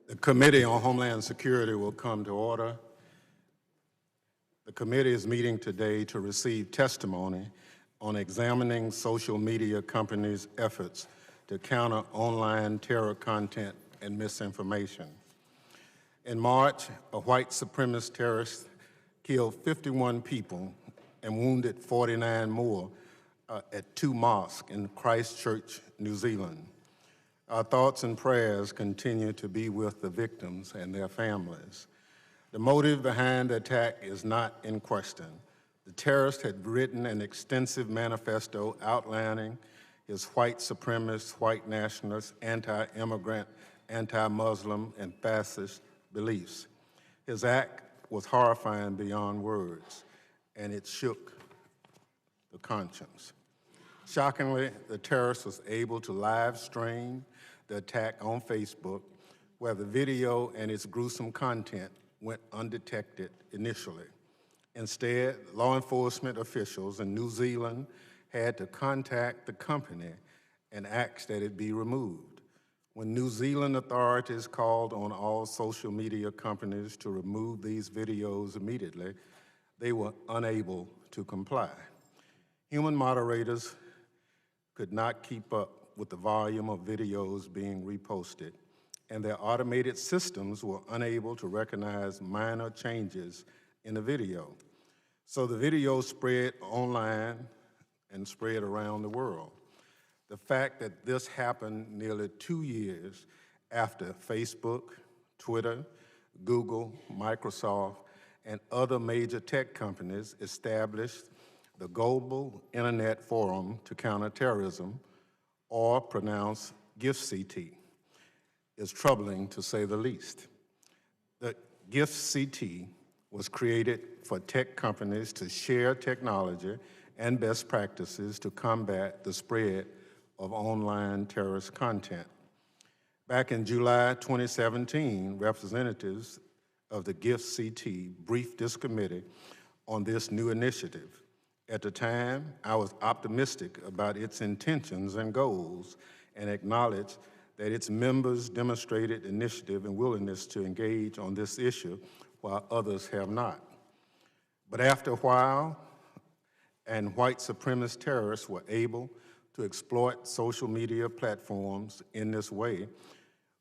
The Committee on Homeland Security will come to order. The committee is meeting today to receive testimony on examining social media companies' efforts to counter online terror content and misinformation. In March, a white supremacist terrorist killed 51 people and wounded 49 more at two mosques in Christchurch, New Zealand. Our thoughts and prayers continue to be with the victims and their families. The motive behind the attack is not in question. The terrorist had written an extensive manifesto outlining his white supremacist, white nationalist, anti-immigrant, anti-Muslim, and fascist beliefs. His act was horrifying beyond words, and it shook the conscience. Shockingly, the terrorist was able to live stream the attack on Facebook, where the video and its gruesome content went undetected initially. Instead, law enforcement officials in New Zealand had to contact the company and ask that it be removed. When New Zealand authorities called on all social media companies to remove these videos immediately, they were unable to comply. Human moderators could not keep up with the volume of videos being reposted, and their automated systems were unable to recognize minor changes in the video. So the video spread online and spread around the world. The fact that this happened nearly 2 years after Facebook, Twitter, Google, Microsoft, and other major tech companies established the Global Internet Forum to Counter Terrorism, or pronounced GIFCT, is troubling to say the least. The GIFCT was created for tech companies to share technology and best practices to combat the spread of online terrorist content. Back in July 2017, representatives of the GIFCT briefed this committee on this new initiative. At the time, I was optimistic about its intentions and goals and acknowledged that its members demonstrated initiative and willingness to engage on this issue while others have not. But after a while, and white supremacist terrorists were able to exploit social media platforms in this way,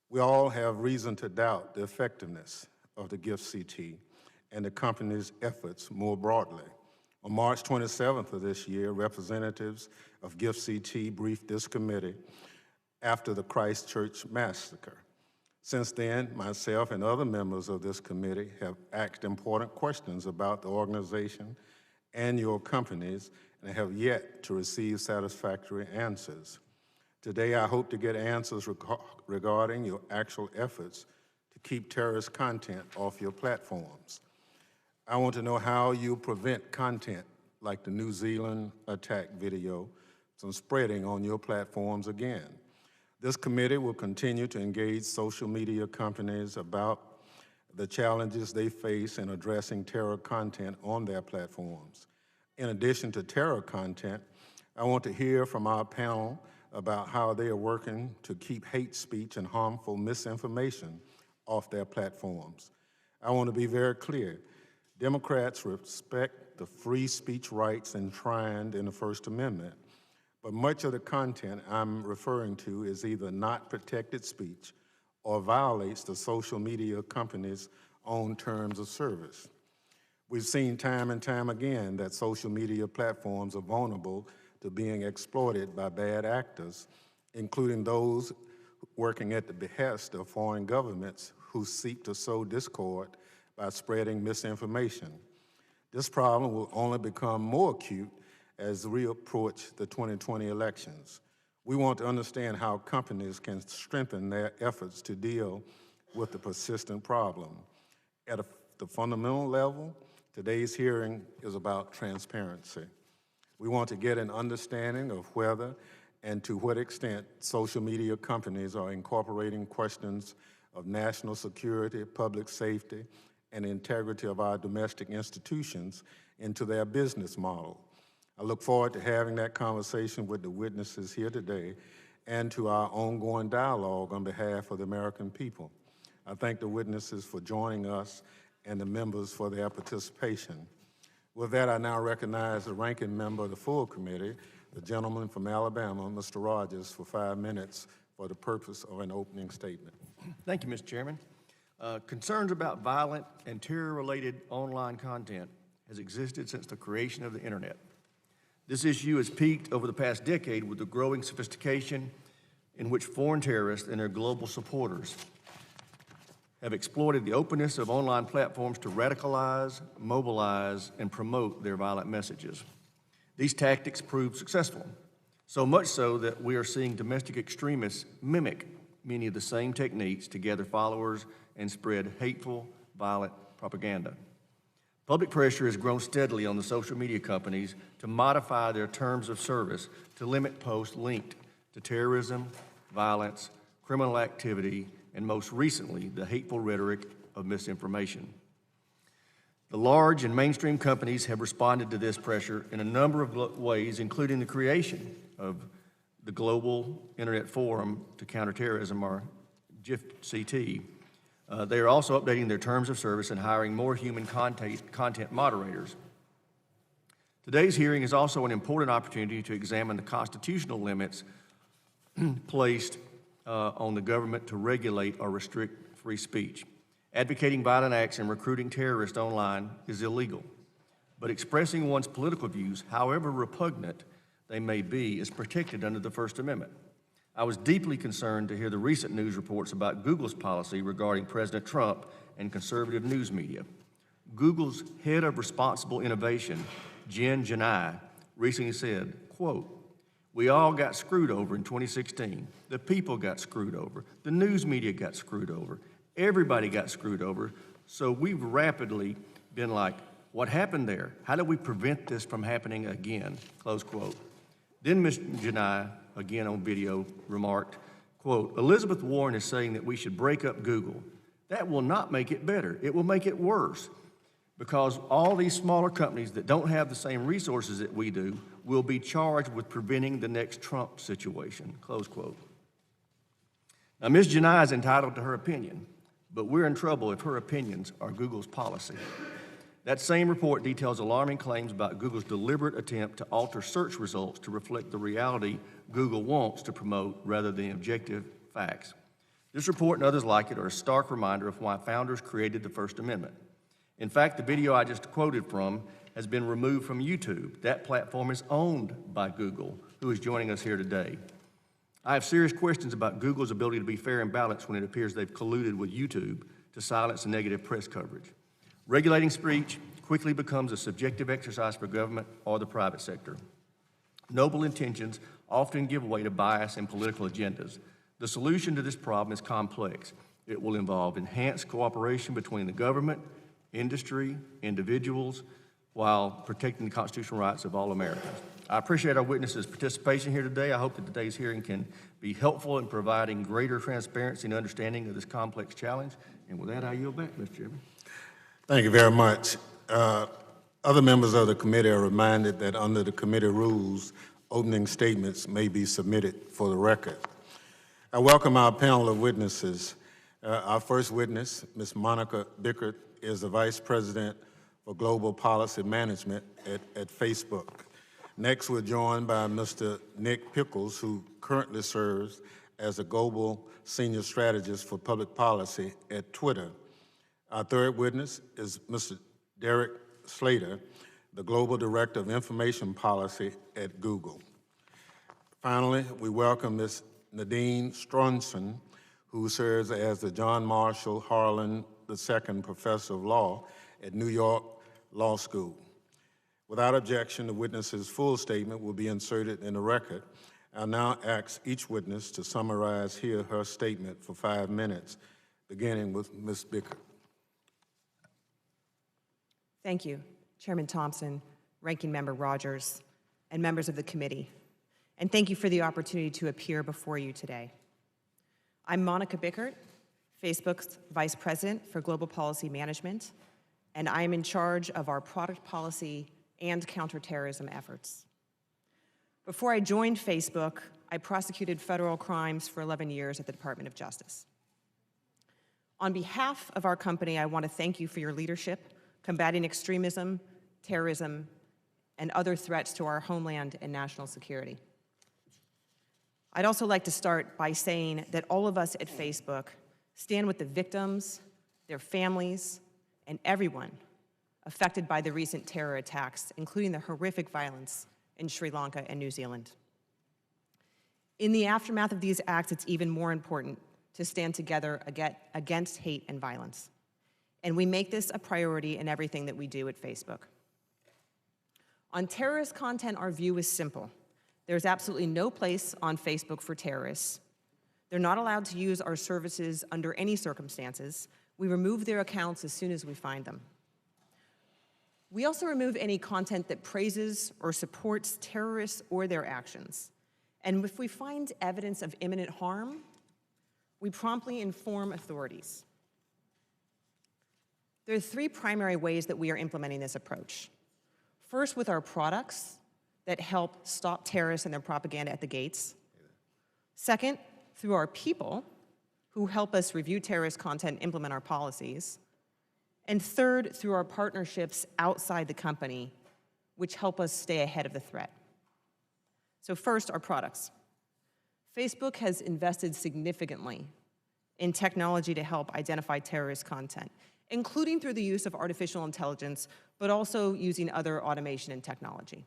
we all have reason to doubt the effectiveness of the GIFCT and the company's efforts more broadly. On March 27th of this year, representatives of GIFCT briefed this committee after the Christchurch massacre. Since then, myself and other members of this committee have asked important questions about the organization and your companies and have yet to receive satisfactory answers. Today, I hope to get answers regarding your actual efforts to keep terrorist content off your platforms. I want to know how you prevent content like the New Zealand attack video from spreading on your platforms again. This committee will continue to engage social media companies about the challenges they face in addressing terror content on their platforms. In addition to terror content, I want to hear from our panel about how they are working to keep hate speech and harmful misinformation off their platforms. I want to be very clear. Democrats respect the free speech rights enshrined in the First Amendment, but much of the content I'm referring to is either not protected speech or violates the social media companies' own terms of service. We've seen time and time again that social media platforms are vulnerable to being exploited by bad actors, including those working at the behest of foreign governments who seek to sow discord by spreading misinformation. This problem will only become more acute as we approach the 2020 elections. We want to understand how companies can strengthen their efforts to deal with the persistent problem. At the fundamental level, today's hearing is about transparency. We want to get an understanding of whether and to what extent social media companies are incorporating questions of national security, public safety, and integrity of our domestic institutions into their business model. I look forward to having that conversation with the witnesses here today and to our ongoing dialogue on behalf of the American people. I thank the witnesses for joining us and the members for their participation. With that, I now recognize the ranking member of the full committee, the gentleman from Alabama, Mr. Rogers, for 5 minutes for the purpose of an opening statement. Thank you, Mr. Chairman. Concerns about violent and terror-related online content has existed since the creation of the internet. This issue has peaked over the past decade with the growing sophistication in which foreign terrorists and their global supporters have exploited the openness of online platforms to radicalize, mobilize, and promote their violent messages. These tactics proved successful, so much so that we are seeing domestic extremists mimic many of the same techniques to gather followers and spread hateful, violent propaganda. Public pressure has grown steadily on the social media companies to modify their terms of service to limit posts linked to terrorism, violence, criminal activity, and most recently, the hateful rhetoric of misinformation. The large and mainstream companies have responded to this pressure in a number of ways, including the creation of the Global Internet Forum to Counterterrorism, or GIFCT. They are also updating their terms of service and hiring more human content moderators. Today's hearing is also an important opportunity to examine the constitutional limits placed on the government to regulate or restrict free speech. Advocating violent acts and recruiting terrorists online is illegal, but expressing one's political views, however repugnant they may be, is protected under the First Amendment. I was deeply concerned to hear the recent news reports about Google's policy regarding President Trump and conservative news media. Google's head of responsible innovation, Jen Janai, recently said, quote, "We all got screwed over in 2016. The people got screwed over. The news media got screwed over. Everybody got screwed over. So we've rapidly been like, what happened there? How do we prevent this from happening again?" Close quote. Then Ms. Janai, again on video, remarked, quote, "Elizabeth Warren is saying that we should break up Google. That will not make it better. It will make it worse, because all these smaller companies that don't have the same resources that we do will be charged with preventing the next Trump situation," close quote. Now, Ms. Janai is entitled to her opinion, but we're in trouble if her opinions are Google's policy. That same report details alarming claims about Google's deliberate attempt to alter search results to reflect the reality Google wants to promote rather than objective facts. This report and others like it are a stark reminder of why founders created the First Amendment. In fact, the video I just quoted from has been removed from YouTube. That platform is owned by Google, who is joining us here today. I have serious questions about Google's ability to be fair and balanced when it appears they've colluded with YouTube to silence the negative press coverage. Regulating speech quickly becomes a subjective exercise for government or the private sector. Noble intentions often give way to bias and political agendas. The solution to this problem is complex. It will involve enhanced cooperation between the government, industry, individuals, while protecting the constitutional rights of all Americans. I appreciate our witnesses' participation here today. I hope that today's hearing can be helpful in providing greater transparency and understanding of this complex challenge. And with that, I yield back, Mr. Chairman. Thank you very much. Other members of the committee are reminded that under the committee rules, opening statements may be submitted for the record. I welcome our panel of witnesses. Our first witness, Ms. Monica Bickert, is the Vice President for Global Policy Management at Facebook. Next, we're joined by Mr. Nick Pickles, who currently serves as a Global Senior Strategist for Public Policy at Twitter. Our third witness is Mr. Derek Slater, the Global Director of Information Policy at Google. Finally, we welcome Ms. Nadine Stronson, who serves as the John Marshall Harlan II Professor of Law at New York Law School. Without objection, the witness's full statement will be inserted in the record. I'll now ask each witness to summarize his or her statement for 5 minutes, beginning with Ms. Bickert. Thank you, Chairman Thompson, Ranking Member Rogers, and members of the committee. And thank you for the opportunity to appear before you today. I'm Monica Bickert, Facebook's Vice President for Global Policy Management, and I am in charge of our product policy and counterterrorism efforts. Before I joined Facebook, I prosecuted federal crimes for 11 years at the Department of Justice. On behalf of our company, I want to thank you for your leadership, combating extremism, terrorism, and other threats to our homeland and national security. I'd also like to start by saying that all of us at Facebook stand with the victims, their families, and everyone affected by the recent terror attacks, including the horrific violence in Sri Lanka and New Zealand. In the aftermath of these acts, it's even more important to stand together against hate and violence. And we make this a priority in everything that we do at Facebook. On terrorist content, our view is simple. There's absolutely no place on Facebook for terrorists. They're not allowed to use our services under any circumstances. We remove their accounts as soon as we find them. We also remove any content that praises or supports terrorists or their actions. And if we find evidence of imminent harm, we promptly inform authorities. There are three primary ways that we are implementing this approach. First, with our products that help stop terrorists and their propaganda at the gates. Second, through our people who help us review terrorist content and implement our policies. And third, through our partnerships outside the company, which help us stay ahead of the threat. So first, our products. Facebook has invested significantly in technology to help identify terrorist content, including through the use of artificial intelligence, but also using other automation and technology.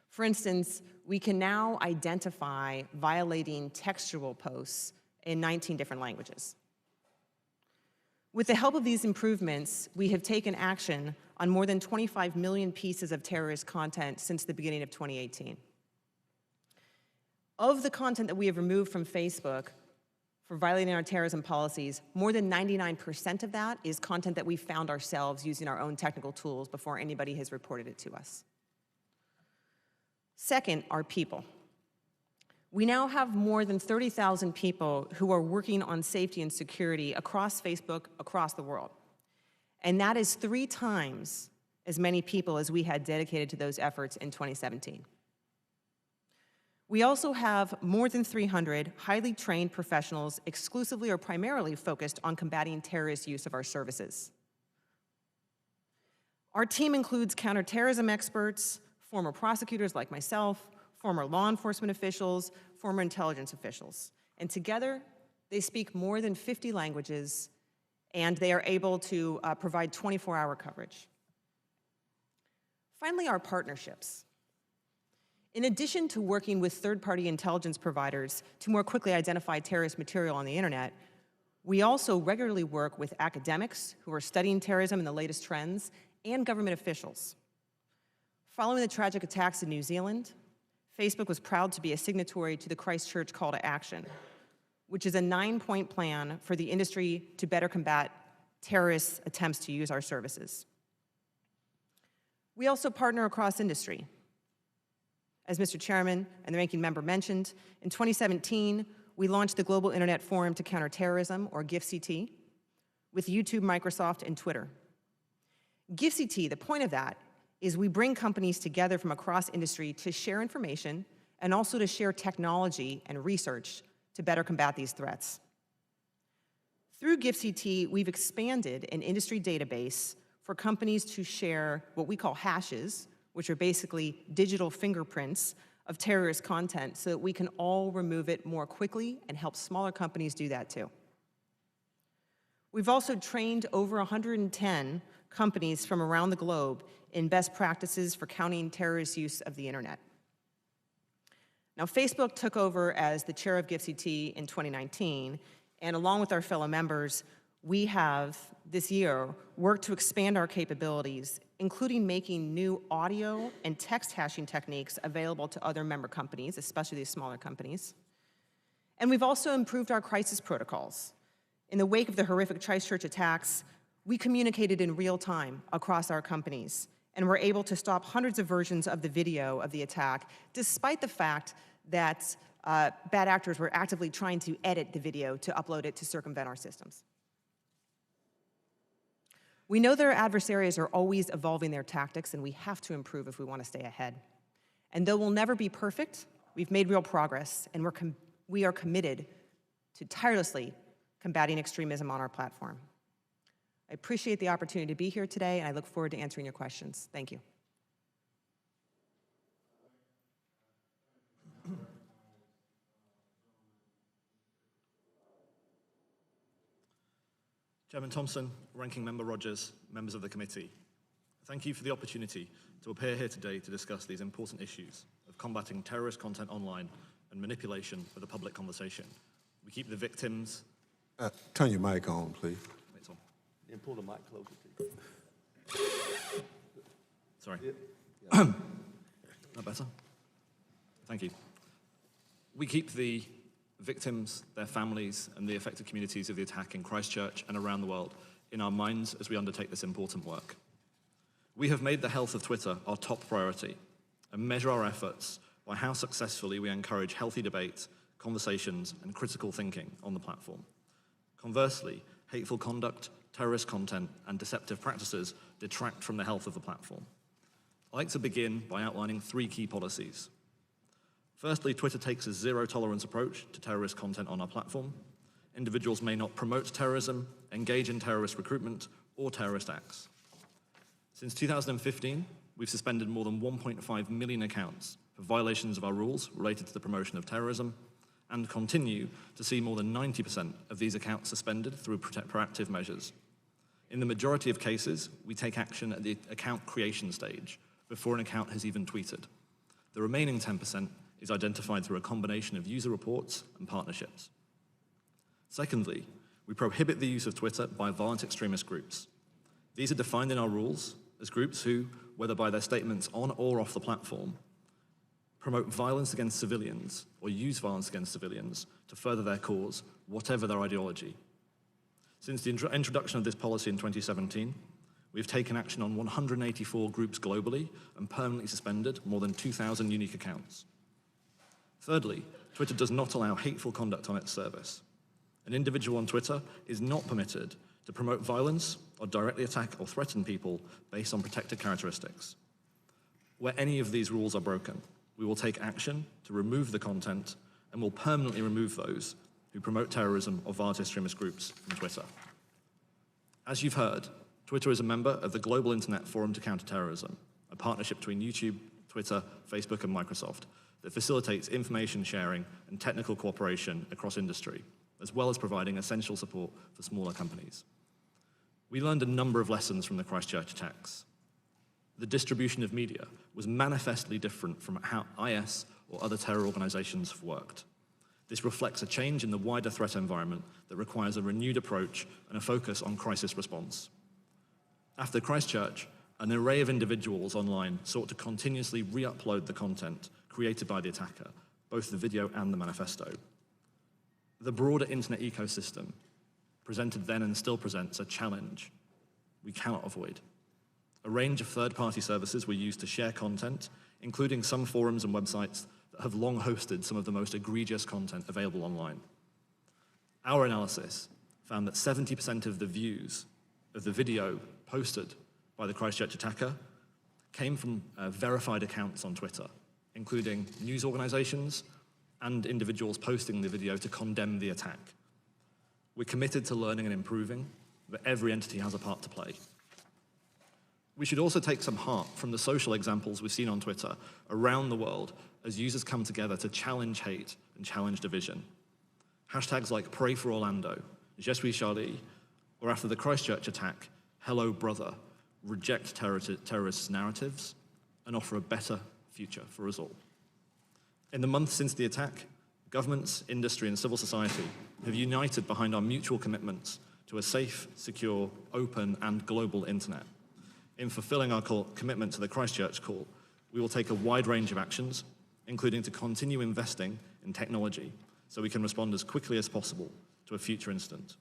For instance, we can now identify violating textual posts in 19 different languages. With the help of these improvements, we have taken action on more than 25 million pieces of terrorist content since the beginning of 2018. Of the content that we have removed from Facebook for violating our terrorism policies, more than 99% of that is content that we found ourselves using our own technical tools before anybody has reported it to us. Second, our people. We now have more than 30,000 people who are working on safety and security across Facebook, across the world. And that is 3 times as many people as we had dedicated to those efforts in 2017. We also have more than 300 highly trained professionals exclusively or primarily focused on combating terrorist use of our services. Our team includes counterterrorism experts, former prosecutors like myself, former law enforcement officials, former intelligence officials. And together, they speak more than 50 languages, and they are able to provide 24-hour coverage. Finally, our partnerships. In addition to working with third-party intelligence providers to more quickly identify terrorist material on the internet, we also regularly work with academics who are studying terrorism and the latest trends, and government officials. Following the tragic attacks in New Zealand, Facebook was proud to be a signatory to the Christchurch Call to Action, which is a 9-point plan for the industry to better combat terrorists' attempts to use our services. We also partner across industry. As Mr. Chairman and the Ranking Member mentioned, in 2017, we launched the Global Internet Forum to Counter Terrorism, or GIFCT, with YouTube, Microsoft, and Twitter. GIFCT, the point of that is we bring companies together from across industry to share information and also to share technology and research to better combat these threats. Through GIFCT, we've expanded an industry database for companies to share what we call hashes, which are basically digital fingerprints of terrorist content, so that we can all remove it more quickly and help smaller companies do that too. We've also trained over 110 companies from around the globe in best practices for countering terrorist use of the internet. Now, Facebook took over as the chair of GIFCT in 2019, and along with our fellow members, we have, this year, worked to expand our capabilities, including making new audio and text hashing techniques available to other member companies, especially these smaller companies. And we've also improved our crisis protocols. In the wake of the horrific Christchurch attacks, we communicated in real time across our companies, and were able to stop hundreds of versions of the video of the attack, despite the fact that bad actors were actively trying to edit the video to upload it to circumvent our systems. We know that our adversaries are always evolving their tactics, and we have to improve if we want to stay ahead. And though we'll never be perfect, we've made real progress, and we are committed to tirelessly combating extremism on our platform. I appreciate the opportunity to be here today, and I look forward to answering your questions. Thank you. Chairman Thompson, Ranking Member Rogers, members of the committee, thank you for the opportunity to appear here today to discuss these important issues of combating terrorist content online and manipulation of the public conversation. We keep the victims... Turn your mic on, please. It's on. And pull the mic closer to you. Sorry. That better? Thank you. We keep the victims, their families, and the affected communities of the attack in Christchurch and around the world in our minds as we undertake this important work. We have made the health of Twitter our top priority and measure our efforts by how successfully we encourage healthy debate, conversations, and critical thinking on the platform. Conversely, hateful conduct, terrorist content, and deceptive practices detract from the health of the platform. I'd like to begin by outlining 3 key policies. Firstly, Twitter takes a zero-tolerance approach to terrorist content on our platform. Individuals may not promote terrorism, engage in terrorist recruitment, or terrorist acts. Since 2015, we've suspended more than 1.5 million accounts for violations of our rules related to the promotion of terrorism, and continue to see more than 90% of these accounts suspended through proactive measures. In the majority of cases, we take action at the account creation stage, before an account has even tweeted. The remaining 10% is identified through a combination of user reports and partnerships. Secondly, we prohibit the use of Twitter by violent extremist groups. These are defined in our rules as groups who, whether by their statements on or off the platform, promote violence against civilians or use violence against civilians to further their cause, whatever their ideology. Since the introduction of this policy in 2017, we've taken action on 184 groups globally and permanently suspended more than 2,000 unique accounts. Thirdly, Twitter does not allow hateful conduct on its service. An individual on Twitter is not permitted to promote violence or directly attack or threaten people based on protected characteristics. Where any of these rules are broken, we will take action to remove the content and will permanently remove those who promote terrorism or violent extremist groups from Twitter. As you've heard, Twitter is a member of the Global Internet Forum to Counter Terrorism, a partnership between YouTube, Twitter, Facebook, and Microsoft that facilitates information sharing and technical cooperation across industry, as well as providing essential support for smaller companies. We learned a number of lessons from the Christchurch attacks. The distribution of media was manifestly different from how IS or other terror organizations have worked. This reflects a change in the wider threat environment that requires a renewed approach and a focus on crisis response. After Christchurch, an array of individuals online sought to continuously re-upload the content created by the attacker, both the video and the manifesto. The broader internet ecosystem presented then and still presents a challenge we cannot avoid. A range of third-party services were used to share content, including some forums and websites that have long hosted some of the most egregious content available online. Our analysis found that 70% of the views of the video posted by the Christchurch attacker came from verified accounts on Twitter, including news organizations and individuals posting the video to condemn the attack. We're committed to learning and improving, but every entity has a part to play. We should also take some heart from the social examples we've seen on Twitter around the world as users come together to challenge hate and challenge division. Hashtags like Pray for Orlando, Je suis Charlie, or after the Christchurch attack, Hello Brother, reject terrorist narratives and offer a better future for us all. In the months since the attack, governments, industry, and civil society have united behind our mutual commitments to a safe, secure, open, and global internet. In fulfilling our commitment to the Christchurch call, we will take a wide range of actions, including to continue investing in technology so we can respond as quickly as possible to a future incident.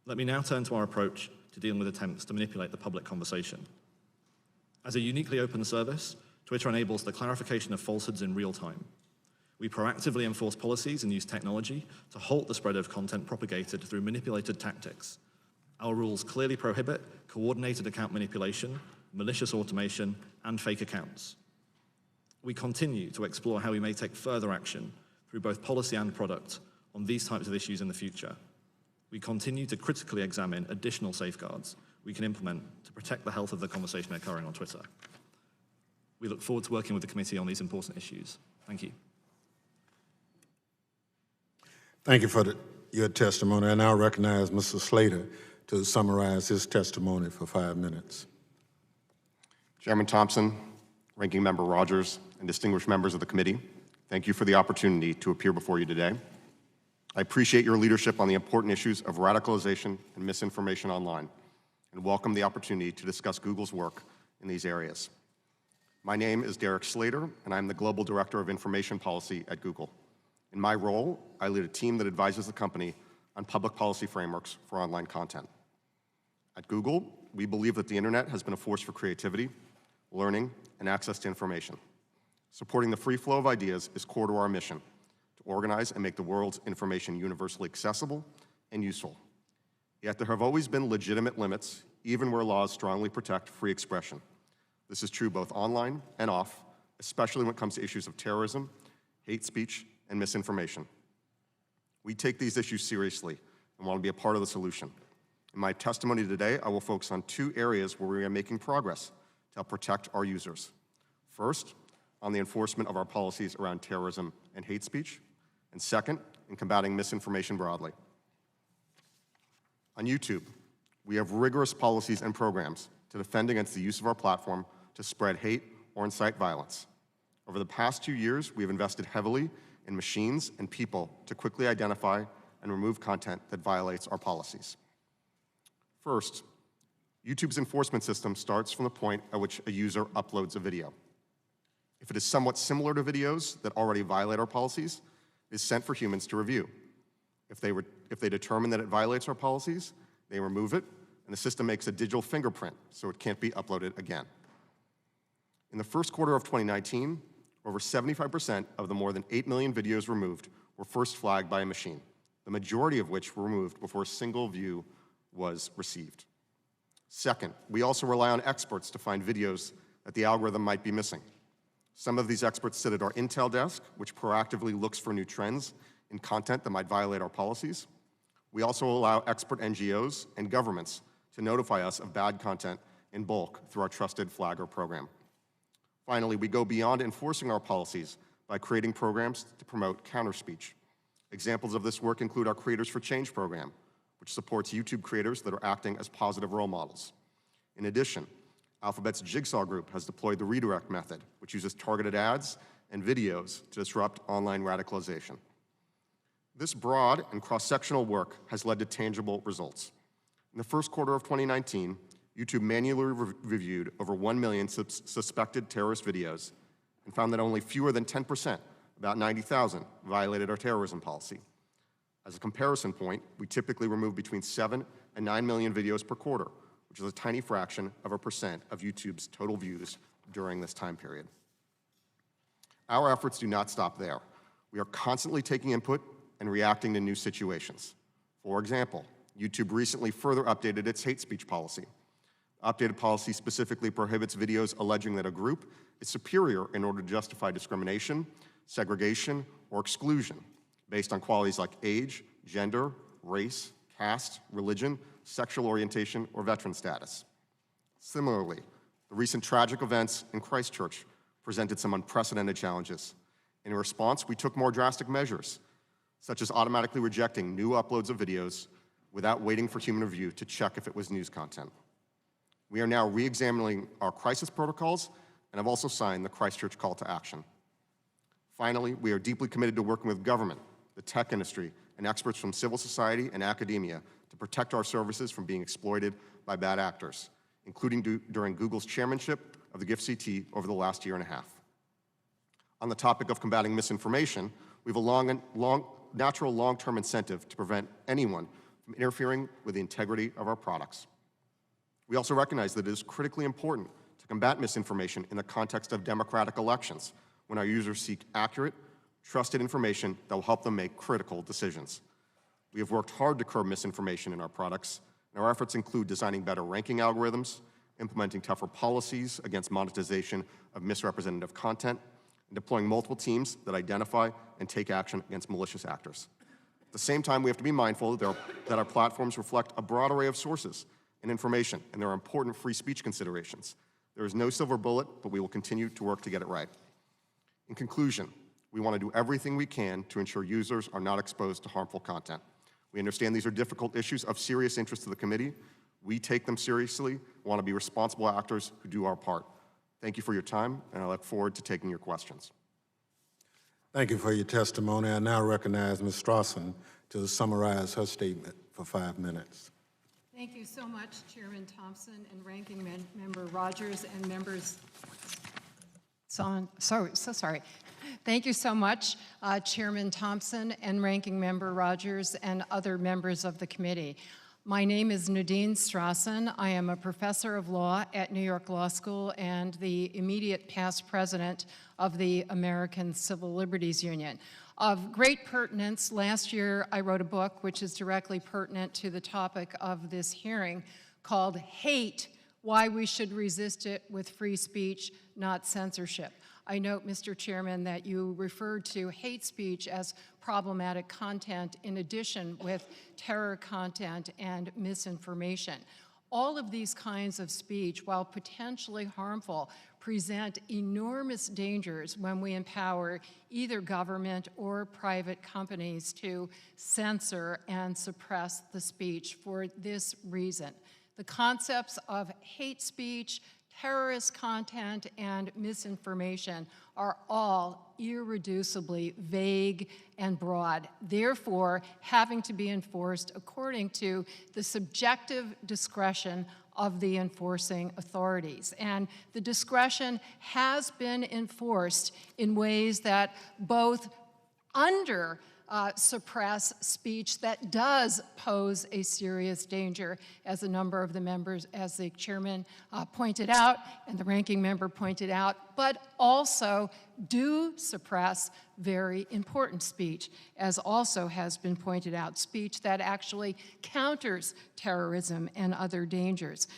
Let me now turn to our approach to dealing with attempts to manipulate the public conversation. As a uniquely open service, Twitter enables the clarification of falsehoods in real time. We proactively enforce policies and use technology to halt the spread of content propagated through manipulated tactics. Our rules clearly prohibit coordinated account manipulation, malicious automation, and fake accounts. We continue to explore how we may take further action through both policy and product on these types of issues in the future. we continue to critically examine additional safeguards we can implement to protect the health of the conversation occurring on Twitter. We look forward to working with the committee on these important issues. Thank you. Thank you for your testimony. I now recognize Mr. Slater to summarize his testimony for 5 minutes. Chairman Thompson, Ranking Member Rogers, and distinguished members of the committee, thank you for the opportunity to appear before you today. I appreciate your leadership on the important issues of radicalization and misinformation online, and welcome the opportunity to discuss Google's work in these areas. My name is Derek Slater, and I'm the Global Director of Information Policy at Google. In my role, I lead a team that advises the company on public policy frameworks for online content. At Google, we believe that the internet has been a force for creativity, learning, and access to information. Supporting the free flow of ideas is core to our mission, to organize and make the world's information universally accessible and useful. Yet there have always been legitimate limits, even where laws strongly protect free expression. This is true both online and off, especially when it comes to issues of terrorism, hate speech, and misinformation. We take these issues seriously and want to be a part of the solution. In my testimony today, I will focus on 2 areas where we are making progress to help protect our users. First, on the enforcement of our policies around terrorism and hate speech, and second, in combating misinformation broadly. On YouTube, we have rigorous policies and programs to defend against the use of our platform to spread hate or incite violence. Over the past 2 years, we have invested heavily in machines and people to quickly identify and remove content that violates our policies. First, YouTube's enforcement system starts from the point at which a user uploads a video. If it is somewhat similar to videos that already violate our policies, it is sent for humans to review. If they determine that it violates our policies, they remove it, and the system makes a digital fingerprint so it can't be uploaded again. In the first quarter of 2019, over 75% of the more than 8 million videos removed were first flagged by a machine, the majority of which were removed before a single view was received. Second, we also rely on experts to find videos that the algorithm might be missing. Some of these experts sit at our Intel desk, which proactively looks for new trends in content that might violate our policies. We also allow expert NGOs and governments to notify us of bad content in bulk through our Trusted Flagger program. Finally, we go beyond enforcing our policies by creating programs to promote counter-speech. Examples of this work include our Creators for Change program, which supports YouTube creators that are acting as positive role models. In addition, Alphabet's Jigsaw Group has deployed the redirect method, which uses targeted ads and videos to disrupt online radicalization. This broad and cross-sectional work has led to tangible results. In the first quarter of 2019, YouTube manually reviewed over 1 million suspected terrorist videos and found that only fewer than 10%, about 90,000, violated our terrorism policy. As a comparison point, we typically remove between 7 and 9 million videos per quarter, which is a tiny fraction of a percent of YouTube's total views during this time period. Our efforts do not stop there. We are constantly taking input and reacting to new situations. For example, YouTube recently further updated its hate speech policy. Updated policy specifically prohibits videos alleging that a group is superior in order to justify discrimination, segregation, or exclusion based on qualities like age, gender, race, caste, religion, sexual orientation, or veteran status. Similarly, the recent tragic events in Christchurch presented some unprecedented challenges. In response, we took more drastic measures, such as automatically rejecting new uploads of videos without waiting for human review to check if it was news content. We are now re-examining our crisis protocols and have also signed the Christchurch call to action. Finally, we are deeply committed to working with government, the tech industry, and experts from civil society and academia to protect our services from being exploited by bad actors, including during Google's chairmanship of the GIFCT over the last year and a half. On the topic of combating misinformation, we have a natural long-term incentive to prevent anyone from interfering with the integrity of our products. We also recognize that it is critically important to combat misinformation in the context of democratic elections, when our users seek accurate, trusted information that will help them make critical decisions. We have worked hard to curb misinformation in our products, and our efforts include designing better ranking algorithms, implementing tougher policies against monetization of misrepresentative content, and deploying multiple teams that identify and take action against malicious actors. At the same time, we have to be mindful that our platforms reflect a broad array of sources and information, and there are important free speech considerations. There is no silver bullet, but we will continue to work to get it right. In conclusion, we want to do everything we can to ensure users are not exposed to harmful content. We understand these are difficult issues of serious interest to the committee. We take them seriously, want to be responsible actors who do our part. Thank you for your time, and I look forward to taking your questions. Thank you for your testimony. I now recognize Ms. Strawson to summarize her statement for 5 minutes. Thank you so much, Chairman Thompson and Ranking Member Rogers and members. Sorry. Thank you so much, Chairman Thompson and Ranking Member Rogers and other members of the committee. My name is Nadine Strawson. I am a professor of law at New York Law School and the immediate past president of the American Civil Liberties Union. Of great pertinence, last year I wrote a book which is directly pertinent to the topic of this hearing called Hate, Why We Should Resist It with Free Speech, Not Censorship. I note, Mr. Chairman, that you referred to hate speech as problematic content in addition with terror content and misinformation. All of these kinds of speech, while potentially harmful, present enormous dangers when we empower either government or private companies to censor and suppress the speech for this reason. The concepts of hate speech, terrorist content, and misinformation are all irreducibly vague and broad, therefore having to be enforced according to the subjective discretion of the enforcing authorities. And the discretion has been enforced in ways that both suppress speech that does pose a serious danger, as a number of the members, as the chairman pointed out and the ranking member pointed out, but also do suppress very important speech, as also has been pointed out, speech that actually counters terrorism and other dangers.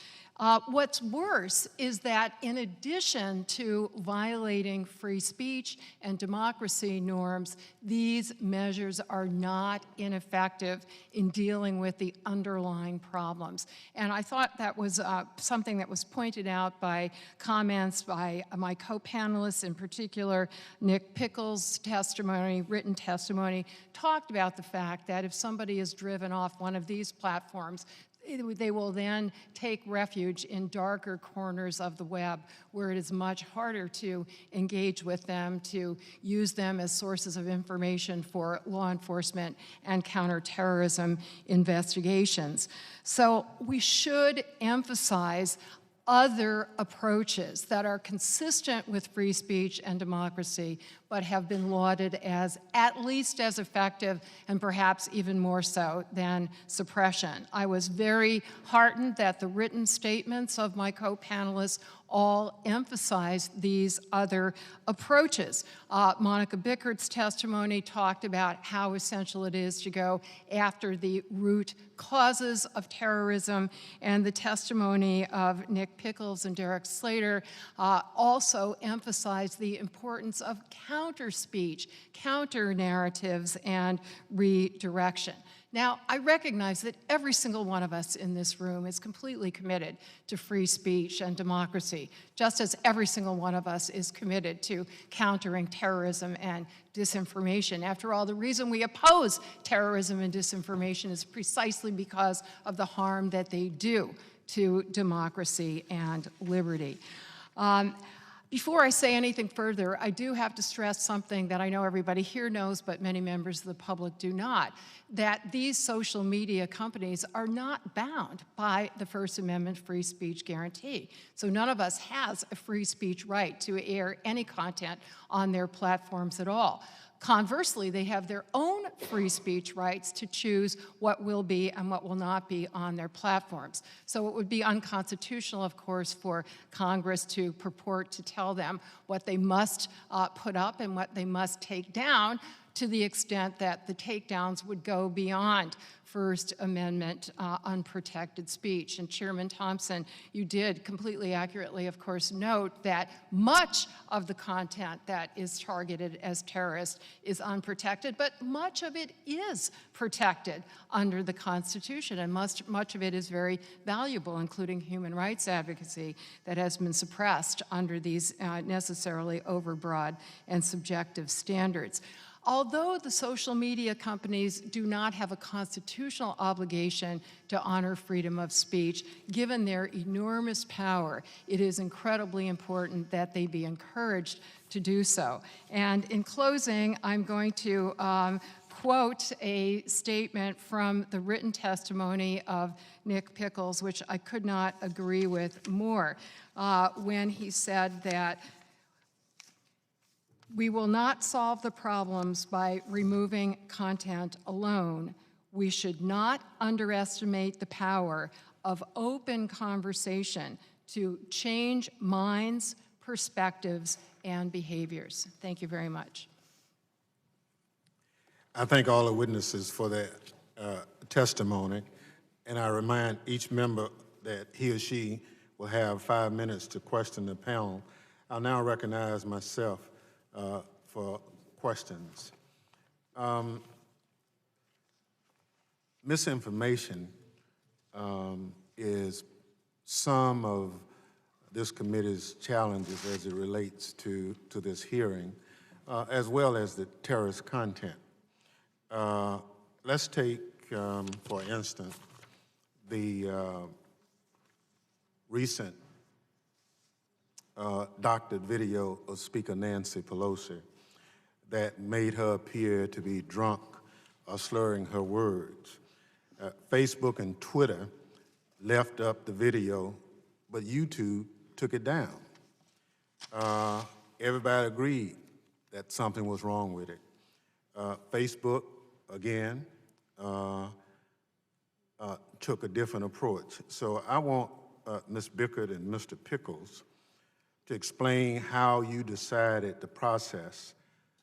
What's worse is that in addition to violating free speech and democracy norms, these measures are not ineffective in dealing with the underlying problems. And I thought that was something that was pointed out by comments by my co-panelists, in particular Nick Pickles' testimony, written testimony, talked about the fact that if somebody is driven off one of these platforms, they will then take refuge in darker corners of the web where it is much harder to engage with them, to use them as sources of information for law enforcement and counterterrorism investigations. So we should emphasize other approaches that are consistent with free speech and democracy, but have been lauded as at least as effective and perhaps even more so than suppression. I was very heartened that the written statements of my co-panelists all emphasize these other approaches. Monica Bickert's testimony talked about how essential it is to go after the root causes of terrorism, and the testimony of Nick Pickles and Derek Slater also emphasized the importance of counter-speech, counter-narratives, and redirection. Now, I recognize that every single one of us in this room is completely committed to free speech and democracy, just as every single one of us is committed to countering terrorism and disinformation. After all, the reason we oppose terrorism and disinformation is precisely because of the harm that they do to democracy and liberty. Before I say anything further, I do have to stress something that I know everybody here knows, but many members of the public do not, that these social media companies are not bound by the First Amendment free speech guarantee. So none of us has a free speech right to air any content on their platforms at all. Conversely, they have their own free speech rights to choose what will be and what will not be on their platforms. So it would be unconstitutional, of course, for Congress to purport to tell them what they must put up and what they must take down, to the extent that the takedowns would go beyond First Amendment unprotected speech. And Chairman Thompson, you did completely accurately, of course, note that much of the content that is targeted as terrorist is unprotected, but much of it is protected under the Constitution, and much of it is very valuable, including human rights advocacy that has been suppressed under these necessarily overbroad and subjective standards. Although the social media companies do not have a constitutional obligation to honor freedom of speech, given their enormous power, it is incredibly important that they be encouraged to do so. And in closing, I'm going to quote a statement from the written testimony of Nick Pickles, which I could not agree with more, when he said that we will not solve the problems by removing content alone. We should not underestimate the power of open conversation to change minds, perspectives, and behaviors. Thank you very much. I thank all the witnesses for their testimony, and I remind each member that he or she will have 5 minutes to question the panel. I'll now recognize myself for questions. Misinformation is some of this committee's challenges as it relates to this hearing, as well as the terrorist content. Let's take, for instance, the recent doctored video of Speaker Nancy Pelosi that made her appear to be drunk or slurring her words. Facebook and Twitter left up the video, but YouTube took it down. Everybody agreed that something was wrong with it. Facebook, again, took a different approach. So I want Ms. Bickert and Mr. Pickles to explain how you decided the process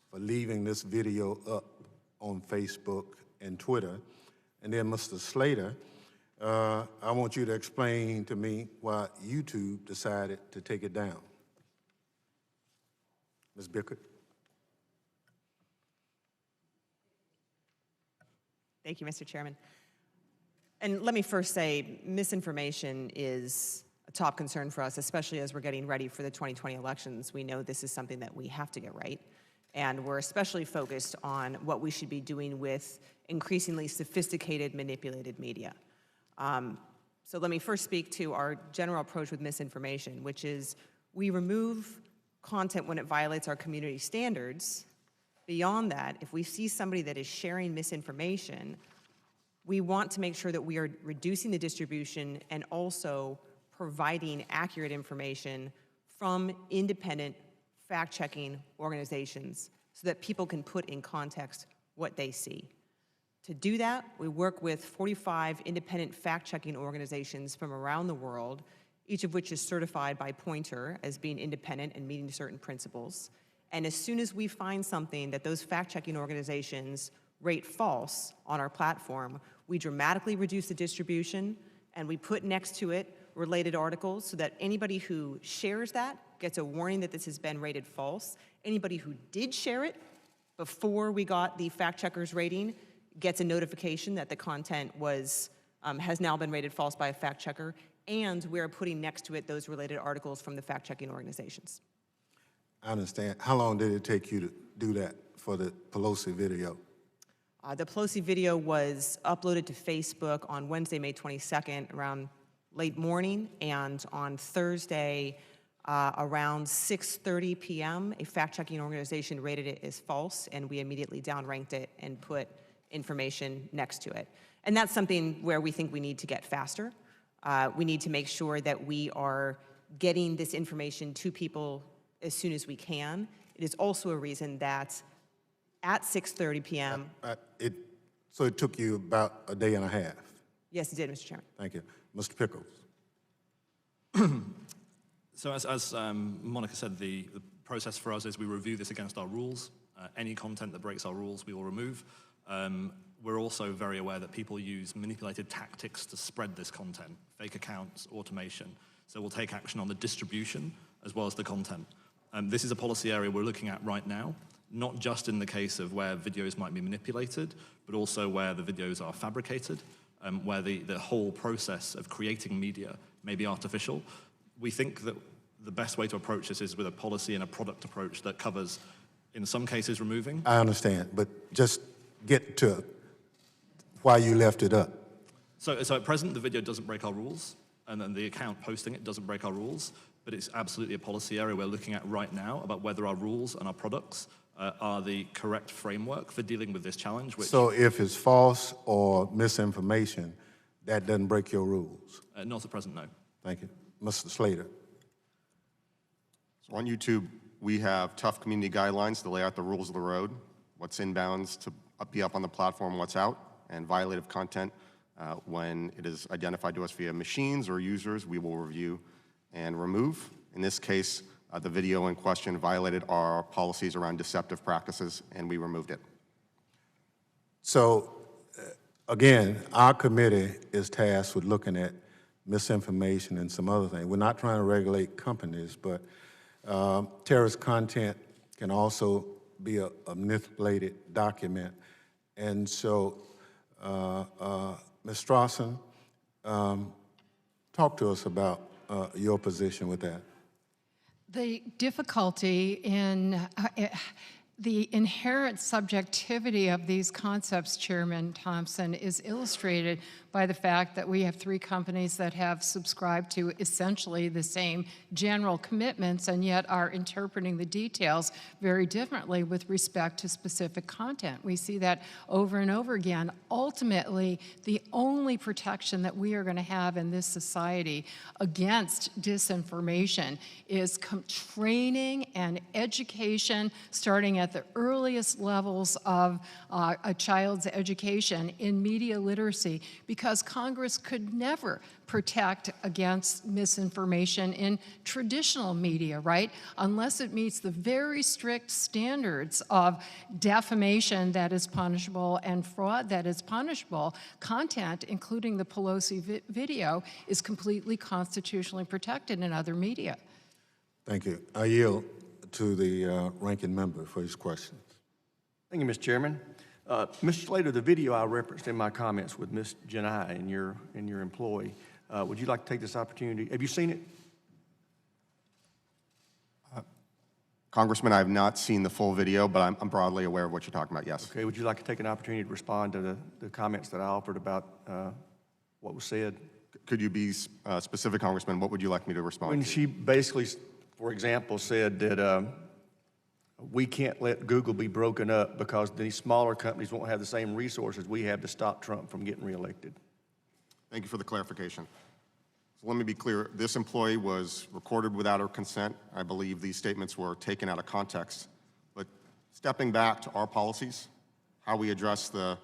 for leaving this video up on Facebook and Twitter. And then Mr. Slater, I want you to explain to me why YouTube decided to take it down. Ms. Bickert. Thank you, Mr. Chairman. And let me first say, misinformation is a top concern for us, especially as we're getting ready for the 2020 elections. We know this is something that we have to get right. And we're especially focused on what we should be doing with increasingly sophisticated, manipulated media. So let me first speak to our general approach with misinformation, which is we remove content when it violates our community standards. Beyond that, if we see somebody that is sharing misinformation, we want to make sure that we are reducing the distribution and also providing accurate information from independent fact-checking organizations so that people can put in context what they see. To do that, we work with 45 independent fact-checking organizations from around the world, each of which is certified by Pointer as being independent and meeting certain principles. And as soon as we find something that those fact-checking organizations rate false on our platform, we dramatically reduce the distribution and we put next to it related articles so that anybody who shares that gets a warning that this has been rated false. Anybody who did share it before we got the fact-checkers rating gets a notification that the content was, has now been rated false by a fact-checker, and we're putting next to it those related articles from the fact-checking organizations. I understand. How long did it take you to do that for the Pelosi video? The Pelosi video was uploaded to Facebook on Wednesday, May 22nd, around late morning, and on Thursday, around 6:30 p.m., a fact-checking organization rated it as false, and we immediately downranked it and put information next to it. And that's something where we think we need to get faster. We need to make sure that we are getting this information to people as soon as we can. It is also a reason that at 6:30 p.m. So it took you about a day and a half? Yes, it did, Mr. Chairman. Thank you. Mr. Pickles. So as Monica said, the process for us is we review this against our rules. Any content that breaks our rules, we will remove. We're also very aware that people use manipulated tactics to spread this content, fake accounts, automation. So we'll take action on the distribution as well as the content. This is a policy area we're looking at right now, not just in the case of where videos might be manipulated, but also where the videos are fabricated, where the whole process of creating media may be artificial. We think that the best way to approach this is with a policy and a product approach that covers, in some cases, removing. I understand, but just get to why you left it up. So at present, the video doesn't break our rules, and then the account posting it doesn't break our rules, but it's absolutely a policy area we're looking at right now about whether our rules and our products are the correct framework for dealing with this challenge. Which, So if it's false or misinformation, that doesn't break your rules? not at present, no. Thank you. Mr. Slater. So on YouTube, we have tough community guidelines to lay out the rules of the road, what's inbounds to be up on the platform, what's out, and violative content. When it is identified to us via machines or users, we will review and remove. In this case, the video in question violated our policies around deceptive practices, and we removed it. So, again, our committee is tasked with looking at misinformation and some other things. We're not trying to regulate companies, but terrorist content can also be a manipulated document. And so, Ms. Strawson, talk to us about your position with that. The difficulty in the inherent subjectivity of these concepts, Chairman Thompson, is illustrated by the fact that we have 3 companies that have subscribed to essentially the same general commitments and yet are interpreting the details very differently with respect to specific content. We see that over and over again. Ultimately, the only protection that we are going to have in this society against disinformation is training and education, starting at the earliest levels of a child's education in media literacy, because Congress could never protect against misinformation in traditional media, right? Unless it meets the very strict standards of defamation that is punishable and fraud that is punishable. Content, including the Pelosi video, is completely constitutionally protected in other media. Thank you. I yield to the ranking member for his questions. Thank you, Mr. Chairman. Mr. Slater, the video I referenced in my comments with Ms. Janai and your employee, would you like to take this opportunity? Have you seen it? Congressman, I have not seen the full video, but I'm broadly aware of what you're talking about, yes. Okay, would you like to take an opportunity to respond to the comments that I offered about what was said? Could you be specific, Congressman? What would you like me to respond When to? she basically, for example, said that we can't let Google be broken up because these smaller companies won't have the same resources we have to stop Trump from getting reelected. Thank you for the clarification. So let me be clear. This employee was recorded without her consent. I believe these statements were taken out of context. But stepping back to our policies, how we address the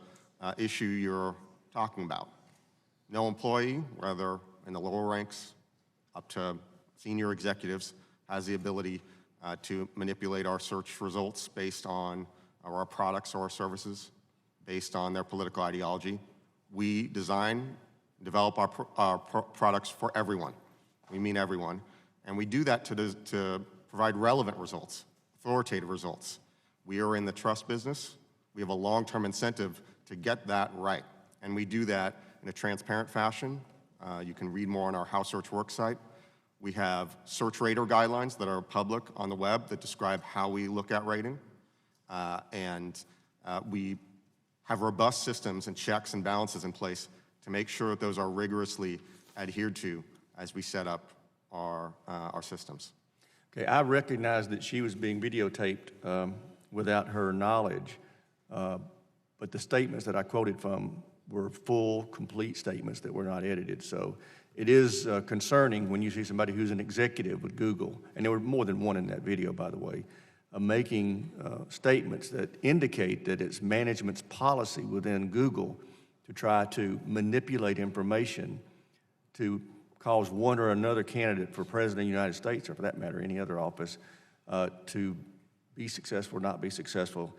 issue you're talking about. No employee, whether in the lower ranks up to senior executives, has the ability to manipulate our search results based on our products or our services, based on their political ideology. We design, develop our products for everyone. We mean everyone. And we do that to provide relevant results, authoritative results. We are in the trust business. We have a long-term incentive to get that right. And we do that in a transparent fashion. You can read more on our House Search Work site. We have search rater guidelines that are public on the web that describe how we look at rating. We have robust systems and checks and balances in place to make sure that those are rigorously adhered to as we set up our systems. Okay, I recognize that she was being videotaped without her knowledge, but the statements that I quoted from were full, complete statements that were not edited. So it is concerning when you see somebody who's an executive with Google, and there were more than one in that video, by the way, making statements that indicate that it's management's policy within Google to try to manipulate information to cause one or another candidate for president of the United States, or for that matter, any other office, to be successful or not be successful.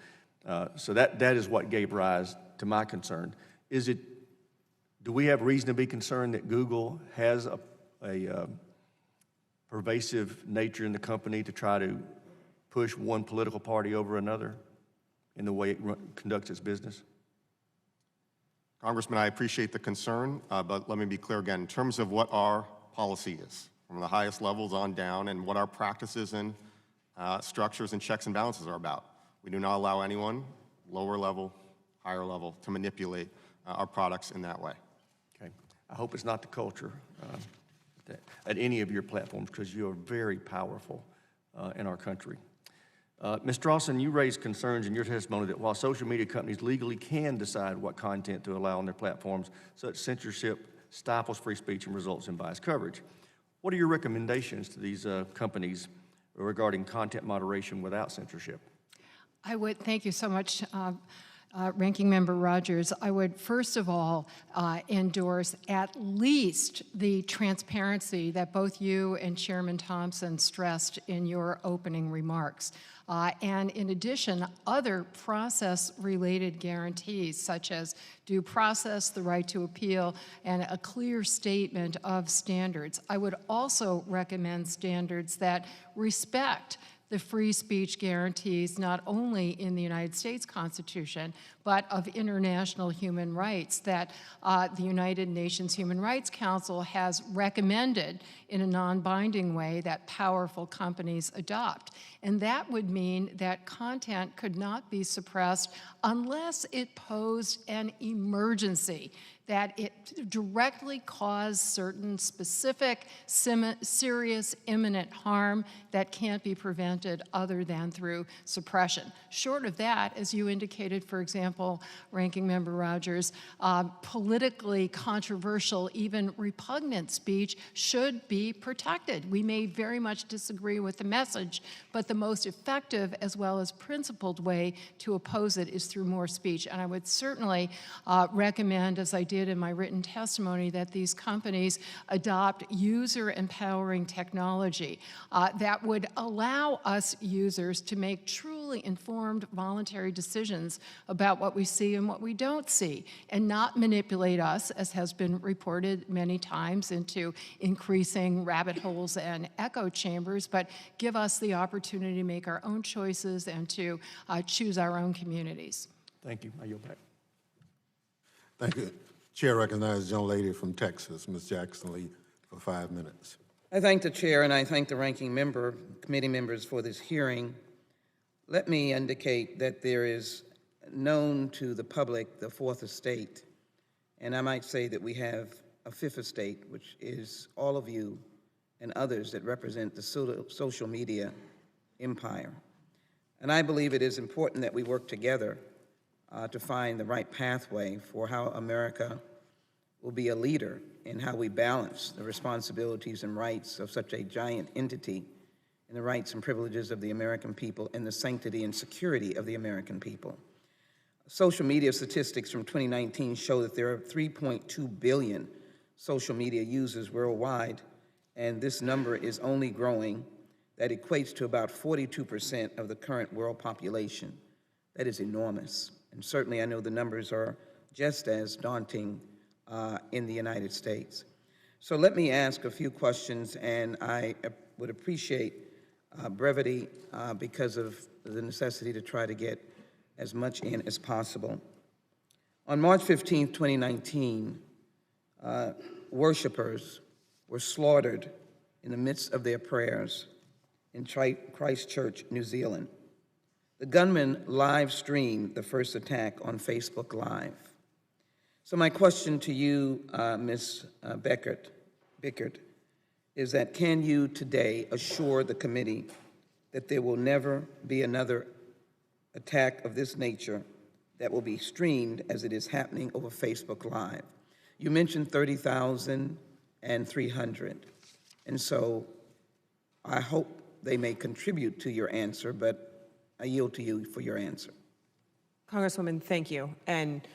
So that is what gave rise to my concern. Do we have reason to be concerned that Google has a pervasive nature in the company to try to push one political party over another in the way it conducts its business? Congressman, I appreciate the concern, but let me be clear again. In terms of what our policy is, from the highest levels on down, and what our practices and structures and checks and balances are about, we do not allow anyone, lower level, higher level, to manipulate our products in that way. Okay. I hope it's not the culture at any of your platforms, because you are very powerful in our country. Ms. Strawson, you raised concerns in your testimony that while social media companies legally can decide what content to allow on their platforms, such censorship stifles free speech and results in biased coverage. What are your recommendations to these companies regarding content moderation without censorship? Thank you so much, Ranking Member Rogers. I would first of all endorse at least the transparency that both you and Chairman Thompson stressed in your opening remarks. And in addition, other process-related guarantees, such as due process, the right to appeal, and a clear statement of standards. I would also recommend standards that respect the free speech guarantees not only in the United States Constitution, but of international human rights that the United Nations Human Rights Council has recommended in a non-binding way that powerful companies adopt. And that would mean that content could not be suppressed unless it posed an emergency, that it directly caused certain specific, serious, imminent harm that can't be prevented other than through suppression. Short of that, as you indicated, for example, Ranking Member Rogers, politically controversial, even repugnant speech should be protected. We may very much disagree with the message, but the most effective as well as principled way to oppose it is through more speech. And I would certainly recommend, as I did in my written testimony, that these companies adopt user-empowering technology that would allow us users to make truly informed, voluntary decisions about what we see and what we don't see, and not manipulate us, as has been reported many times, into increasing rabbit holes and echo chambers, but give us the opportunity to make our own choices and to choose our own communities. Thank you. I yield back. Thank you. Chair recognizes the young lady from Texas, Ms. Jackson Lee, for 5 minutes. I thank the chair and I thank the ranking member, committee members for this hearing. Let me indicate that there is known to the public the fourth estate, and I might say that we have a fifth estate, which is all of you and others that represent the social media empire. And I believe it is important that we work together to find the right pathway for how America will be a leader in how we balance the responsibilities and rights of such a giant entity and the rights and privileges of the American people and the sanctity and security of the American people. Social media statistics from 2019 show that there are 3.2 billion social media users worldwide, and this number is only growing. That equates to about 42% of the current world population. That is enormous. And certainly I know the numbers are just as daunting in the United States. So let me ask a few questions, and I would appreciate brevity because of the necessity to try to get as much in as possible. On March 15, 2019, worshipers were slaughtered in the midst of their prayers in Christchurch, New Zealand. The gunman live streamed the first attack on Facebook Live. So my question to you, Ms. Bickert, is that can you today assure the committee that there will never be another attack of this nature that will be streamed as it is happening over Facebook Live? You mentioned 30,300, and so I hope they may contribute to your answer, but I yield to you for your answer. Congresswoman, thank you. And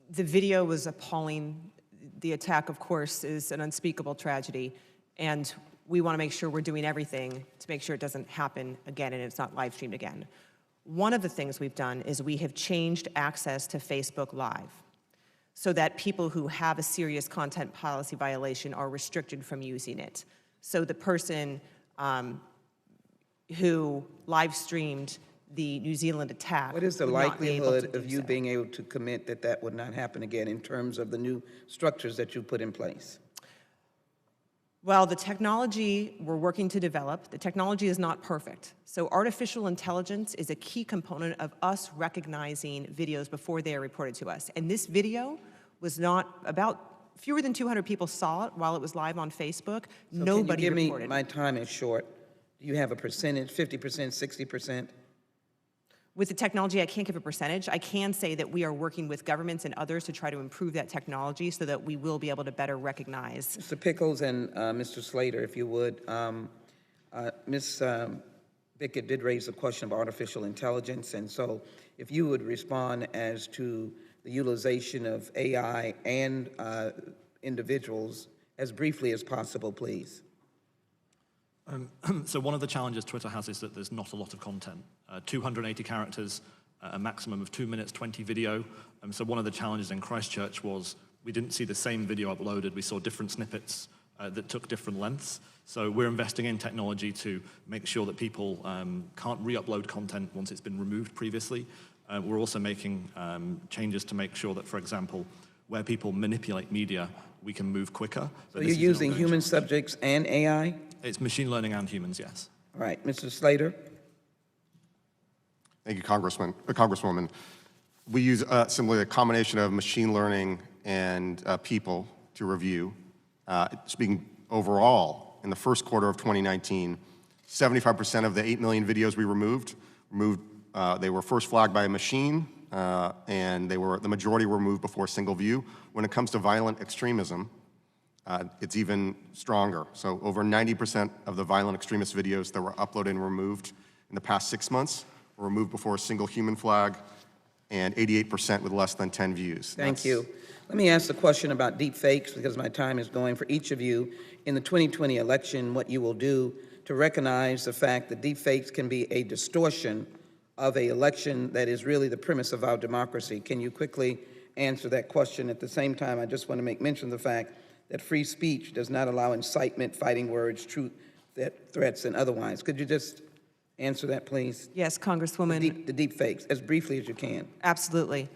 the video was appalling. The attack, of course, is an unspeakable tragedy. And we want to make sure we're doing everything to make sure it doesn't happen again and it's not live streamed again. One of the things we've done is we have changed access to Facebook Live so that people who have a serious content policy violation are restricted from using it. So the person who live streamed the New Zealand attack. What is the would not be able to likelihood do of you so. being able to commit that that would not happen again in terms of the new structures that you put in place? Well, the technology we're working to develop, the technology is not perfect. So artificial intelligence is a key component of us recognizing videos before they are reported to us. And this video was not about, fewer than 200 people saw it while it was live on Facebook. So Nobody can you give reported me, my it. time is short. Do you have a percentage, 50%, 60%? With the technology, I can't give a percentage. I can say that we are working with governments and others to try to improve that technology so that we will be able to better recognize. Mr. Pickles and Mr. Slater, if you would. Ms. Bickett did raise a question of artificial intelligence, and so if you would respond as to the utilization of AI and individuals as briefly as possible, please. So one of the challenges Twitter has is that there's not a lot of content. 280 characters, a maximum of 2 minutes, 20 video. So one of the challenges in Christchurch was we didn't see the same video uploaded. We saw different snippets that took different lengths. So we're investing in technology to make sure that people can't re-upload content once it's been removed previously. We're also making changes to make sure that, for example, where people manipulate media, we can move quicker. So you're using human subjects and AI? It's machine learning and humans, yes. All right, Mr. Slater? Thank you, Congresswoman. We use simply a combination of machine learning and people to review. Speaking overall, in the first quarter of 2019, 75% of the 8 million videos we removed, they were first flagged by a machine, and the majority were removed before a single view. When it comes to violent extremism, it's even stronger. So over 90% of the violent extremist videos that were uploaded and removed in the past 6 months were removed before a single human flag, and 88% with less than 10 views. Thank you. Let me ask a question about deep fakes because my time is going. For each of you, in the 2020 election, what you will do to recognize the fact that deep fakes can be a distortion of an election that is really the premise of our democracy. Can you quickly answer that question? At the same time, I just want to make mention of the fact that free speech does not allow incitement, fighting words, truth, threats, and otherwise. Could you just answer that, please? Yes, Congresswoman. The deep fakes, as briefly as you can. Absolutely.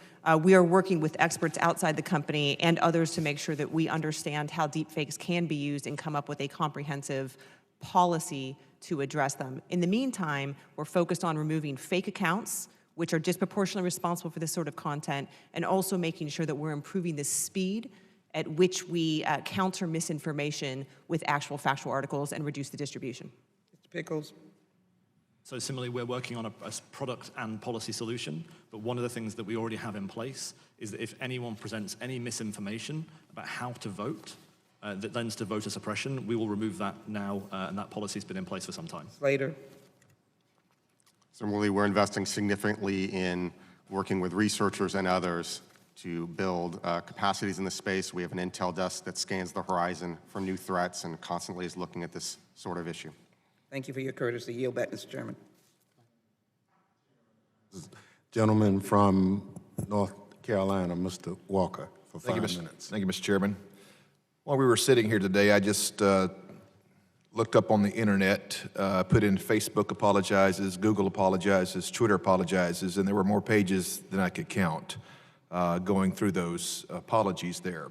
We are working with experts outside the company and others to make sure that we understand how deepfakes can be used and come up with a comprehensive policy to address them. In the meantime, we're focused on removing fake accounts, which are disproportionately responsible for this sort of content, and also making sure that we're improving the speed at which we counter misinformation with actual factual articles and reduce the distribution. Mr. Pickles? So similarly, we're working on a product and policy solution, but one of the things that we already have in place is that if anyone presents any misinformation about how to vote that lends to voter suppression, we will remove that now, and that policy has been in place for some time. Slater? Similarly, we're investing significantly in working with researchers and others to build capacities in the space. We have an intel desk that scans the horizon for new threats and constantly is looking at this sort of issue. Thank you for your courtesy. Yield back, Mr. Chairman. Gentleman from North Carolina, Mr. Walker, for 5 minutes. Thank you, Mr. Chairman. While we were sitting here today, I just looked up on the internet, put in Facebook apologizes, Google apologizes, Twitter apologizes, and there were more pages than I could count going through those apologies there.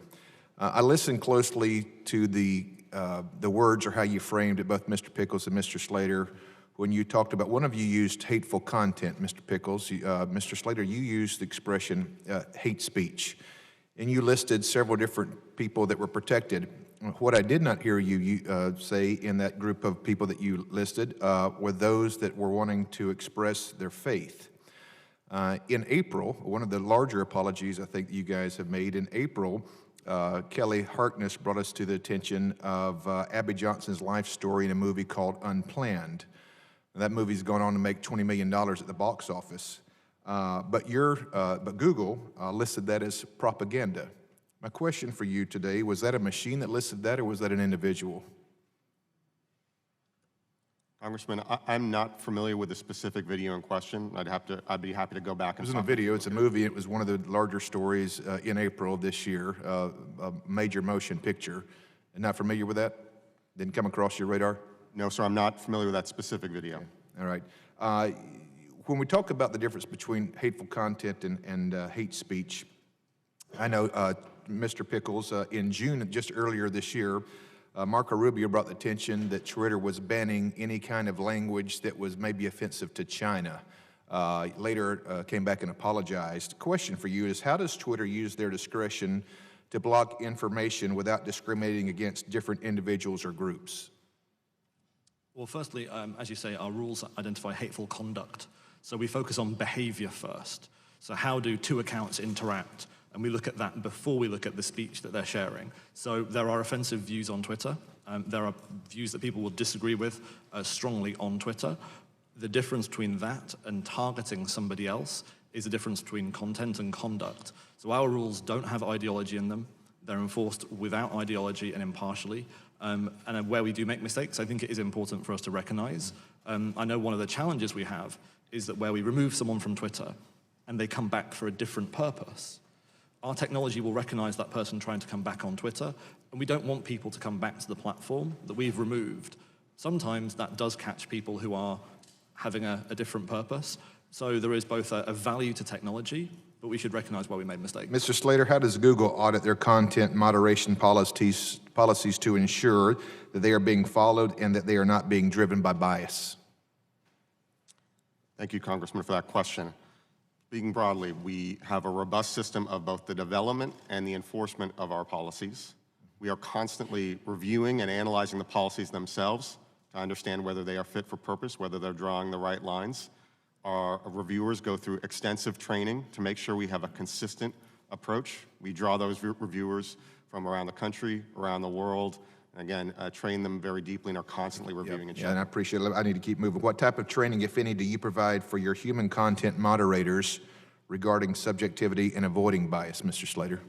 I listened closely to the words or how you framed it, both Mr. Pickles and Mr. Slater, when you talked about, one of you used hateful content, Mr. Pickles. Mr. Slater, you used the expression hate speech, and you listed several different people that were protected. What I did not hear you say in that group of people that you listed were those that were wanting to express their faith. In April, one of the larger apologies I think you guys have made, in April, Kelly Harkness brought us to the attention of Abby Johnson's life story in a movie called Unplanned. And that movie's gone on to make $20 million at the box office. But Google listed that as propaganda. My question for you today, was that a machine that listed that, or was that an individual? Congressman, I'm not familiar with the specific video in question. I'd be happy to go back It and. was in a video, it's a movie, it was one of the larger stories in April of this year, a major motion picture. And not familiar with that? Didn't come across your radar? No, sir, I'm not familiar with that specific video. All right. When we talk about the difference between hateful content and hate speech, I know Mr. Pickles, in June, just earlier this year, Marco Rubio brought the attention that Twitter was banning any kind of language that was maybe offensive to China. Later came back and apologized. Question for you is, how does Twitter use their discretion to block information without discriminating against different individuals or groups? Well, firstly, as you say, our rules identify hateful conduct. So we focus on behavior first. So how do two accounts interact? And we look at that before we look at the speech that they're sharing. So there are offensive views on Twitter. There are views that people will disagree with strongly on Twitter. The difference between that and targeting somebody else is the difference between content and conduct. So our rules don't have ideology in them. They're enforced without ideology and impartially. And where we do make mistakes, I think it is important for us to recognize. I know one of the challenges we have is that where we remove someone from Twitter and they come back for a different purpose, our technology will recognize that person trying to come back on Twitter, and we don't want people to come back to the platform that we've removed. Sometimes that does catch people who are having a different purpose. So there is both a value to technology, but we should recognize where we made mistakes. Mr. Slater, how does Google audit their content moderation policies to ensure that they are being followed and that they are not being driven by bias? Thank you, Congressman, for that question. Speaking broadly, we have a robust system of both the development and the enforcement of our policies. We are constantly reviewing and analyzing the policies themselves to understand whether they are fit for purpose, whether they're drawing the right lines. Our reviewers go through extensive training to make sure we have a consistent approach. We draw those reviewers from around the country, around the world, and again, train them very deeply and are constantly reviewing and checking. Yeah, and I appreciate it. I need to keep moving. What type of training, if any, do you provide for your human content moderators regarding subjectivity and avoiding bias, Mr. Slater?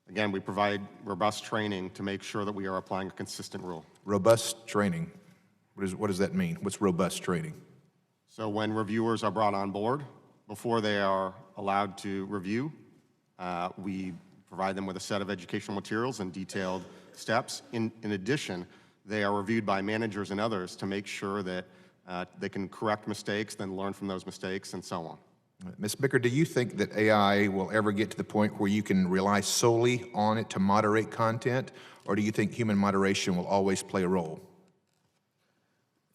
Again, we provide robust training to make sure that we are applying a consistent rule. Robust training. What does that mean? What's robust training? So when reviewers are brought on board, before they are allowed to review, we provide them with a set of educational materials and detailed steps. In addition, they are reviewed by managers and others to make sure that they can correct mistakes, then learn from those mistakes, and so on. Ms. Bicker, do you think that AI will ever get to the point where you can rely solely on it to moderate content, or do you think human moderation will always play a role?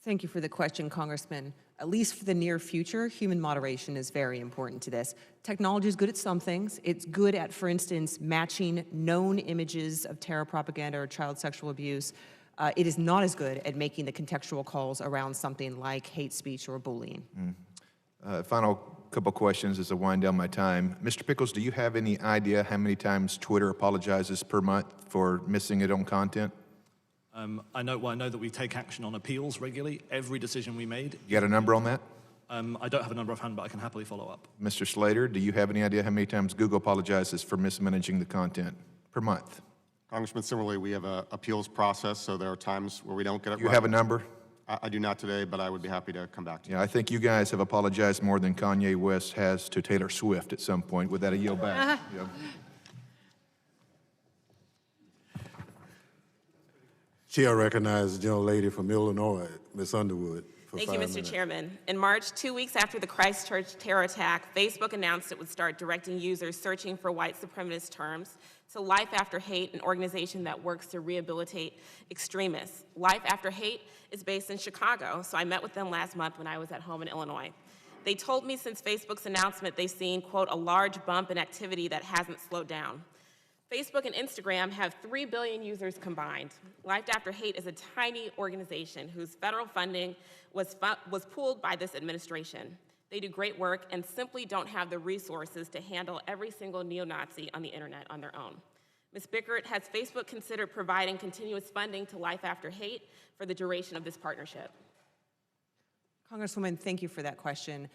Thank you for the question, Congressman. At least for the near future, human moderation is very important to this. Technology is good at some things. It's good at, for instance, matching known images of terror propaganda or child sexual abuse. It is not as good at making the contextual calls around something like hate speech or bullying. Final couple questions as I wind down my time. Mr. Pickles, do you have any idea how many times Twitter apologizes per month for missing its own content? I know that we take action on appeals regularly. Every decision we made. You got a number on that? I don't have a number offhand, but I can happily follow up. Mr. Slater, do you have any idea how many times Google apologizes for mismanaging the content per month? Congressman, similarly, we have an appeals process, so there are times where we don't get it right. You have a number? I do not today, but I would be happy to come back to you. Yeah, I think you guys have apologized more than Kanye West has to Taylor Swift at some point. With that, I yield back. Yeah. Chair recognizes the gentlelady from Illinois, Ms. Underwood, for Thank you, 5 Mr. minutes. Chairman. In March, 2 weeks after the Christchurch terror attack, Facebook announced it would start directing users searching for white supremacist terms to Life After Hate, an organization that works to rehabilitate extremists. Life After Hate is based in Chicago, so I met with them last month when I was at home in Illinois. They told me since Facebook's announcement they've seen, quote, a large bump in activity that hasn't slowed down. Facebook and Instagram have 3 billion users combined. Life After Hate is a tiny organization whose federal funding was pooled by this administration. They do great work and simply don't have the resources to handle every single neo-Nazi on the internet on their own. Ms. Bickert, has Facebook considered providing continuous funding to Life After Hate for the duration of this partnership? Congresswoman, thank you for that question.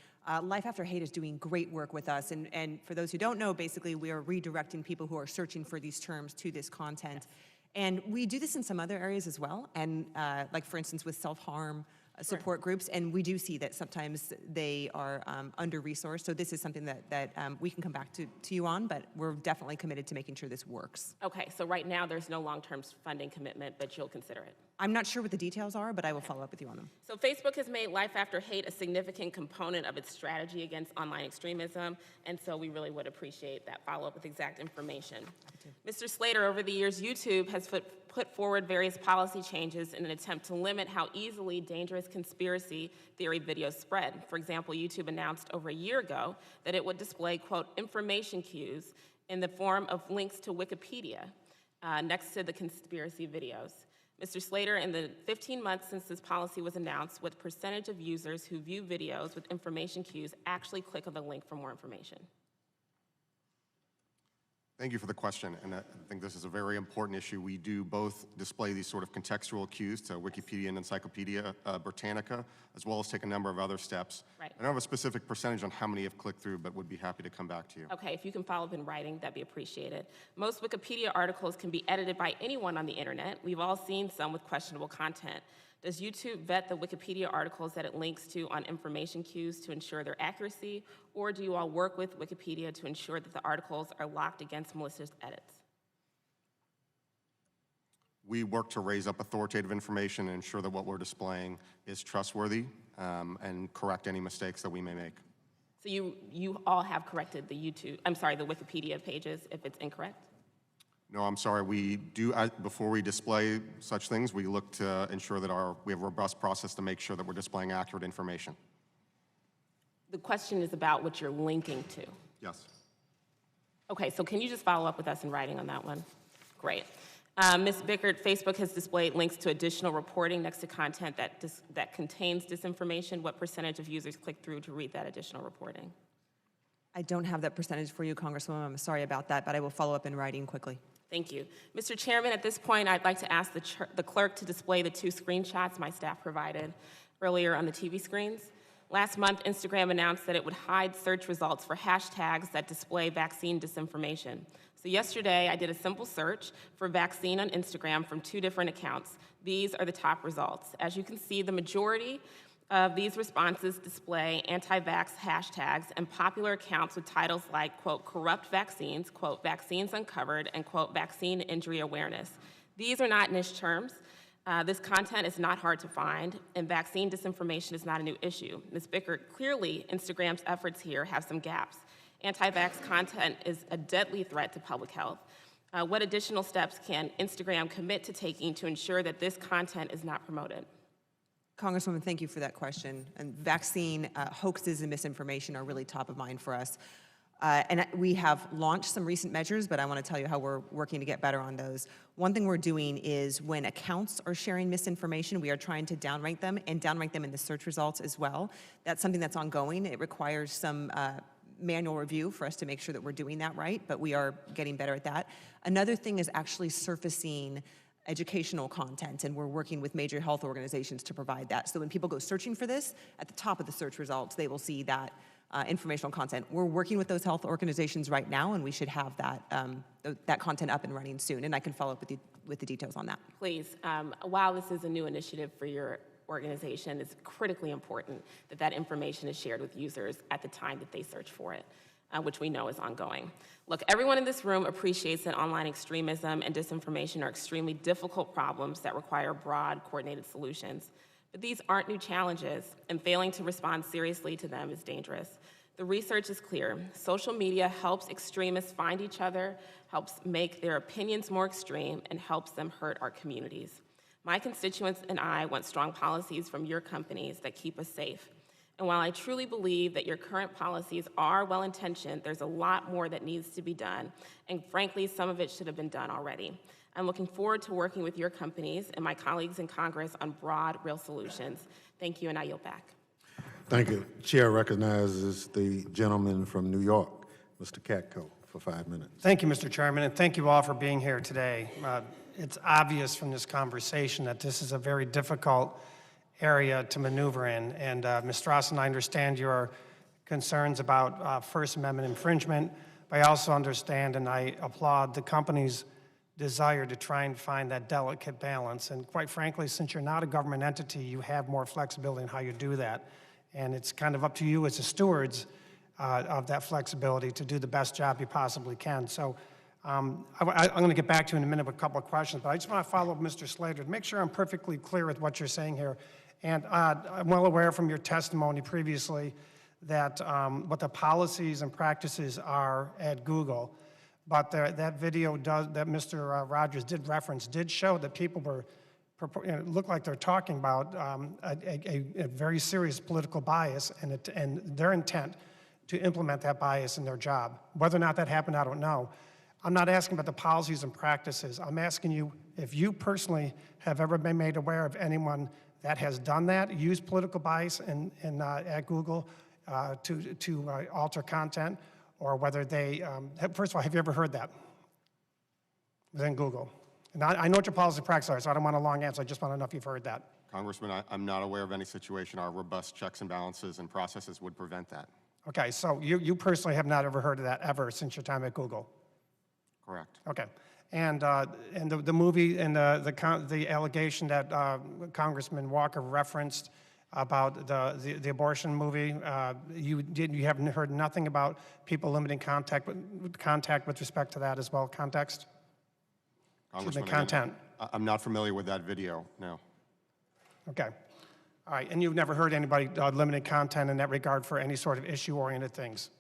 Life After Hate is doing great work with us, and for those who don't know, basically we are redirecting people who are searching for these terms to this content. And we do this in some other areas as well, and like for instance with self-harm support groups, and we do see that sometimes they are under-resourced, so this is something that we can come back to you on, but we're definitely committed to making sure this works. Okay, so right now, there's no long-term funding commitment, but you'll consider it. I'm not sure what the details are, but I will follow up with you on them. So Facebook has made life after hate a significant component of its strategy against online extremism, and so we really would appreciate that follow-up with exact information. Mr. Slater, over the years, YouTube has put forward various policy changes in an attempt to limit how easily dangerous conspiracy theory videos spread. For example, YouTube announced over a year ago that it would display, quote, information cues in the form of links to Wikipedia next to the conspiracy videos. Mr. Slater, in the 15 months since this policy was announced, what percentage of users who view videos with information cues actually click on the link for more information? Thank you for the question, and I think this is a very important issue. We do both display these sort of contextual cues to Wikipedia and Encyclopedia Britannica, as well as take a number of other steps. Right. I don't have a specific percentage on how many have clicked through, but would be happy to come back to you. Okay, if you can follow up in writing, that'd be appreciated. Most Wikipedia articles can be edited by anyone on the internet. We've all seen some with questionable content. Does YouTube vet the Wikipedia articles that it links to on information cues to ensure their accuracy, or do you all work with Wikipedia to ensure that the articles are locked against malicious edits? We work to raise up authoritative information and ensure that what we're displaying is trustworthy and correct any mistakes that we may make. So you all have corrected the the Wikipedia pages if it's incorrect? No, I'm sorry. We do, before we display such things, we look to ensure that we have a robust process to make sure that we're displaying accurate information. The question is about what you're linking to. Yes. Okay, so can you just follow up with us in writing on that one? Great. Ms. Bickert, Facebook has displayed links to additional reporting next to content that contains disinformation. What percentage of users click through to read that additional reporting? I don't have that percentage for you, Congresswoman. I'm sorry about that, but I will follow up in writing quickly. Thank you. Mr. Chairman, at this point, I'd like to ask the clerk to display the 2 screenshots my staff provided earlier on the TV screens. Last month, Instagram announced that it would hide search results for hashtags that display vaccine disinformation. So yesterday, I did a simple search for vaccine on Instagram from 2 different accounts. These are the top results. As you can see, the majority of these responses display anti-vax hashtags and popular accounts with titles like, quote, corrupt vaccines, quote, vaccines uncovered, and, quote, vaccine injury awareness. These are not niche terms. This content is not hard to find, and vaccine disinformation is not a new issue. Ms. Bickert, clearly Instagram's efforts here have some gaps. Anti-vax content is a deadly threat to public health. What additional steps can Instagram commit to taking to ensure that this content is not promoted? Congresswoman, thank you for that question. And vaccine hoaxes and misinformation are really top of mind for us. And we have launched some recent measures, but I want to tell you how we're working to get better on those. One thing we're doing is when accounts are sharing misinformation, we are trying to downrank them and downrank them in the search results as well. That's something that's ongoing. It requires some manual review for us to make sure that we're doing that right, but we are getting better at that. Another thing is actually surfacing educational content, and we're working with major health organizations to provide that. So when people go searching for this, at the top of the search results, they will see that informational content. We're working with those health organizations right now, and we should have that content up and running soon, and I can follow up with the details on that. Please, while this is a new initiative for your organization, it's critically important that that information is shared with users at the time that they search for it, which we know is ongoing. Look, everyone in this room appreciates that online extremism and disinformation are extremely difficult problems that require broad, coordinated solutions. But these aren't new challenges, and failing to respond seriously to them is dangerous. The research is clear. Social media helps extremists find each other, helps make their opinions more extreme, and helps them hurt our communities. My constituents and I want strong policies from your companies that keep us safe. And while I truly believe that your current policies are well-intentioned, there's a lot more that needs to be done, and frankly, some of it should have been done already. I'm looking forward to working with your companies and my colleagues in Congress on broad, real solutions. Thank you, and I yield back. Thank you. Chair recognizes the gentleman from New York, Mr. Katko, for 5 minutes. Thank you, Mr. Chairman, and thank you all for being here today. It's obvious from this conversation that this is a very difficult area to maneuver in. And Ms. Strawson, I understand your concerns about First Amendment infringement, but I also understand and I applaud the companies desire to try and find that delicate balance. And quite frankly, since you're not a government entity, you have more flexibility in how you do that. And it's kind of up to you as the stewards of that flexibility to do the best job you possibly can. So I'm going to get back to you in a minute with a couple of questions, but I just want to follow up Mr. Slater to make sure I'm perfectly clear with what you're saying here. And I'm well aware from your testimony previously that what the policies and practices are at Google. But that video that Mr. Rogers did reference did show that people were, it looked like they're talking about a very serious political bias and their intent to implement that bias in their job. Whether or not that happened, I don't know. I'm not asking about the policies and practices. I'm asking you if you personally have ever been made aware of anyone that has done that, used political bias at Google to alter content, or whether they, first of all, have you ever heard that within Google? And I know what your policy and practices are, so I don't want a long answer. I just want to know if you've heard that. Congressman, I'm not aware of any situation. Our robust checks and balances and processes would prevent that. Okay, so you personally have not ever heard of that ever since your time at Google? Correct. Okay. And the movie and the allegation that Congressman Walker referenced about the abortion movie, you haven't heard nothing about people limiting contact with respect to that as well, context? Congressman, content. I'm not familiar with that video, no. Okay. All right, and you've never heard anybody limiting content in that regard for any sort of issue-oriented things?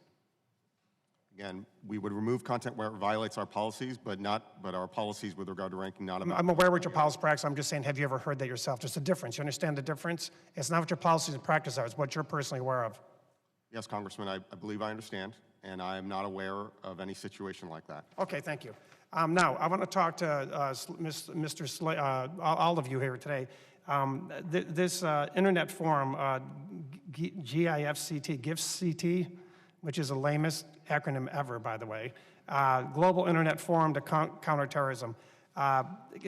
Again, we would remove content where it violates our policies, but our policies with regard to ranking not about. I'm aware what your policy practice. I'm just saying, have you ever heard that yourself? Just a difference. You understand the difference? It's not what your policies and practice are. It's what you're personally aware of. Yes, Congressman, I believe I understand, and I am not aware of any situation like that. Okay, thank you. Now, I want to talk to all of you here today. This internet forum, GIFCT, which is the lamest acronym ever, by the way, Global Internet Forum to Counterterrorism.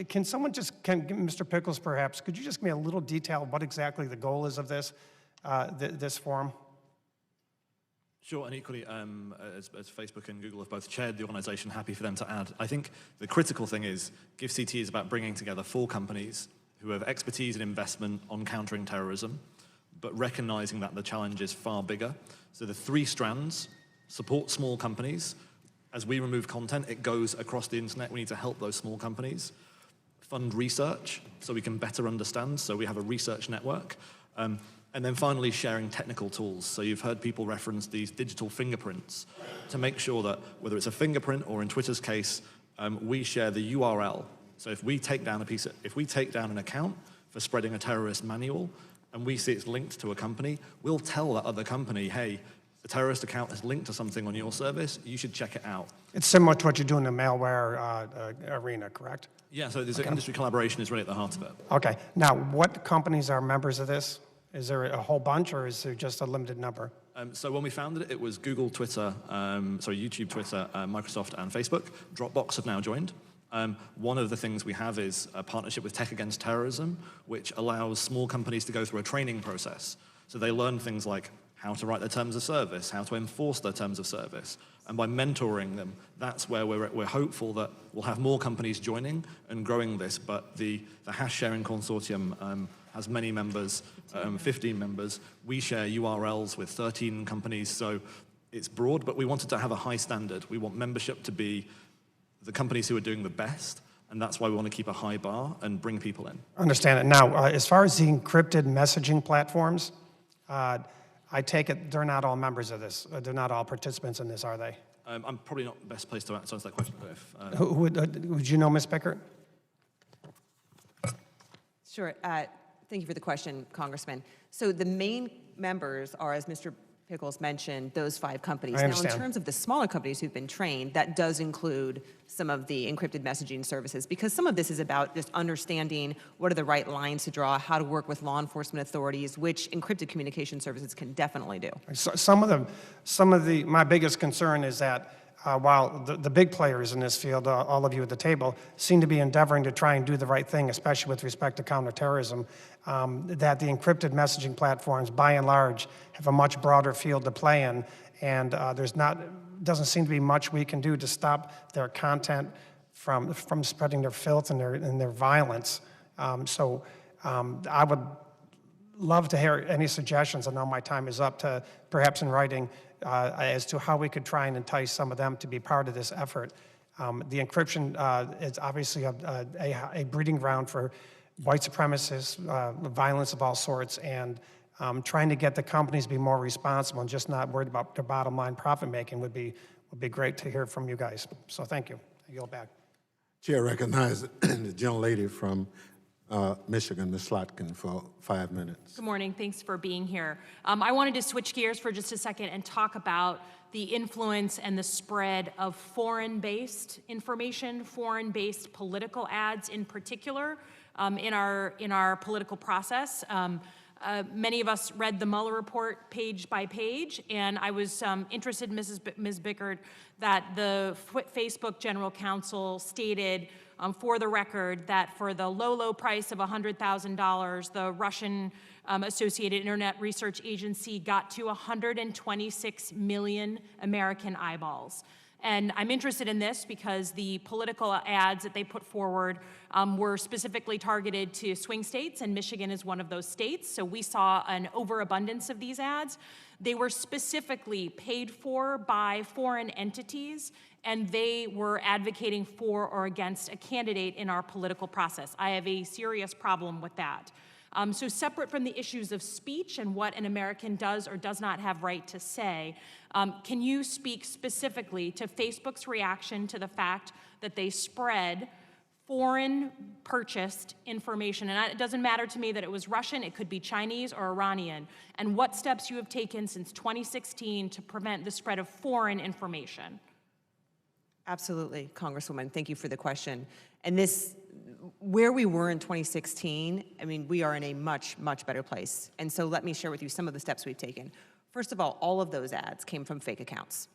Can someone Mr. Pickles perhaps, could you just give me a little detail of what exactly the goal is of this forum? Sure, and equally, as Facebook and Google have both chaired the organization, happy for them to add. I think the critical thing is GIFCT is about bringing together 4 companies who have expertise in investment on countering terrorism, but recognizing that the challenge is far bigger. So the 3 strands: support small companies. As we remove content, it goes across the internet. We need to help those small companies. Fund research so we can better understand, so we have a research network. And then finally, sharing technical tools. So you've heard people reference these digital fingerprints to make sure that whether it's a fingerprint or in Twitter's case, we share the URL. So if we take down an account for spreading a terrorist manual, and we see it's linked to a company, we'll tell that other company, hey, the terrorist account is linked to something on your service, you should check it out. It's similar to what you do in the malware arena, correct? Yeah, so there's industry collaboration is really at the heart of it. Okay, now what companies are members of this? Is there a whole bunch, or is there just a limited number? So when we founded it, it was Google, Twitter, YouTube, Twitter, Microsoft, and Facebook. Dropbox have now joined. One of the things we have is a partnership with Tech Against Terrorism, which allows small companies to go through a training process. So they learn things like how to write their terms of service, how to enforce their terms of service. And by mentoring them, that's where we're hopeful that we'll have more companies joining and growing this. But the hash sharing consortium has many members, 15 members. We share URLs with 13 companies, so it's broad, but we wanted to have a high standard. We want membership to be the companies who are doing the best, and that's why we want to keep a high bar and bring people in. Understand it. Now, as far as the encrypted messaging platforms, I take it they're not all members of this. They're not all participants in this, are they? I'm probably not the best place to answer that question. But if, Would you know, Ms. Pickert? Sure. Thank you for the question, Congressman. So the main members are, as Mr. Pickles mentioned, those 5 companies. I Now, understand. in terms of the smaller companies who've been trained, that does include some of the encrypted messaging services, because some of this is about just understanding what are the right lines to draw, how to work with law enforcement authorities, which encrypted communication services can definitely do. My biggest concern is that while the big players in this field, all of you at the table, seem to be endeavoring to try and do the right thing, especially with respect to counterterrorism, that the encrypted messaging platforms, by and large, have a much broader field to play in, and doesn't seem to be much we can do to stop their content from spreading their filth and their violence. I would love to hear any suggestions. I know my time is up, to perhaps in writing as to how we could try and entice some of them to be part of this effort. The encryption is obviously a breeding ground for white supremacists, violence of all sorts, and trying to get the companies to be more responsible and just not worried about their bottom line profit making would be great to hear from you guys. So thank you. I yield back. Chair recognizes the gentlelady from Michigan, Ms. Slotkin, for 5 minutes. Good morning. Thanks for being here. I wanted to switch gears for just a second and talk about the influence and the spread of foreign-based information, foreign-based political ads in particular, in our political process. Many of us read the Mueller report page by page, and I was interested, Ms. Bickert, that the Facebook General Counsel stated, for the record, that for the low price of $100,000, the Russian Associated Internet Research Agency got to 126 million American eyeballs. And I'm interested in this because the political ads that they put forward were specifically targeted to swing states, and Michigan is one of those states. So we saw an overabundance of these ads. They were specifically paid for by foreign entities, and they were advocating for or against a candidate in our political process. I have a serious problem with that. So separate from the issues of speech and what an American does or does not have right to say, can you speak specifically to Facebook's reaction to the fact that they spread foreign purchased information? And it doesn't matter to me that it was Russian, it could be Chinese or Iranian. And what steps you have taken since 2016 to prevent the spread of foreign information? Absolutely, Congresswoman. Thank you for the question. And this, where we were in 2016, I mean, we are in a much, much better place. And so let me share with you some of the steps we've taken. First of all of those ads came from fake accounts.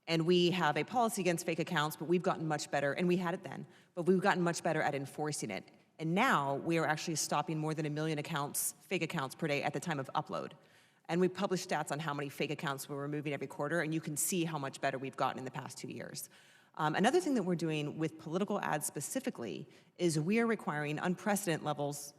And we have a policy against fake accounts, but we've gotten much better, and we had it then, but we've gotten much better at enforcing it. And now we are actually stopping more than 1 million accounts, fake accounts per day at the time of upload. And we publish stats on how many fake accounts we're removing every quarter, and you can see how much better we've gotten in the past 2 years. Another thing that we're doing with political ads specifically is we are requiring unprecedented levels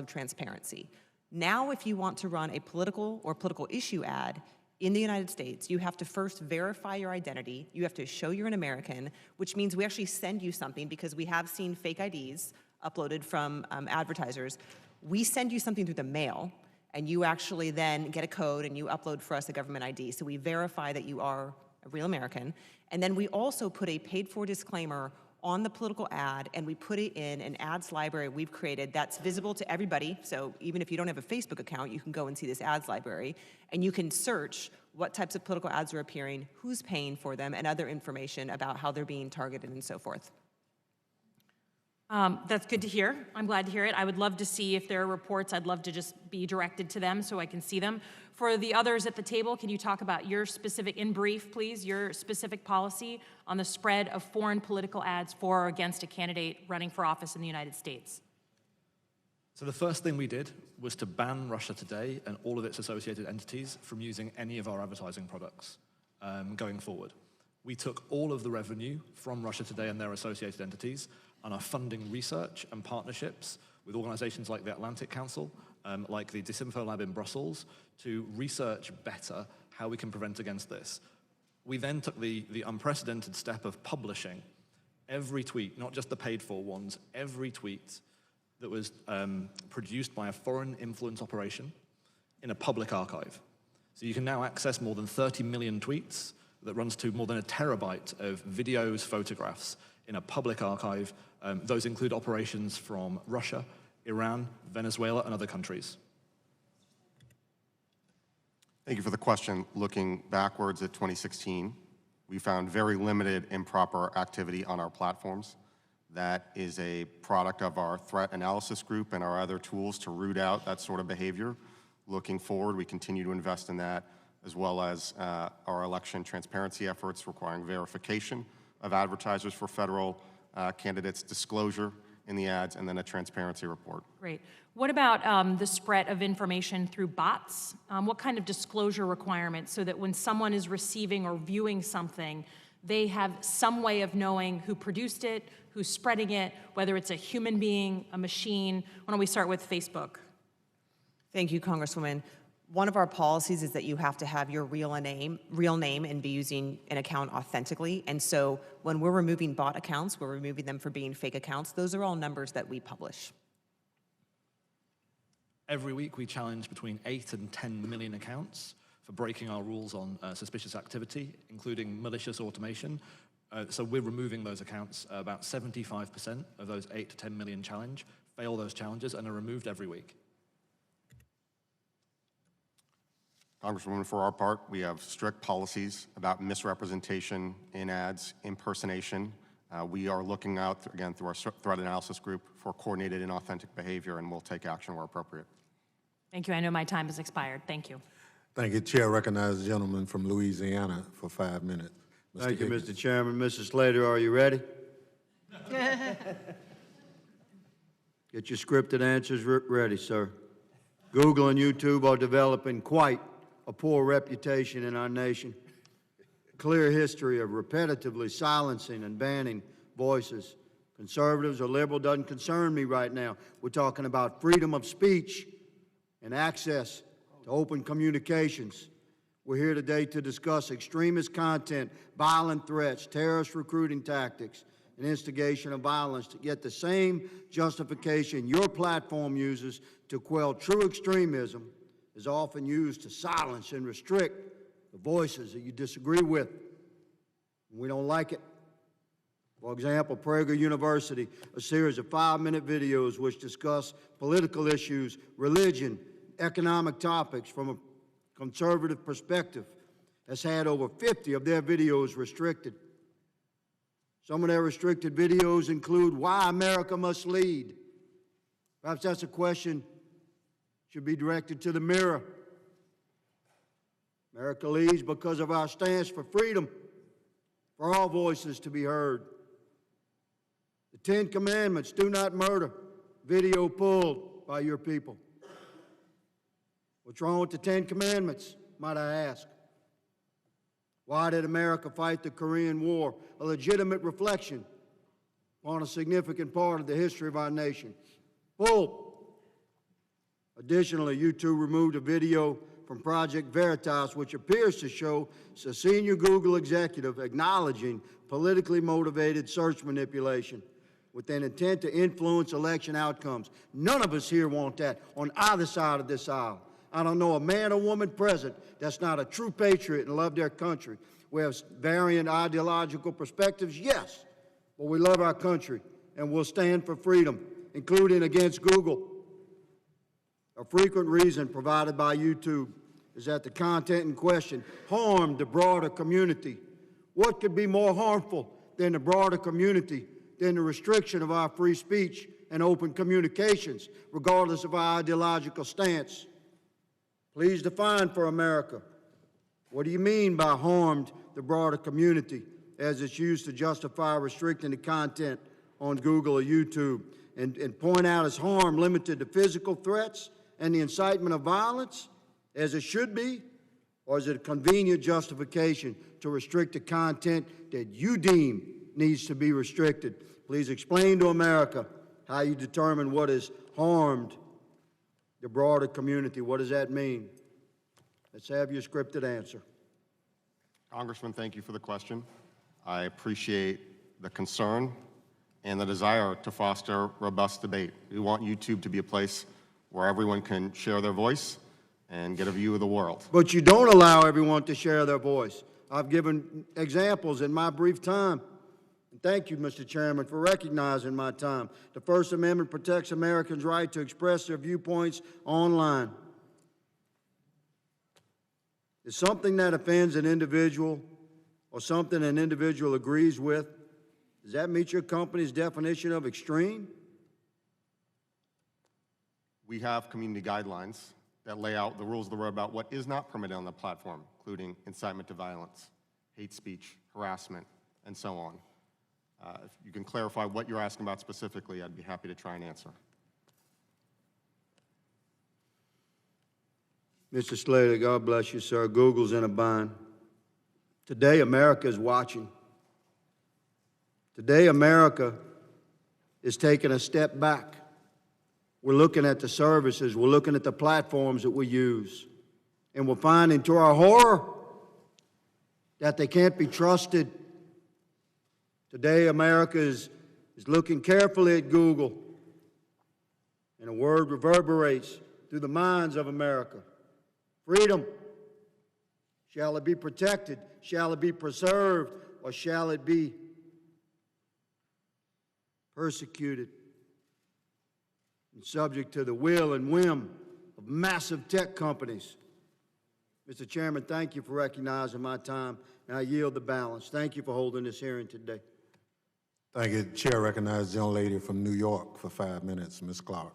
of transparency. Now, if you want to run a political or political issue ad in the United States, you have to first verify your identity. You have to show you're an American, which means we actually send you something, because we have seen fake IDs uploaded from advertisers. We send you something through the mail, and you actually then get a code and you upload for us a government ID. So we verify that you are a real American. And then we also put a paid-for disclaimer on the political ad, and we put it in an ads library we've created that's visible to everybody. So even if you don't have a Facebook account, you can go and see this ads library, and you can search what types of political ads are appearing, who's paying for them, and other information about how they're being targeted and so forth. That's good to hear. I'm glad to hear it. I would love to see if there are reports. I'd love to just be directed to them so I can see them. For the others at the table, can you talk about your specific, in brief, please, your specific policy on the spread of foreign political ads for or against a candidate running for office in the United States? So the first thing we did was to ban Russia Today and all of its associated entities from using any of our advertising products going forward. We took all of the revenue from Russia Today and their associated entities and are funding research and partnerships with organizations like the Atlantic Council, like the Disinfo Lab in Brussels, to research better how we can prevent against this. We then took the unprecedented step of publishing every tweet, not just the paid-for ones, every tweet that was produced by a foreign influence operation in a public archive. So you can now access more than 30 million tweets that runs to more than 1 terabyte of videos, photographs in a public archive. Those include operations from Russia, Iran, Venezuela, and other countries. Thank you for the question. Looking backwards at 2016, we found very limited improper activity on our platforms. That is a product of our threat analysis group and our other tools to root out that sort of behavior. Looking forward, we continue to invest in that, as well as our election transparency efforts requiring verification of advertisers for federal candidates, disclosure in the ads, and then a transparency report. Great. What about the spread of information through bots? What kind of disclosure requirements so that when someone is receiving or viewing something, they have some way of knowing who produced it, who's spreading it, whether it's a human being, a machine. Why don't we start with Facebook? Thank you, Congresswoman. One of our policies is that you have to have your real name and be using an account authentically. And so when we're removing bot accounts, we're removing them for being fake accounts. Those are all numbers that we publish. Every week, we challenge between 8 and 10 million accounts for breaking our rules on suspicious activity, including malicious automation. So we're removing those accounts. About 75% of those 8 to 10 million fail those challenges and are removed every week. Congresswoman, for our part, we have strict policies about misrepresentation in ads, impersonation. We are looking out, again, through our threat analysis group for coordinated inauthentic behavior, and we'll take action where appropriate. Thank you. I know my time has expired. Thank you. Thank you. Chair recognizes the gentleman from Louisiana for 5 minutes. Thank you, Higgins. Mr. Chairman. Mrs. Slater, are you ready? Get your scripted answers ready, sir. Google and YouTube are developing quite a poor reputation in our nation. Clear history of repetitively silencing and banning voices. Conservatives or liberal doesn't concern me right now. We're talking about freedom of speech and access to open communications. We're here today to discuss extremist content, violent threats, terrorist recruiting tactics, and instigation of violence to get the same justification your platform uses to quell true extremism is often used to silence and restrict the voices that you disagree with. We don't like it. For example, Prager University, a series of 5-minute videos which discuss political issues, religion, economic topics from a conservative perspective, has had over 50 of their videos restricted. Some of their restricted videos include why America must lead. Perhaps that's a question should be directed to the mirror. America leads because of our stance for freedom, for all voices to be heard. The 10 Commandments, do not murder, video pulled by your people. What's wrong with the 10 Commandments, might I ask? Why did America fight the Korean War? A legitimate reflection on a significant part of the history of our nation. Pulled. Additionally, YouTube removed a video from Project Veritas, which appears to show a senior Google executive acknowledging politically motivated search manipulation with an intent to influence election outcomes. None of us here want that on either side of this aisle. I don't know a man or woman present that's not a true patriot and love their country. We have varying ideological perspectives, yes, but we love our country and we'll stand for freedom, including against Google. A frequent reason provided by YouTube is that the content in question harmed the broader community. What could be more harmful than the broader community than the restriction of our free speech and open communications, regardless of our ideological stance? Please define for America, what do you mean by harmed the broader community as it's used to justify restricting the content on Google or YouTube, and point out as harm limited to physical threats and the incitement of violence, as it should be? Or is it a convenient justification to restrict the content that you deem needs to be restricted? Please explain to America how you determine what is harmed the broader community. What does that mean? Let's have your scripted answer. Congressman, thank you for the question. I appreciate the concern and the desire to foster robust debate. We want YouTube to be a place where everyone can share their voice and get a view of the world. But you don't allow everyone to share their voice. I've given examples in my brief time. Thank you, Mr. Chairman, for recognizing my time. The First Amendment protects Americans' right to express their viewpoints online. Is something that offends an individual or something an individual agrees with, does that meet your company's definition of extreme? We have community guidelines that lay out the rules of the road about what is not permitted on the platform, including incitement to violence, hate speech, harassment, and so on. If you can clarify what you're asking about specifically, I'd be happy to try and answer. Mr. Slater, God bless you, sir. Google's in a bind. Today, America is watching. Today, America is taking a step back. We're looking at the services, we're looking at the platforms that we use, and we're finding to our horror that they can't be trusted. Today, America is looking carefully at Google, and a word reverberates through the minds of America: freedom. Shall it be protected? Shall it be preserved? Or shall it be persecuted and subject to the will and whim of massive tech companies? Mr. Chairman, thank you for recognizing my time, and I yield the balance. Thank you for holding this hearing today. Thank you. Chair recognizes the young lady from New York for 5 minutes, Ms. Clark.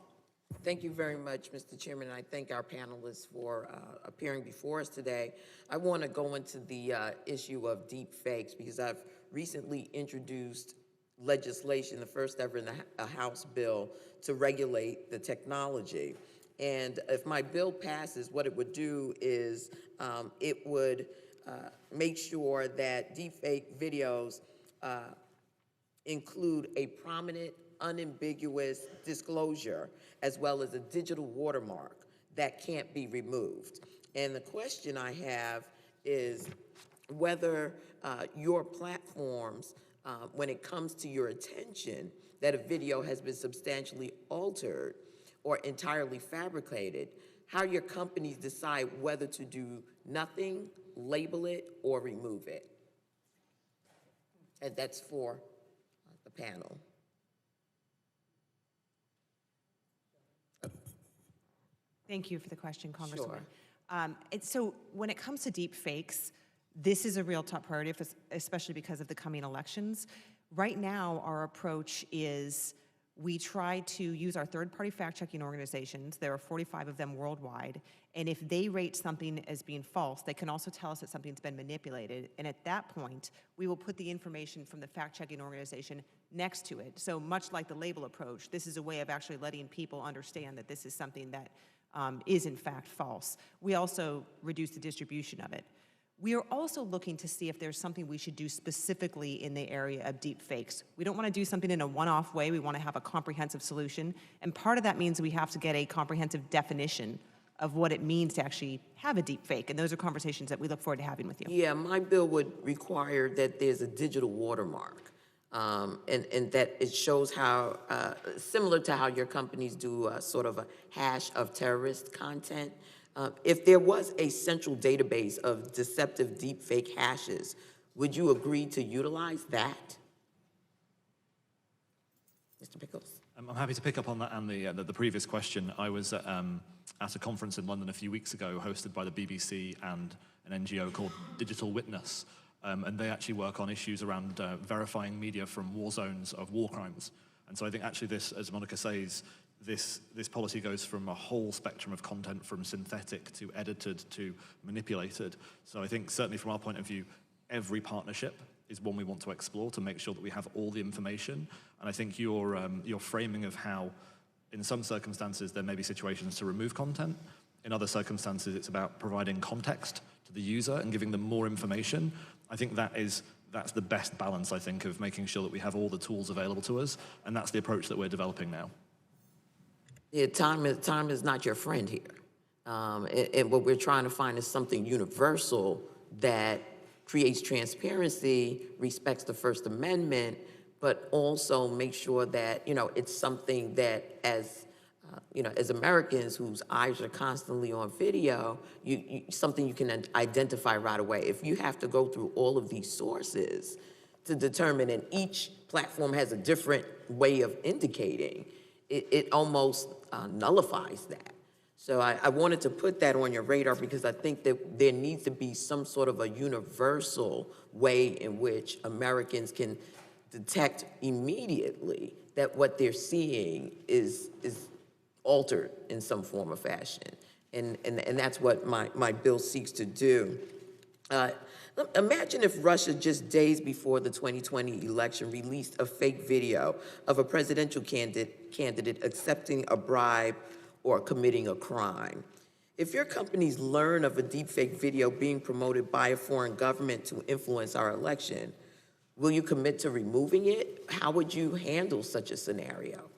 Thank you very much, Mr. Chairman, and I thank our panelists for appearing before us today. I want to go into the issue of deep fakes because I've recently introduced legislation, the first ever in a House bill, to regulate the technology. And if my bill passes, what it would do is it would make sure that deepfake videos include a prominent, unambiguous disclosure, as well as a digital watermark that can't be removed. And the question I have is whether your platforms, when it comes to your attention that a video has been substantially altered or entirely fabricated, how your companies decide whether to do nothing, label it, or remove it. And that's for the panel. Thank you for the question, Congresswoman. Sure. So when it comes to deep fakes, this is a real top priority, especially because of the coming elections. Right now, our approach is we try to use our third-party fact-checking organizations. There are 45 of them worldwide. And if they rate something as being false, they can also tell us that something's been manipulated. And at that point, we will put the information from the fact-checking organization next to it. So much like the label approach, this is a way of actually letting people understand that this is something that is in fact false. We also reduce the distribution of it. We are also looking to see if there's something we should do specifically in the area of deep fakes. We don't want to do something in a one-off way. We want to have a comprehensive solution. And part of that means we have to get a comprehensive definition of what it means to actually have a deep fake. And those are conversations that we look forward to having with you. Yeah, my bill would require that there's a digital watermark. And that it shows how, similar to how your companies do sort of a hash of terrorist content. If there was a central database of deceptive deepfake hashes, would you agree to utilize that? Mr. Pickles? I'm happy to pick up on that and the previous question. I was at a conference in London a few weeks ago hosted by the BBC and an NGO called Digital Witness. And they actually work on issues around verifying media from war zones of war crimes. And so I think actually this, as Monica says, this policy goes from a whole spectrum of content, from synthetic to edited to manipulated. So I think certainly from our point of view, every partnership is one we want to explore to make sure that we have all the information. And I think your framing of how, in some circumstances, there may be situations to remove content. In other circumstances, it's about providing context to the user and giving them more information. I think that's the best balance, I think, of making sure that we have all the tools available to us, and that's the approach that we're developing now. Yeah, time is not your friend here. And what we're trying to find is something universal that creates transparency, respects the First Amendment, but also makes sure that, it's something that as Americans whose eyes are constantly on video, something you can identify right away. If you have to go through all of these sources to determine, and each platform has a different way of indicating, it almost nullifies that. So I wanted to put that on your radar because I think that there needs to be some sort of a universal way in which Americans can detect immediately that what they're seeing is altered in some form or fashion. And that's what my bill seeks to do. Imagine if Russia, just days before the 2020 election, released a fake video of a presidential candidate accepting a bribe or committing a crime. If your companies learn of a deepfake video being promoted by a foreign government to influence our election, Will you commit to removing it? How would you handle such a scenario?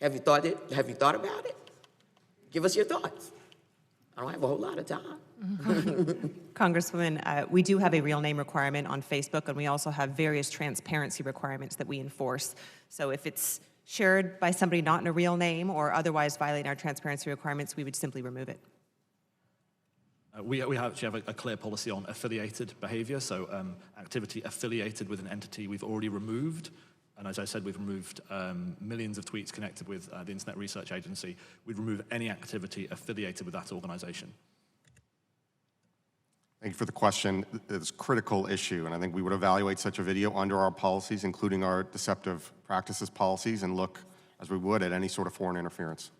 Have you thought about it? Give us your thoughts. I don't have a whole lot of time. Congresswoman, we do have a real name requirement on Facebook, and we also have various transparency requirements that we enforce. So if it's shared by somebody not in a real name or otherwise violating our transparency requirements, we would simply remove it. We actually have a clear policy on affiliated behavior, so activity affiliated with an entity we've already removed. And as I said, we've removed millions of tweets connected with the Internet Research Agency. We'd remove any activity affiliated with that organization. Thank you for the question. It's a critical issue, and I think we would evaluate such a video under our policies, including our deceptive practices policies, and look, as we would, at any sort of foreign interference.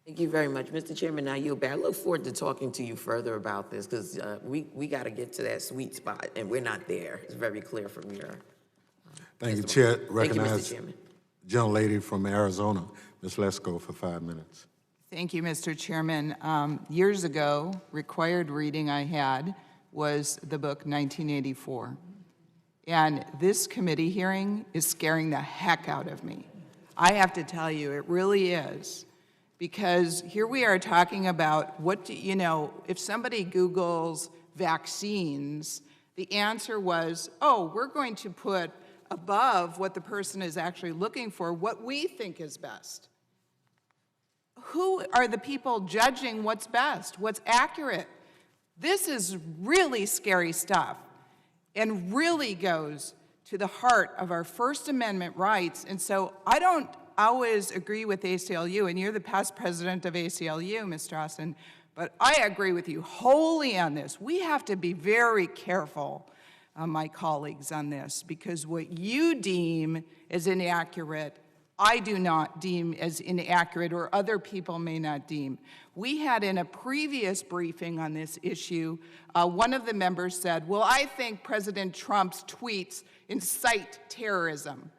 Thank you very much. Mr. Chairman, now yield back. I look forward to talking to you further about this, because we got to get to that sweet spot, and we're not there. It's very clear from your Thank you, Chair. Thank you, Recognize Mr. Chairman. gentlelady from Arizona, Ms. Lesko, for 5 minutes. Thank you, Mr. Chairman. Years ago, required reading I had was the book 1984. And this committee hearing is scaring the heck out of me. I have to tell you, it really is. Because here we are talking about if somebody Googles vaccines, the answer was, oh, we're going to put above what the person is actually looking for what we think is best. Who are the people judging what's best, what's accurate? This is really scary stuff and really goes to the heart of our First Amendment rights. And so I don't always agree with ACLU, and you're the past president of ACLU, Ms. Strawson, but I agree with you wholly on this. We have to be very careful, my colleagues, on this, because what you deem as inaccurate, I do not deem as inaccurate, or other people may not deem. We had in a previous briefing on this issue, one of the members said, well, I think President Trump's tweets incite terrorism.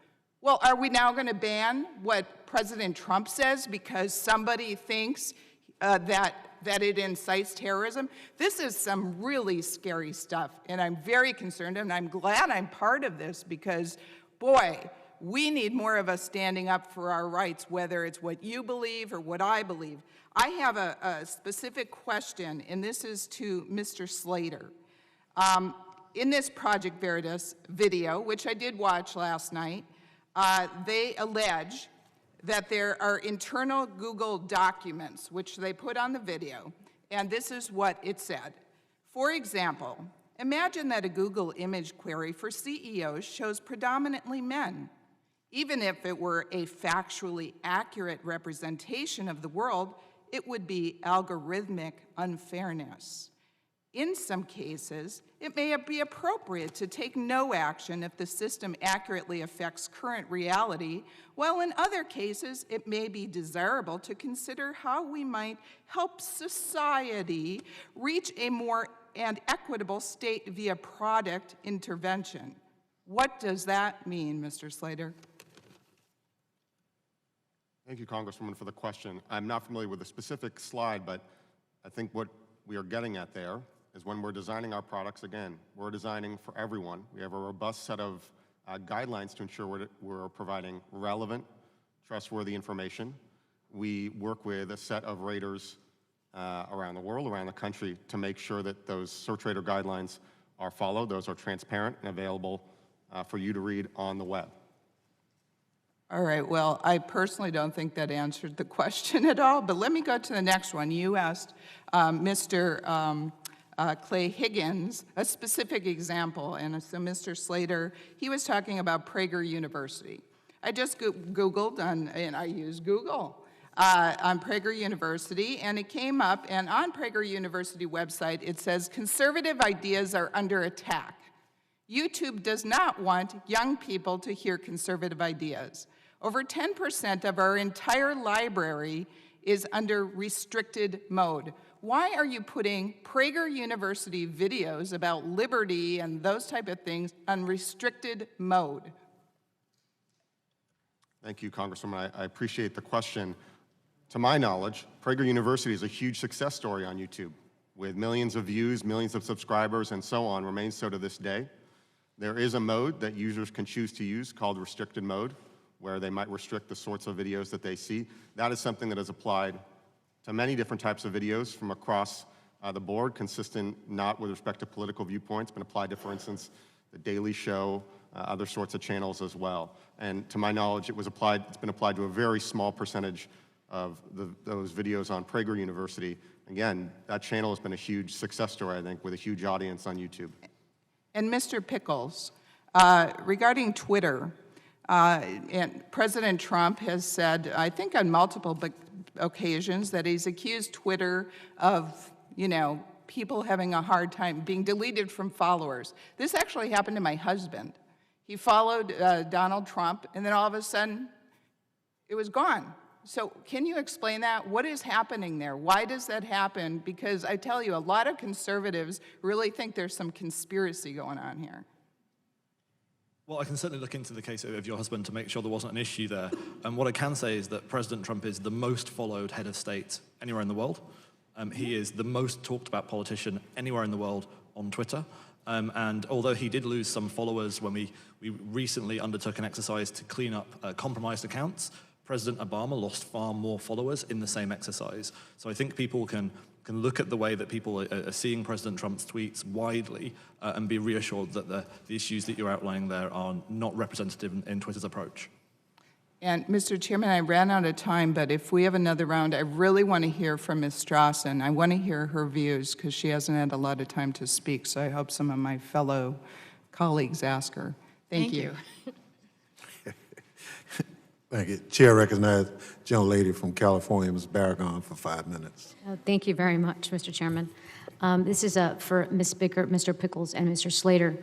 Well, are we now going to ban what President Trump says because somebody thinks that it incites terrorism? This is some really scary stuff, and I'm very concerned, and I'm glad I'm part of this because, boy, we need more of us standing up for our rights, whether it's what you believe or what I believe. I have a specific question, and this is to Mr. Slater. In this Project Veritas video, which I did watch last night, they allege that there are internal Google documents, which they put on the video, and this is what it said. For example, imagine that a Google image query for CEOs shows predominantly men. Even if it were a factually accurate representation of the world, it would be algorithmic unfairness. In some cases, it may be appropriate to take no action if the system accurately affects current reality, while in other cases, it may be desirable to consider how we might help society reach a more and equitable state via product intervention. What does that mean, Mr. Slater? Thank you, Congresswoman, for the question. I'm not familiar with the specific slide, but I think what we are getting at there is when we're designing our products, again, we're designing for everyone. We have a robust set of guidelines to ensure we're providing relevant, trustworthy information. We work with a set of raters around the world, around the country, to make sure that those search rater guidelines are followed. Those are transparent and available for you to read on the web. All right, well, I personally don't think that answered the question at all, but let me go to the next one. You asked Mr. Clay Higgins a specific example, and so Mr. Slater, he was talking about Prager University. I just Googled, and I use Google, on Prager University, and it came up, and on Prager University website, it says, conservative ideas are under attack. YouTube does not want young people to hear conservative ideas. Over 10% of our entire library is under restricted mode. Why are you putting Prager University videos about liberty and those type of things on restricted mode? Thank you, Congresswoman. I appreciate the question. To my knowledge, Prager University is a huge success story on YouTube. with millions of views, millions of subscribers, and so on, remains so to this day. There is a mode that users can choose to use called restricted mode, where they might restrict the sorts of videos that they see. That is something that is applied to many different types of videos from across the board, consistent not with respect to political viewpoints, but applied to, for instance, The Daily Show, other sorts of channels as well. And to my knowledge, it's been applied to a very small percentage of those videos on Prager University. Again, that channel has been a huge success story, I think, with a huge audience on YouTube. And Mr. Pickles, regarding Twitter, and President Trump has said, I think on multiple occasions, that he's accused Twitter of, people having a hard time being deleted from followers. This actually happened to my husband. He followed Donald Trump, and then all of a sudden, it was gone. So can you explain that? What is happening there? Why does that happen? Because I tell you, a lot of conservatives really think there's some conspiracy going on here. Well, I can certainly look into the case of your husband to make sure there wasn't an issue there. And what I can say is that President Trump is the most followed head of state anywhere in the world. He is the most talked about politician anywhere in the world on Twitter. And although he did lose some followers when we recently undertook an exercise to clean up compromised accounts, President Obama lost far more followers in the same exercise. So I think people can look at the way that people are seeing President Trump's tweets widely and be reassured that the issues that you're outlining there are not representative in Twitter's approach. And Mr. Chairman, I ran out of time, but if we have another round, I really want to hear from Ms. Strawson. I want to hear her views because she hasn't had a lot of time to speak, so I hope some of my fellow colleagues ask her. Thank you. Thank you. Chair recognizes gentlelady from California, Ms. Barragon, for 5 minutes. Thank you very much, Mr. Chairman. This is for Ms. Bickert, Mr. Pickles, and Mr. Slater.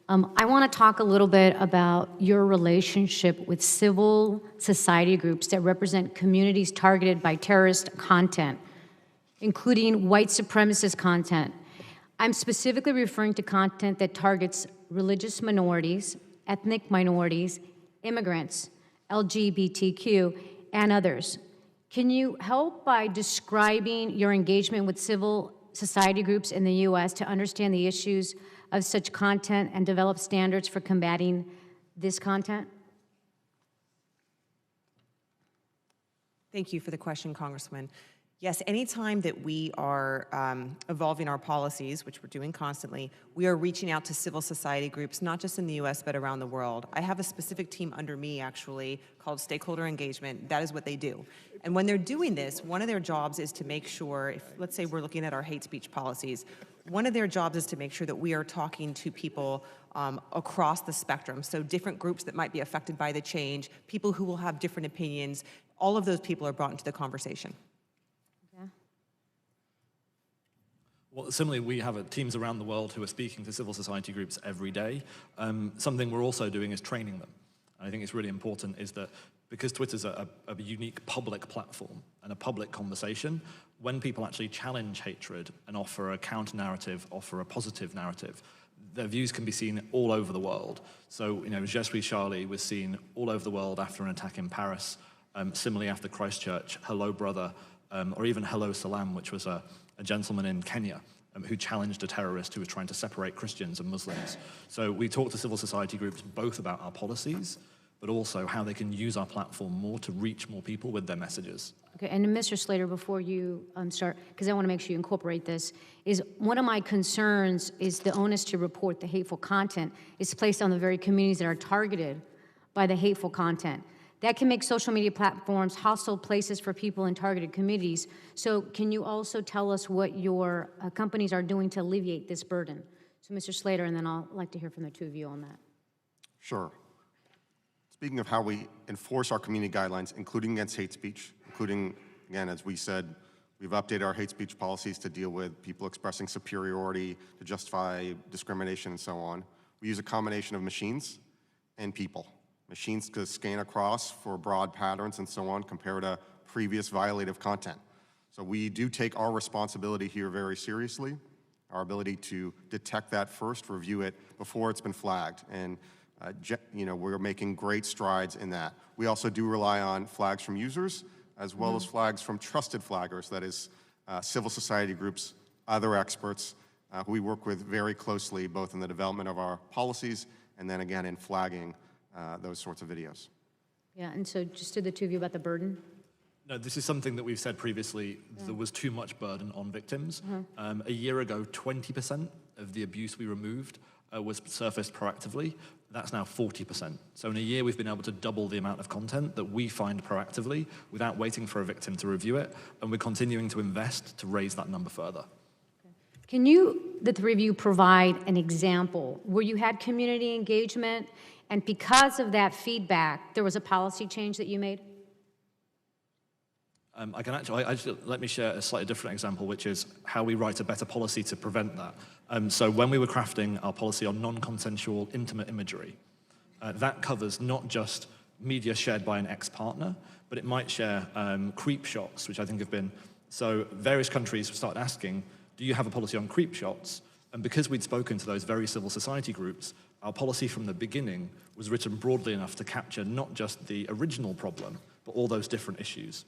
I want to talk a little bit about your relationship with civil society groups that represent communities targeted by terrorist content, including white supremacist content. I'm specifically referring to content that targets religious minorities, ethnic minorities, immigrants, LGBTQ, and others. Can you help by describing your engagement with civil society groups in the U.S. to understand the issues of such content and develop standards for combating this content? Thank you for the question, Congressman. Yes, anytime that we are evolving our policies, which we're doing constantly, we are reaching out to civil society groups, not just in the U.S., but around the world. I have a specific team under me, actually, called Stakeholder Engagement. That is what they do. And when they're doing this, one of their jobs is to make sure, if, let's say we're looking at our hate speech policies, one of their jobs is to make sure that we are talking to people across the spectrum, so different groups that might be affected by the change, people who will have different opinions, all of those people are brought into the conversation. Well, similarly, we have teams around the world who are speaking to civil society groups every day. Something we're also doing is training them. And I think it's really important is that because Twitter's a unique public platform and a public conversation, when people actually challenge hatred and offer a counter-narrative, offer a positive narrative, their views can be seen all over the world. So, Je suis Charlie was seen all over the world after an attack in Paris. Similarly, after Christchurch, Hello Brother, or even Hello Salam, which was a gentleman in Kenya who challenged a terrorist who was trying to separate Christians and Muslims. So we talk to civil society groups both about our policies, but also how they can use our platform more to reach more people with their messages. Okay, and Mr. Slater, before you start, because I want to make sure you incorporate this, is one of my concerns is the onus to report the hateful content is placed on the very communities that are targeted by the hateful content. That can make social media platforms hostile places for people in targeted communities. So can you also tell us what your companies are doing to alleviate this burden? So Mr. Slater, and then I'll like to hear from the two of you on that. Sure. Speaking of how we enforce our community guidelines, including against hate speech, including, again, as we said, we've updated our hate speech policies to deal with people expressing superiority, to justify discrimination, and so on. We use a combination of machines and people. Machines to scan across for broad patterns and so on, compared to previous violative content. So we do take our responsibility here very seriously, our ability to detect that first, review it before it's been flagged. And we're making great strides in that. We also do rely on flags from users, as well as flags from trusted flaggers, that is, civil society groups other experts who we work with very closely, both in the development of our policies and then again in flagging those sorts of videos. Yeah, and so just to the two of you about the burden. No, this is something that we've said previously. There was too much burden on victims. A year ago, 20% of the abuse we removed was surfaced proactively. That's now 40%. So in a year, we've been able to double the amount of content that we find proactively without waiting for a victim to review it, and we're continuing to invest to raise that number further. Can you, the three of you, provide an example where you had community engagement, and because of that feedback, there was a policy change that you made? I can actually, let me share a slightly different example, which is how we write a better policy to prevent that. So when we were crafting our policy on non-consensual intimate imagery, that covers not just media shared by an ex-partner, but it might share creep shots, which I think have been, so various countries have started asking, do you have a policy on creep shots? And because we'd spoken to those very civil society groups, our policy from the beginning was written broadly enough to capture not just the original problem, but all those different issues.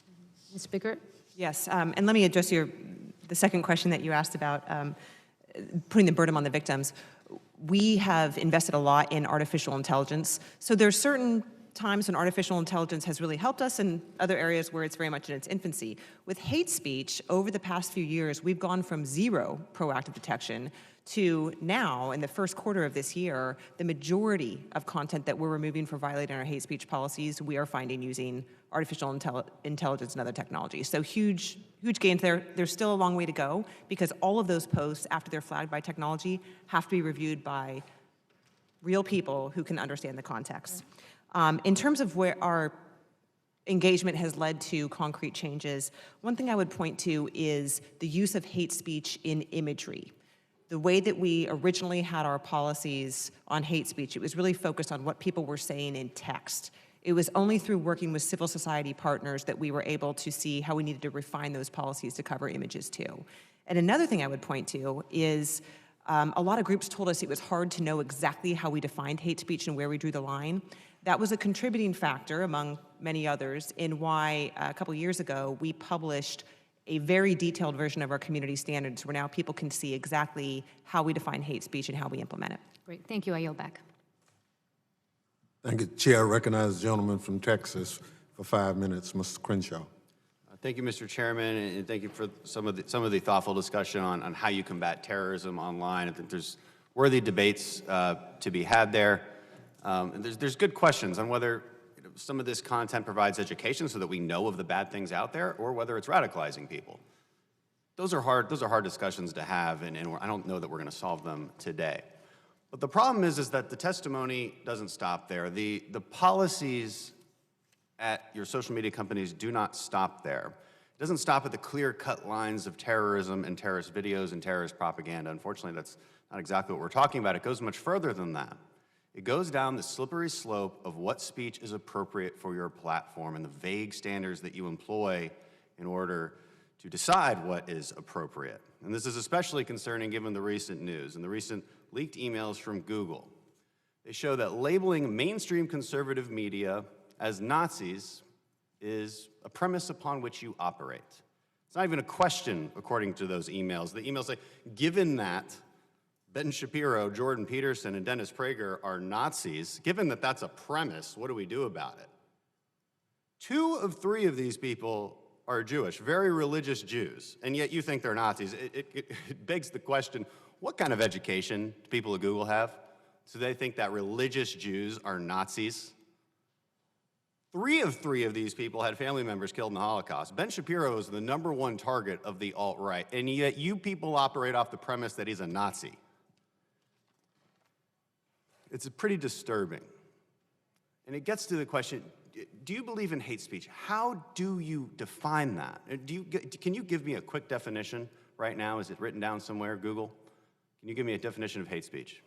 Ms. Bickert? Yes, and let me address the second question that you asked about putting the burden on the victims. We have invested a lot in artificial intelligence. So there's certain times when artificial intelligence has really helped us and other areas where it's very much in its infancy. With hate speech, over the past few years, we've gone from 0 proactive detection to now, in the first quarter of this year, the majority of content that we're removing for violating our hate speech policies, we are finding using artificial intelligence and other technologies. So huge gains there. There's still a long way to go because all of those posts, after they're flagged by technology, have to be reviewed by real people who can understand the context. In terms of where our engagement has led to concrete changes, one thing I would point to is the use of hate speech in imagery. The way that we originally had our policies on hate speech, it was really focused on what people were saying in text. It was only through working with civil society partners that we were able to see how we needed to refine those policies to cover images too. And another thing I would point to is a lot of groups told us it was hard to know exactly how we defined hate speech and where we drew the line. That was a contributing factor, among many others, in why a couple years ago we published a very detailed version of our community standards where now people can see exactly how we define hate speech and how we implement it. Great, thank you. I yield back. Thank you, Chair. I recognize the gentleman from Texas for 5 minutes, Mr. Crenshaw. Thank you, Mr. Chairman, and thank you for some of the thoughtful discussion on how you combat terrorism online. I think there's worthy debates to be had there. And there's good questions on whether some of this content provides education so that we know of the bad things out there, or whether it's radicalizing people. Those are hard discussions to have, and I don't know that we're going to solve them today. But the problem is that the testimony doesn't stop there. The policies at your social media companies do not stop there. It doesn't stop at the clear-cut lines of terrorism and terrorist videos and terrorist propaganda. Unfortunately, that's not exactly what we're talking about. It goes much further than that. It goes down the slippery slope of what speech is appropriate for your platform and the vague standards that you employ in order to decide what is appropriate. And this is especially concerning given the recent news and the recent leaked emails from Google. They show that labeling mainstream conservative media as Nazis is a premise upon which you operate. It's not even a question, according to those emails. The emails say, given that Ben Shapiro, Jordan Peterson, and Dennis Prager are Nazis, given that that's a premise, what do we do about it? 2 of 3 of these people are Jewish, very religious Jews, and yet you think they're Nazis. It begs the question, what kind of education do people at Google have? So they think that religious Jews are Nazis? 3 of 3 of these people had family members killed in the Holocaust. Ben Shapiro is the #1 target of the alt-right, and yet you people operate off the premise that he's a Nazi. It's pretty disturbing. And it gets to the question, do you believe in hate speech? How do you define that? Can you give me a quick definition right now? Is it written down somewhere, Google? Can you give me a definition of hate speech?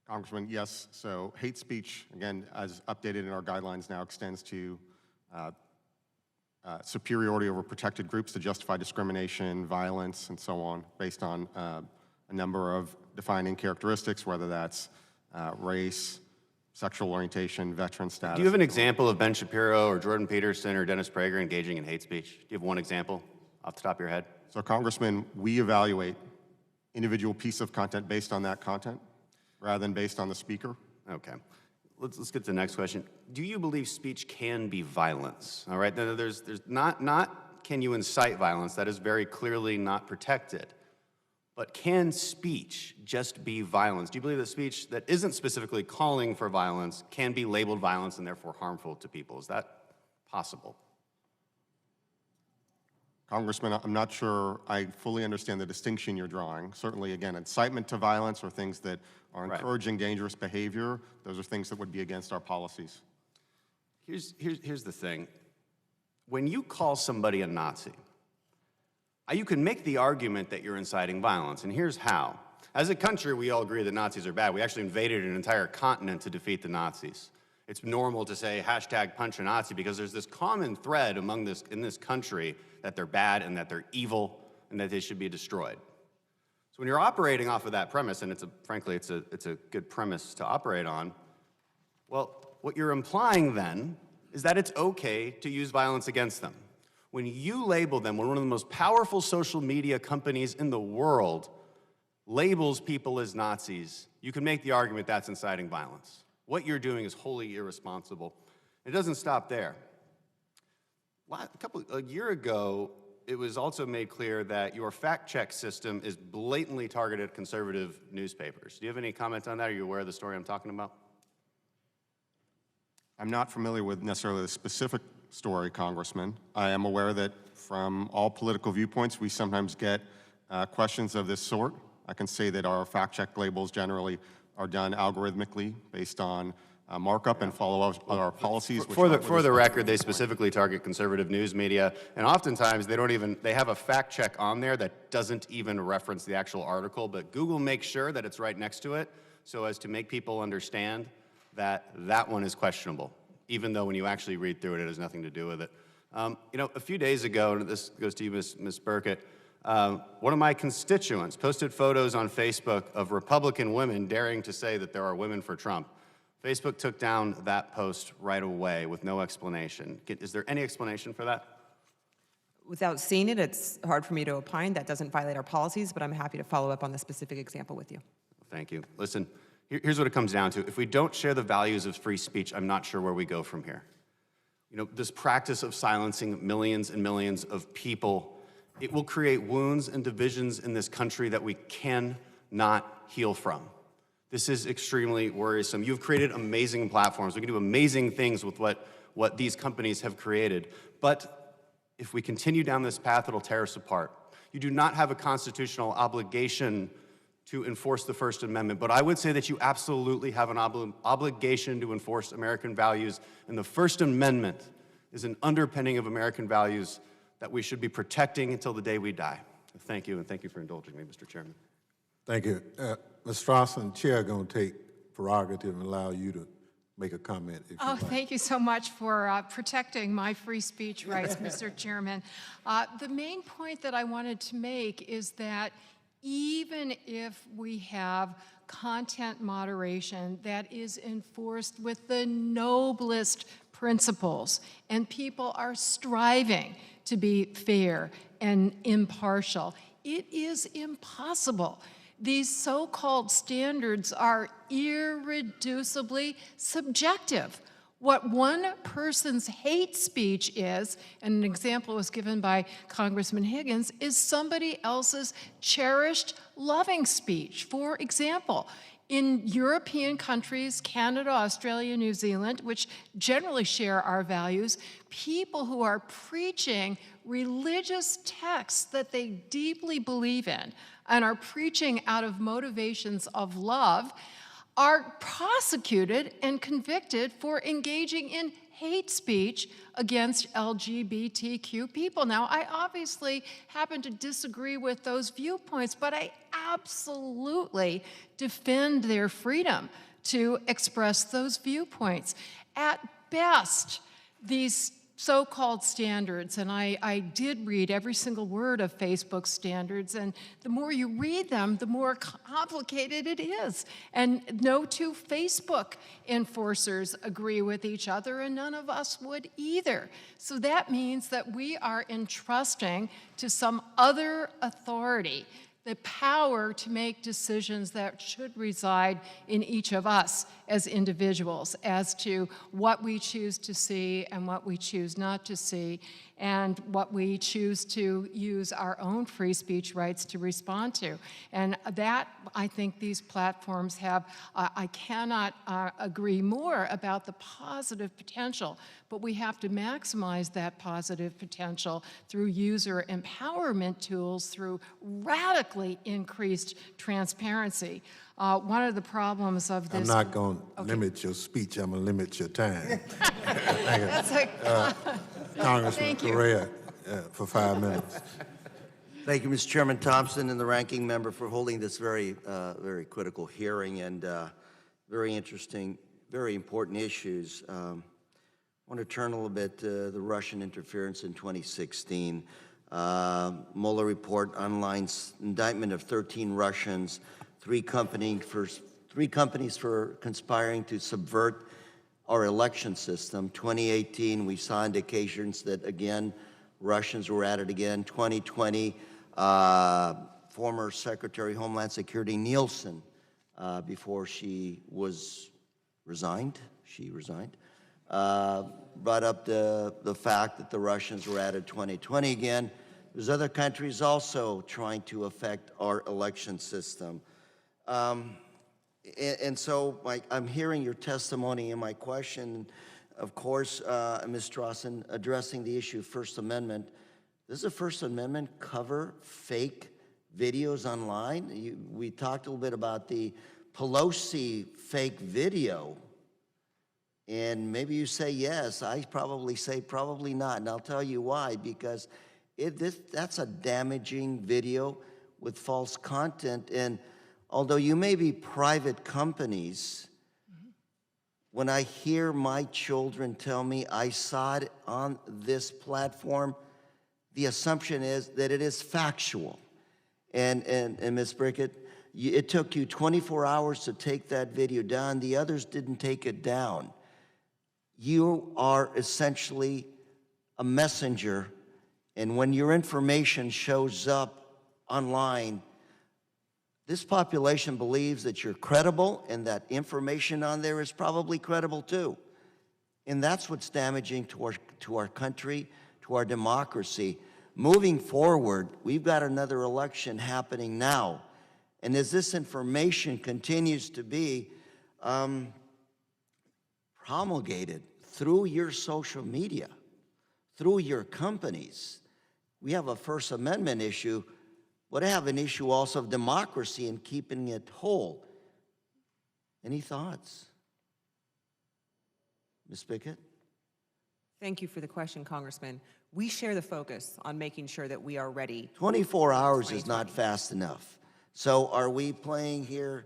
Congressman, yes. So hate speech, again, as updated in our guidelines now, extends to superiority over protected groups to justify discrimination, violence, and so on, based on a number of defining characteristics, whether that's race, sexual orientation, veteran status. Do you have an example of Ben Shapiro or Jordan Peterson or Dennis Prager engaging in hate speech? Do you have one example off the top of your head? So Congressman, we evaluate individual piece of content based on that content rather than based on the speaker. Okay. Let's get to the next question. Do you believe speech can be violence? All right, there's not can you incite violence? That is very clearly not protected. But can speech just be violence? Do you believe that speech that isn't specifically calling for violence can be labeled violence and therefore harmful to people? Is that possible? Congressman, I'm not sure I fully understand the distinction you're drawing. Certainly, again, incitement to violence or things that are encouraging dangerous behavior, those are things that would be against our policies. Here's the thing. When you call somebody a Nazi, you can make the argument that you're inciting violence, and here's how. As a country, we all agree that Nazis are bad. We actually invaded an entire continent to defeat the Nazis. It's normal to say hashtag punch a Nazi because there's this common thread in this country that they're bad and that they're evil and that they should be destroyed. So when you're operating off of that premise, and frankly, it's a good premise to operate on, well, what you're implying then is that it's okay to use violence against them. When you label them, when one of the most powerful social media companies in the world labels people as Nazis, you can make the argument that's inciting violence. What you're doing is wholly irresponsible. It doesn't stop there. A year ago, it was also made clear that your fact-check system is blatantly targeted at conservative newspapers. Do you have any comment on that? Are you aware of the story I'm talking about? I'm not familiar with necessarily the specific story, Congressman. I am aware that from all political viewpoints, we sometimes get questions of this sort. I can say that our fact-check labels generally are done algorithmically based on markup and follow our policies. For the record, they specifically target conservative news media, and oftentimes they have a fact check on there that doesn't even reference the actual article, but Google makes sure that it's right next to it so as to make people understand that that one is questionable, even though when you actually read through it, it has nothing to do with it. A few days ago, and this goes to you, Ms. Burkett, one of my constituents posted photos on Facebook of Republican women daring to say that there are women for Trump. Facebook took down that post right away with no explanation. Is there any explanation for that? Without seeing it, it's hard for me to opine. That doesn't violate our policies, but I'm happy to follow up on the specific example with you. Thank you. Listen, here's what it comes down to. If we don't share the values of free speech, I'm not sure where we go from here. This practice of silencing millions and millions of people, it will create wounds and divisions in this country that we cannot heal from. This is extremely worrisome. You've created amazing platforms. We can do amazing things with what these companies have created. But if we continue down this path, it'll tear us apart. You do not have a constitutional obligation to enforce the First Amendment, but I would say that you absolutely have an obligation to enforce American values, and the First Amendment is an underpinning of American values that we should be protecting until the day we die. Thank you, and thank you for indulging me, Mr. Chairman. Thank you. Ms. Strawson, Chair going to take prerogative and allow you to make a comment if you like. Thank you so much for protecting my free speech rights, Mr. Chairman. The main point that I wanted to make is that even if we have content moderation that is enforced with the noblest principles, and people are striving to be fair and impartial, it is impossible. These so-called standards are irreducibly subjective. What one person's hate speech is, and an example was given by Congressman Higgins, is somebody else's cherished loving speech. For example, in European countries, Canada, Australia, New Zealand, which generally share our values, people who are preaching religious texts that they deeply believe in and are preaching out of motivations of love are prosecuted and convicted for engaging in hate speech against LGBTQ people. Now, I obviously happen to disagree with those viewpoints, but I absolutely defend their freedom to express those viewpoints. At best, these so-called standards, and I did read every single word of Facebook's standards, and the more you read them, the more complicated it is. And no two Facebook enforcers agree with each other, and none of us would either. So that means that we are entrusting to some other authority the power to make decisions that should reside in each of us as individuals as to what we choose to see and what we choose not to see, and what we choose to use our own free speech rights to respond to. And that, I think these platforms have, I cannot agree more about the positive potential, but we have to maximize that positive potential through user empowerment tools, through radically increased transparency. One of the problems of this— I'm not going to limit your speech, I'm going to limit your time. That's Congressman Thank you. Correa, for 5 minutes. Thank you, Mr. Chairman Thompson and the ranking member for holding this very very critical hearing and very interesting, very important issues. I want to turn a little bit to the Russian interference in 2016. Mueller report outlines indictment of 13 Russians, three companies for conspiring to subvert our election system. 2018, we saw indications that, again, Russians were at it again. 2020, former Secretary of Homeland Security Nielsen, before she resigned, brought up the fact that the Russians were at it 2020 again. There's other countries also trying to affect our election system. And so I'm hearing your testimony and my question, of course, Ms. Strawson, addressing the issue of First Amendment. Does the First Amendment cover fake videos online? We talked a little bit about the Pelosi fake video, and maybe you say yes. I probably say probably not, and I'll tell you why, because that's a damaging video with false content. And although you may be private companies, when I hear my children tell me I saw it on this platform, the assumption is that it is factual. And Ms. Brickett, it took you 24 hours to take that video down. The others didn't take it down. You are essentially a messenger, and when your information shows up online, this population believes that you're credible and that information on there is probably credible too. And that's what's damaging to our country, to our democracy. Moving forward, we've got another election happening now. And as this information continues to be promulgated through your social media, through your companies, we have a First Amendment issue, but I have an issue also of democracy and keeping it whole. Any thoughts? Ms. Pickett? Thank you for the question, Congressman. We share the focus on making sure that we are ready. 24 hours is not fast enough. So are we playing here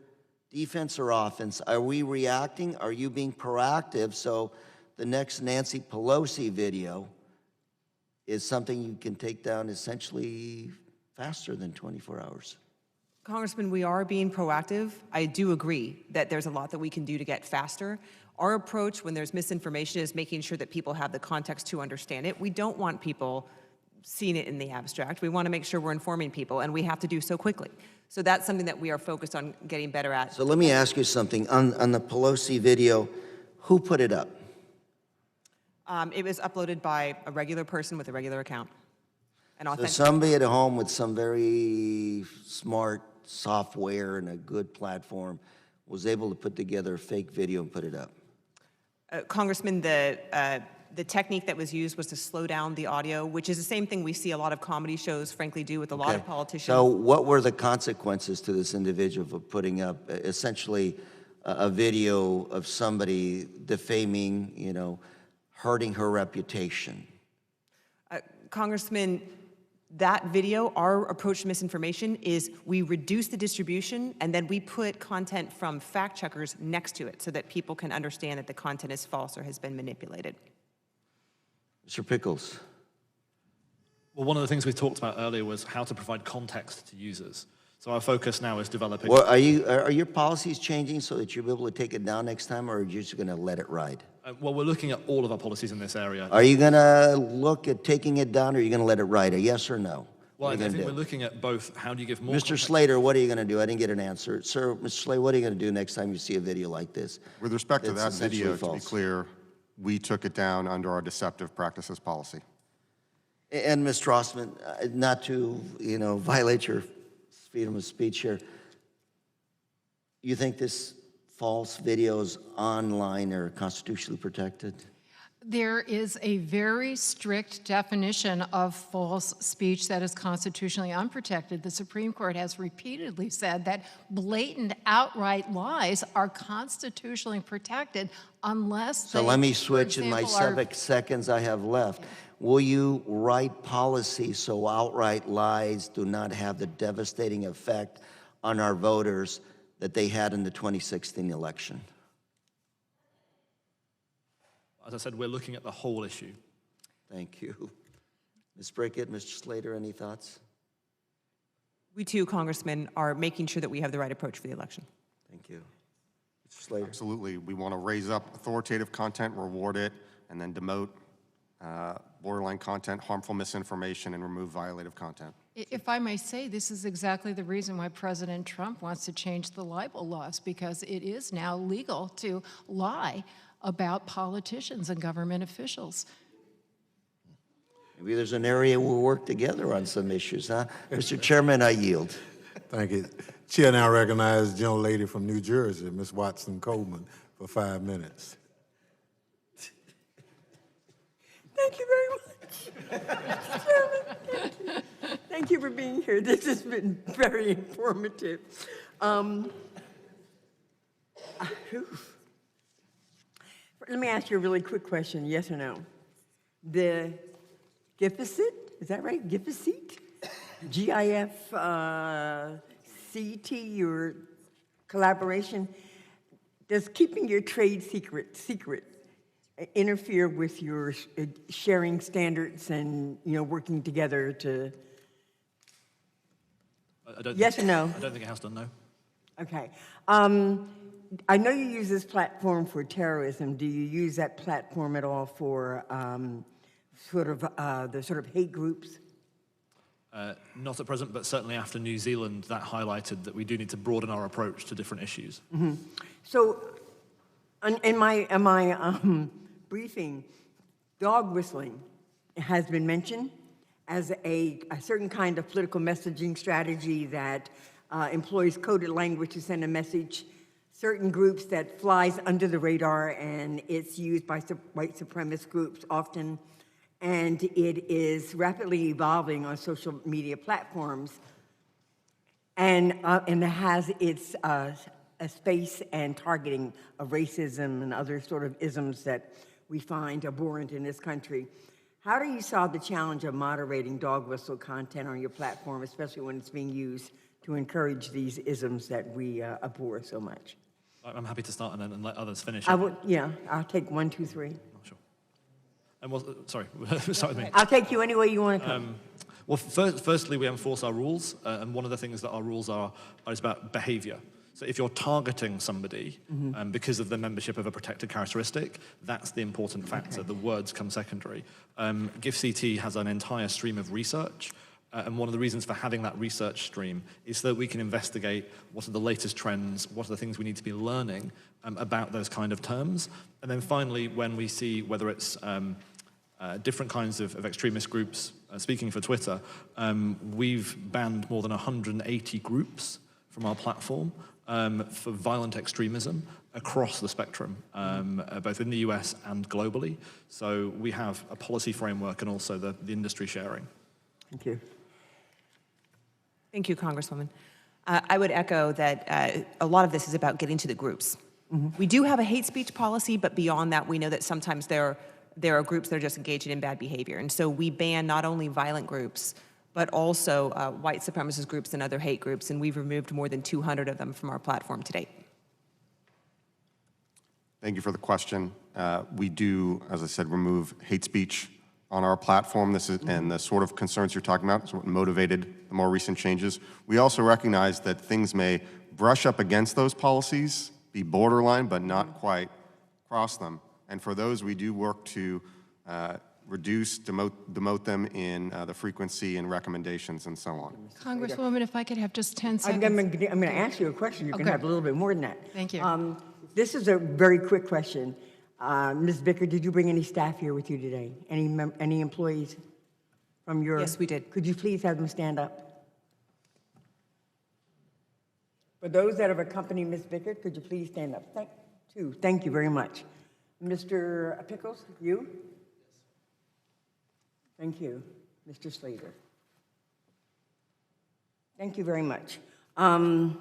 defense or offense? Are we reacting? Are you being proactive so the next Nancy Pelosi video is something you can take down essentially faster than 24 hours? Congressman, we are being proactive. I do agree that there's a lot that we can do to get faster. Our approach when there's misinformation is making sure that people have the context to understand it. We don't want people seeing it in the abstract. We want to make sure we're informing people, and we have to do so quickly. So that's something that we are focused on getting better at. So let me ask you something. On the Pelosi video, who put it up? It was uploaded by a regular person with a regular account. So somebody at home with some very smart software and a good platform was able to put together a fake video and put it up. Congressman, the technique that was used was to slow down the audio, which is the same thing we see a lot of comedy shows, frankly, do with a lot of politicians. So what were the consequences to this individual for putting up essentially a video of somebody defaming, hurting her reputation? Congressman, that video, our approach to misinformation is we reduce the distribution and then we put content from fact checkers next to it so that people can understand that the content is false or has been manipulated. Mr. Pickles. Well, one of the things we talked about earlier was how to provide context to users. So our focus now is developing. Well, are your policies changing so that you'll be able to take it down next time, or are you just going to let it ride? Well, we're looking at all of our policies in this area. Are you going to look at taking it down, or are you going to let it ride? A yes or no? Well, What are I you think gonna we're do? looking at both how do you give more Mr. context. Slater, what are you going to do? I didn't get an answer. Sir, Mr. Slater, what are you going to do next time you see a video like this? With respect to It's that essentially video, to be false. clear, we took it down under our deceptive practices policy. And Ms. Rossman, not to, violate your freedom of speech here, you think this false videos online are constitutionally protected? There is a very strict definition of false speech that is constitutionally unprotected. The Supreme Court has repeatedly said that blatant, outright lies are constitutionally protected unless So they, let me for switch in my example, 7 seconds I have left. Will you write policy so outright lies do not have the devastating effect on our voters that they had in the 2016 election? As I said, we're looking at the whole issue. Thank you. Ms. Brickett, Mr. Slater, any thoughts? We too, Congressman, are making sure that we have the right approach for the election. Thank you. Mr. Slater? Absolutely. We want to raise up authoritative content, reward it, and then demote borderline content, harmful misinformation, and remove violative content. If I may say, this is exactly the reason why President Trump wants to change the libel laws, because it is now legal to lie about politicians and government officials. Maybe there's an area we'll work together on some issues, huh? Mr. Chairman, I yield. Thank you. Chair now recognizes the gentlelady from New Jersey, Ms. Watson Coleman, for 5 minutes. Thank you very much. Mr. Chairman, thank you. Thank you for being here. This has been very informative. Let me ask you a really quick question, yes or no? The GIFACIT, is that right? GIFACIT? G-I-F-C-T, your collaboration, does keeping your trade secret interfere with your sharing standards and, working together to, yes or no? I don't think it has done, no. Okay. I know you use this platform for terrorism. Do you use that platform at all for the sort of hate groups? Not at present, but certainly after New Zealand, that highlighted that we do need to broaden our approach to different issues. Mm-hmm. So, in my briefing, dog whistling has been mentioned as a certain kind of political messaging strategy that employs coded language to send a message. Certain groups that flies under the radar, and it's used by white supremacist groups often, and it is rapidly evolving on social media platforms, and it has its a space and targeting of racism and other sort of isms that we find abhorrent in this country. How do you solve the challenge of moderating dog whistle content on your platform, especially when it's being used to encourage these isms that we abhor so much? I'm happy to start and then let others finish. I'll take 1, 2, 3. Oh, sure. And sorry, start with me. I'll take you any way you want to come. Well, firstly, we enforce our rules, and one of the things that our rules are is about behavior. So if you're targeting somebody because of the membership of a protected characteristic, that's the important factor. Okay. The words come secondary. GIFCT has an entire stream of research, and one of the reasons for having that research stream is so that we can investigate what are the latest trends, what are the things we need to be learning about those kind of terms. And then finally, when we see whether it's different kinds of extremist groups, speaking for Twitter, we've banned more than 180 groups from our platform for violent extremism across the spectrum, both in the US and globally. So we have a policy framework and also the industry sharing. Thank you. Thank you, Congresswoman. I would echo that a lot of this is about getting to the groups. We do have a hate speech policy, but beyond that, we know that sometimes there are groups that are just engaging in bad behavior. And so we ban not only violent groups, but also white supremacist groups and other hate groups, and we've removed more than 200 of them from our platform to date. Thank you for the question. We do, as I said, remove hate speech on our platform. This is, and the sort of concerns you're talking about is what motivated the more recent changes. We also recognize that things may brush up against those policies, be borderline, but not quite cross them. And for those, we do work to reduce, demote them in the frequency and recommendations and so on. Congresswoman, if I could have just 10 I'm seconds. going to ask you a question. You can have a little bit more than that. Thank you. This is a very quick question. Ms. Bicker, did you bring any staff here with you today? Any employees from your? Yes, we did. Could you please have them stand up? For those that have accompanied Ms. Bicker, could you please stand up? Thank you very much. Mr. Pickles, you? Thank you. Mr. Slater. Thank you very much. A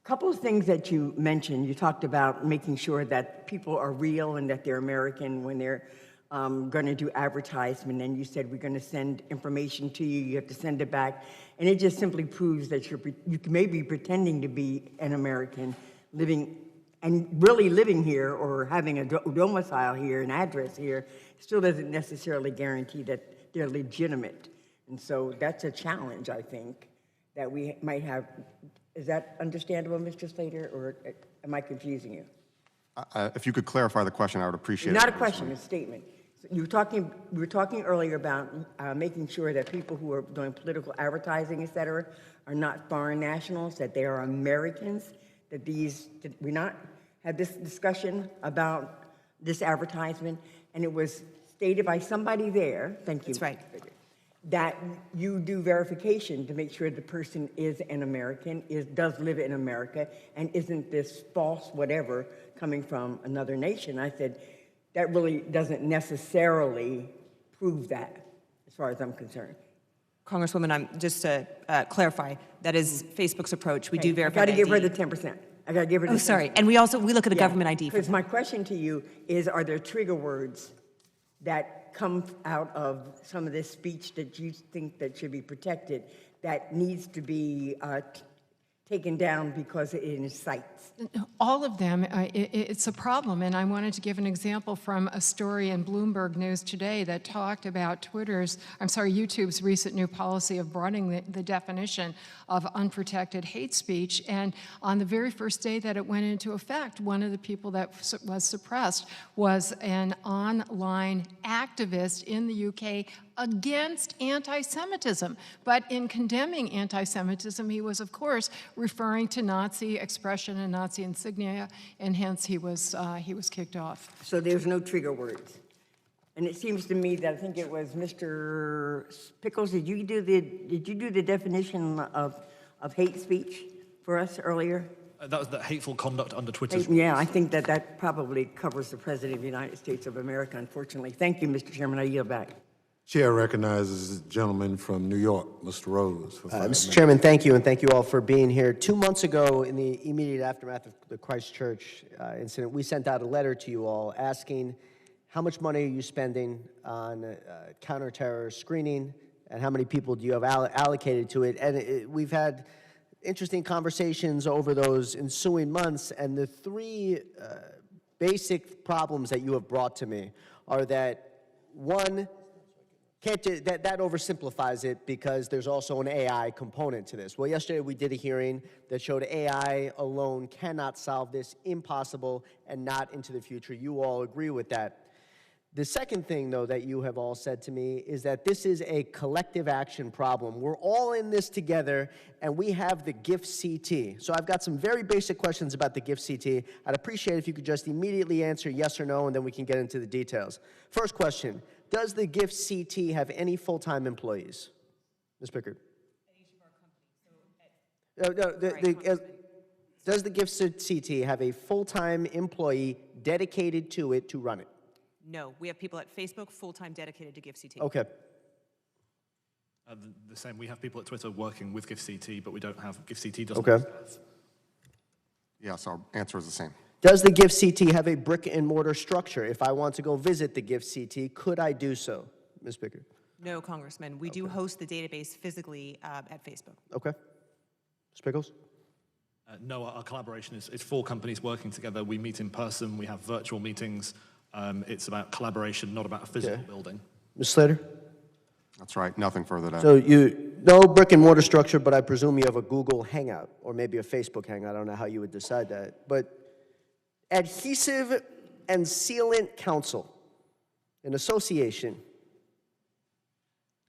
couple of things that you mentioned. You talked about making sure that people are real and that they're American when they're going to do advertisement, and you said we're going to send information to you, you have to send it back, and it just simply proves that you may be pretending to be an American living and really living here or having a domicile here, an address here, still doesn't necessarily guarantee that they're legitimate. And so that's a challenge, I think, that we might have. Is that understandable, Mr. Slater, or am I confusing you? If you could clarify the question, I would appreciate it. Not a question, it's a statement. So we were talking earlier about making sure that people who are doing political advertising, et cetera, are not foreign nationals, that they are Americans, that we not had this discussion about this advertisement, and it was stated by somebody there, thank you. That's right. That you do verification to make sure the person is an American, does live in America, and isn't this false whatever coming from another nation. I said, that really doesn't necessarily prove that, as far as I'm concerned. Congresswoman, just to clarify, that is Facebook's approach. We do verify. I got to give her the 10%. I got to give her the 10%. Oh, sorry. And we look at the government ID. Because my question to you is, are there trigger words that come out of some of this speech that you think that should be protected that needs to be taken down because it incites? All of them, it's a problem, and I wanted to give an example from a story in Bloomberg News today that talked about YouTube's recent new policy of broadening the definition of unprotected hate speech, and on the very first day that it went into effect, one of the people that was suppressed was an online activist in the UK against anti-Semitism. But in condemning anti-Semitism, he was, of course, referring to Nazi expression and Nazi insignia, and hence he was kicked off. So there's no trigger words. And it seems to me that I think it was Mr. Pickles, did you do the definition of hate speech for us earlier? That was the hateful conduct under Twitter. Yeah, I think that probably covers the President of the United States of America, unfortunately. Thank you, Mr. Chairman. I yield back. Chair recognizes the gentleman from New York, Mr. Rose. For 5 minutes. Mr. Chairman, thank you, and thank you all for being here. 2 months ago, in the immediate aftermath of the Christchurch incident, we sent out a letter to you all asking how much money are you spending on counterterror screening, and how many people do you have allocated to it? And we've had interesting conversations over those ensuing months, and the 3 basic problems that you have brought to me are that, one, that oversimplifies it because there's also an AI component to this. Well, yesterday we did a hearing that showed AI alone cannot solve this, impossible, and not into the future. You all agree with that. The second thing, though, that you have all said to me is that this is a collective action problem. We're all in this together, and we have the GIF-CT. So I've got some very basic questions about the GIF-CT. I'd appreciate if you could just immediately answer yes or no, and then we can get into the details. First question, does the GIF-CT have any full-time employees? Ms. Pickard. Does the GIF-CT have a full-time employee dedicated to it to run it? No, we have people at Facebook full-time dedicated to GIF-CT. Okay. The same, we have people at Twitter working with GIF-CT, but we don't have GIF-CT doesn't. Okay. Yes, our answer is the same. Does the GIF-CT have a brick and mortar structure? If I want to go visit the GIF-CT, could I do so? Ms. Pickard. No, Congressman. We do host the database physically at Facebook. Okay. Ms. Pickles? No, our collaboration is 4 companies working together. We meet in person, we have virtual meetings. It's about collaboration, not about a physical building. Ms. Slater? That's right, nothing further to add. So no brick and mortar structure, but I presume you have a Google Hangout or maybe a Facebook Hangout. I don't know how you would decide that. But Adhesive and Sealant Council, an association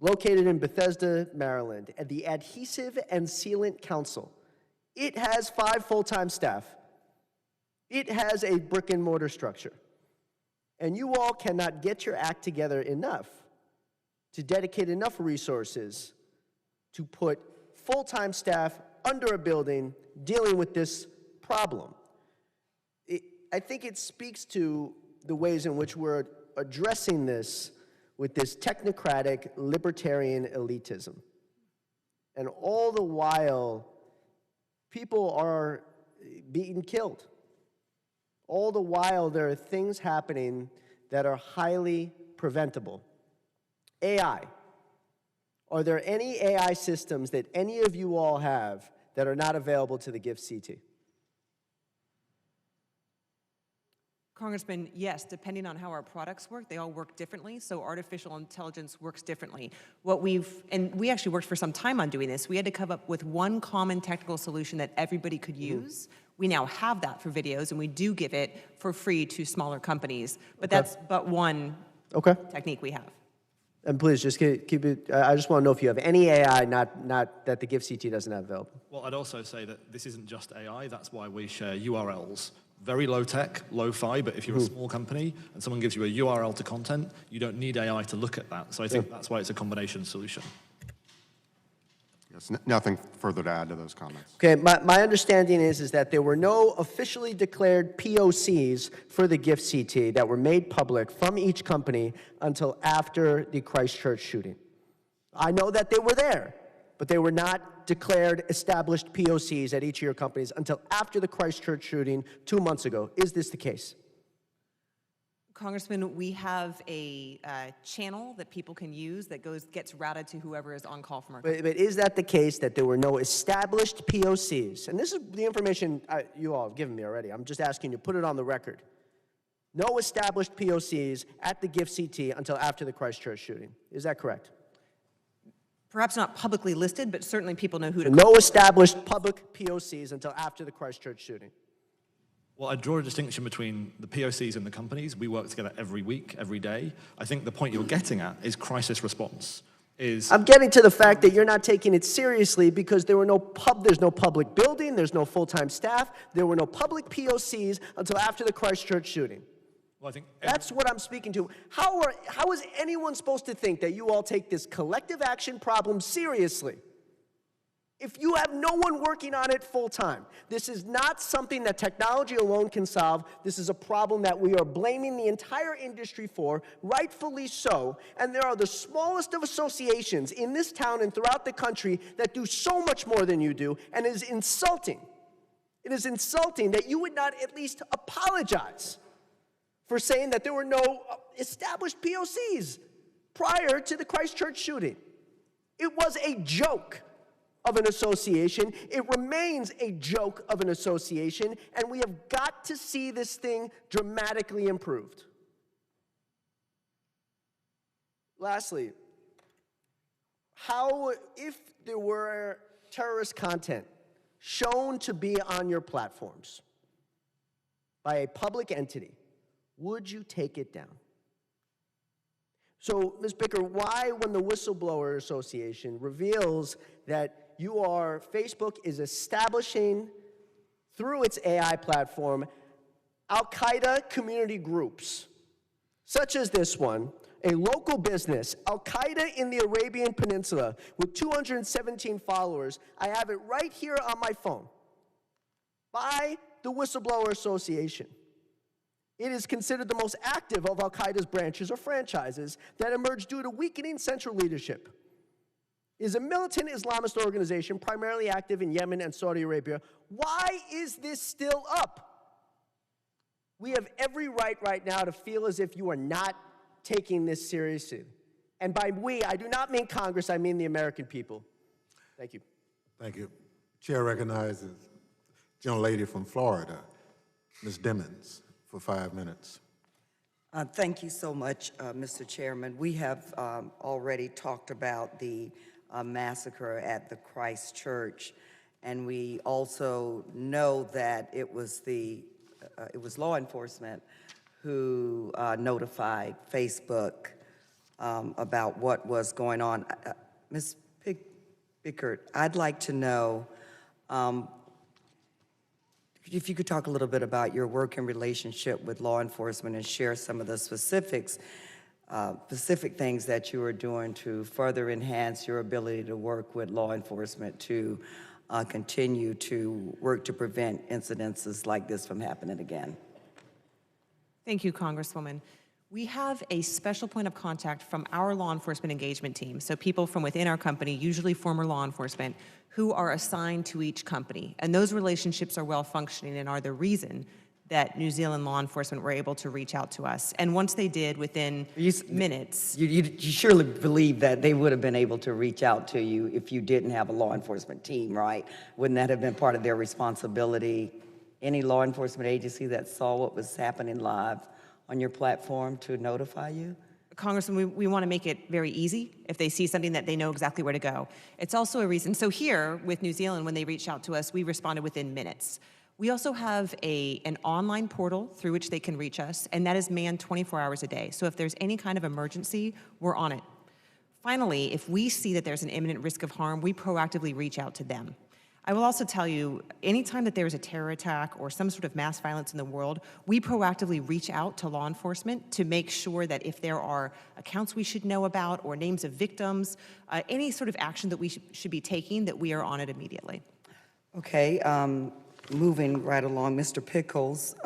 located in Bethesda, Maryland, at the Adhesive and Sealant Council. It has 5 full-time staff. It has a brick and mortar structure. And you all cannot get your act together enough to dedicate enough resources to put full-time staff under a building dealing with this problem. I think it speaks to the ways in which we're addressing this with this technocratic, libertarian elitism. And all the while, people are being killed. All the while, there are things happening that are highly preventable. AI. Are there any AI systems that any of you all have that are not available to the GIFT CT? Congressman, yes, depending on how our products work, they all work differently, so artificial intelligence works differently. And we actually worked for some time on doing this. We had to come up with one common technical solution that everybody could use. We now have that for videos, and we do give it for free to smaller companies. But that's but one technique we have. And please, just keep it, I just want to know if you have any AI not that the GIFT CT doesn't have available. Well, I'd also say that this isn't just AI. That's why we share URLs. Very low tech, low-fi, but if you're a small company and someone gives you a URL to content, you don't need AI to look at that. So I think that's why it's a combination solution. Yes, nothing further to add to those comments. Okay, my understanding is that there were no officially declared POCs for the GIFT CT that were made public from each company until after the Christchurch shooting. I know that they were there, but they were not declared established POCs at each of your companies until after the Christchurch shooting 2 months ago. Is this the case? Congressman, we have a channel that people can use that gets routed to whoever is on call from our company. But is that the case that there were no established POCs? And this is the information you all have given me already. I'm just asking you to put it on the record. No established POCs at the GIFT CT until after the Christchurch shooting. Is that correct? Perhaps not publicly listed, but certainly people know who to No established public POCs until after the Christchurch shooting. Well, I draw a distinction between the POCs and the companies. We work together every week, every day. I think the point you're getting at is crisis response. I'm getting to the fact that you're not taking it seriously because there's no public building, there's no full-time staff, there were no public POCs until after the Christchurch shooting. Well, I think that's what I'm speaking to. How is anyone supposed to think that you all take this collective action problem seriously if you have no one working on it full-time? This is not something that technology alone can solve. This is a problem that we are blaming the entire industry for, rightfully so. And there are the smallest of associations in this town and throughout the country that do so much more than you do, and it is insulting. It is insulting that you would not at least apologize for saying that there were no established POCs prior to the Christchurch shooting. It was a joke of an association. It remains a joke of an association, and we have got to see this thing dramatically improved. Lastly, if there were terrorist content shown to be on your platforms by a public entity, would you take it down? So, Ms. Bicker, why, when the Whistleblower Association reveals that Facebook is establishing, through its AI platform, Al-Qaeda community groups, such as this one, a local business, Al-Qaeda in the Arabian Peninsula, with 217 followers, I have it right here on my phone, by the Whistleblower Association. It is considered the most active of Al-Qaeda's branches or franchises that emerged due to weakening central leadership. It is a militant Islamist organization primarily active in Yemen and Saudi Arabia. Why is this still up? We have every right now to feel as if you are not taking this seriously. And by we, I do not mean Congress, I mean the American people. Thank you. Thank you. Chair recognizes the gentlelady from Florida, Ms. Dimmons, for 5 minutes. Thank you so much, Mr. Chairman. We have already talked about the massacre at the Christ Church, and we also know that it was law enforcement who notified Facebook about what was going on. Ms. Bickert, I'd like to know if you could talk a little bit about your work and relationship with law enforcement and share some of the specific things that you are doing to further enhance your ability to work with law enforcement to continue to work to prevent incidences like this from happening again. Thank you, Congresswoman. We have a special point of contact from our law enforcement engagement team, so people from within our company, usually former law enforcement, who are assigned to each company. And those relationships are well functioning and are the reason that New Zealand law enforcement were able to reach out to us. And once they did, within minutes. You surely believe that they would have been able to reach out to you if you didn't have a law enforcement team, right? Wouldn't that have been part of their responsibility? Any law enforcement agency that saw what was happening live on your platform to notify you? Congressman, we want to make it very easy. If they see something, that they know exactly where to go. It's also a reason. So here with New Zealand, when they reached out to us, we responded within minutes. We also have an online portal through which they can reach us, and that is manned 24 hours a day. So if there's any kind of emergency, we're on it. Finally, if we see that there's an imminent risk of harm, we proactively reach out to them. I will also tell you, anytime that there's a terror attack or some sort of mass violence in the world, we proactively reach out to law enforcement to make sure that if there are accounts we should know about or names of victims, any sort of action that we should be taking, that we are on it immediately. Okay, moving right along, Mr. Pickles,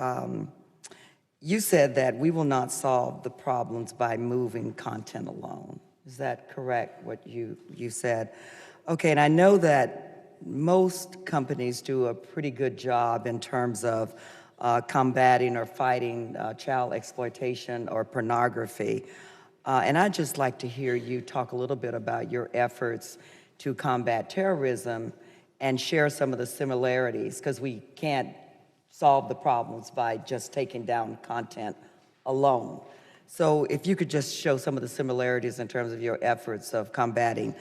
you said that we will not solve the problems by moving content alone. Is that correct, what you said? Okay, and I know that most companies do a pretty good job in terms of combating or fighting child exploitation or pornography. And I'd just like to hear you talk a little bit about your efforts to combat terrorism and share some of the similarities, because we can't solve the problems by just taking down content alone. So if you could just show some of the similarities in terms of your efforts of combating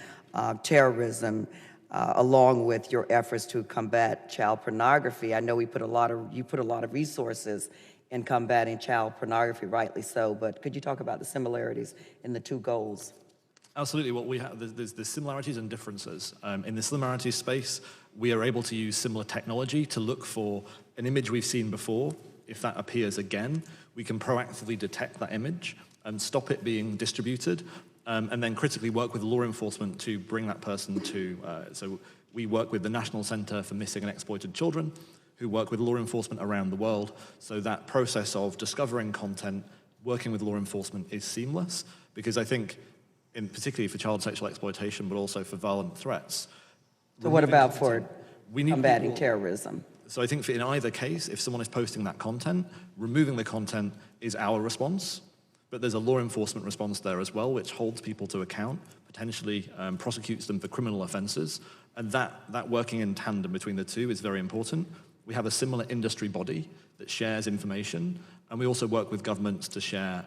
terrorism, along with your efforts to combat child pornography. I know you put a lot of resources in combating child pornography, rightly so, but could you talk about the similarities in the two goals? Absolutely. What we have, there's similarities and differences. In the similarities space, we are able to use similar technology to look for an image we've seen before. If that appears again, we can proactively detect that image and stop it being distributed, and then critically work with law enforcement to bring that person to, so we work with the National Center for Missing and Exploited Children, who work with law enforcement around the world. So that process of discovering content, working with law enforcement is seamless, because I think, particularly for child sexual exploitation, but also for violent threats. So what about for combating terrorism? So I think in either case, if someone is posting that content, removing the content is our response. But there's a law enforcement response there as well, which holds people to account, potentially prosecutes them for criminal offenses. And that working in tandem between the two is very important. We have a similar industry body that shares information, and we also work with governments to share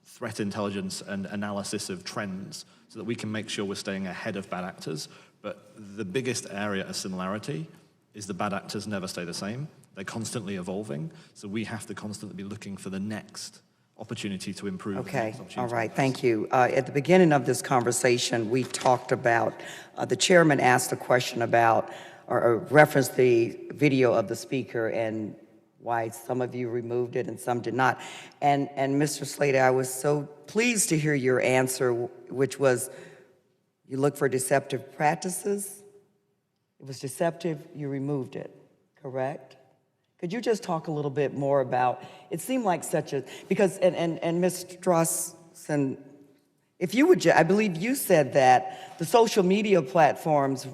threat intelligence and analysis of trends so that we can make sure we're staying ahead of bad actors. But the biggest area of similarity is the bad actors never stay the same. They're constantly evolving, so we have to constantly be looking for the next opportunity to improve. Okay, all right, thank you. At the beginning of this conversation, we talked about, the chairman asked a question about, or referenced the video of the speaker and why some of you removed it and some did not. And Mr. Slater, I was so pleased to hear your answer, which was, you look for deceptive practices. It was deceptive, you removed it, correct? Could you just talk a little bit more about, it seemed like such a, because, and Ms. Strawson, if you would, I believe you said that the social media platforms'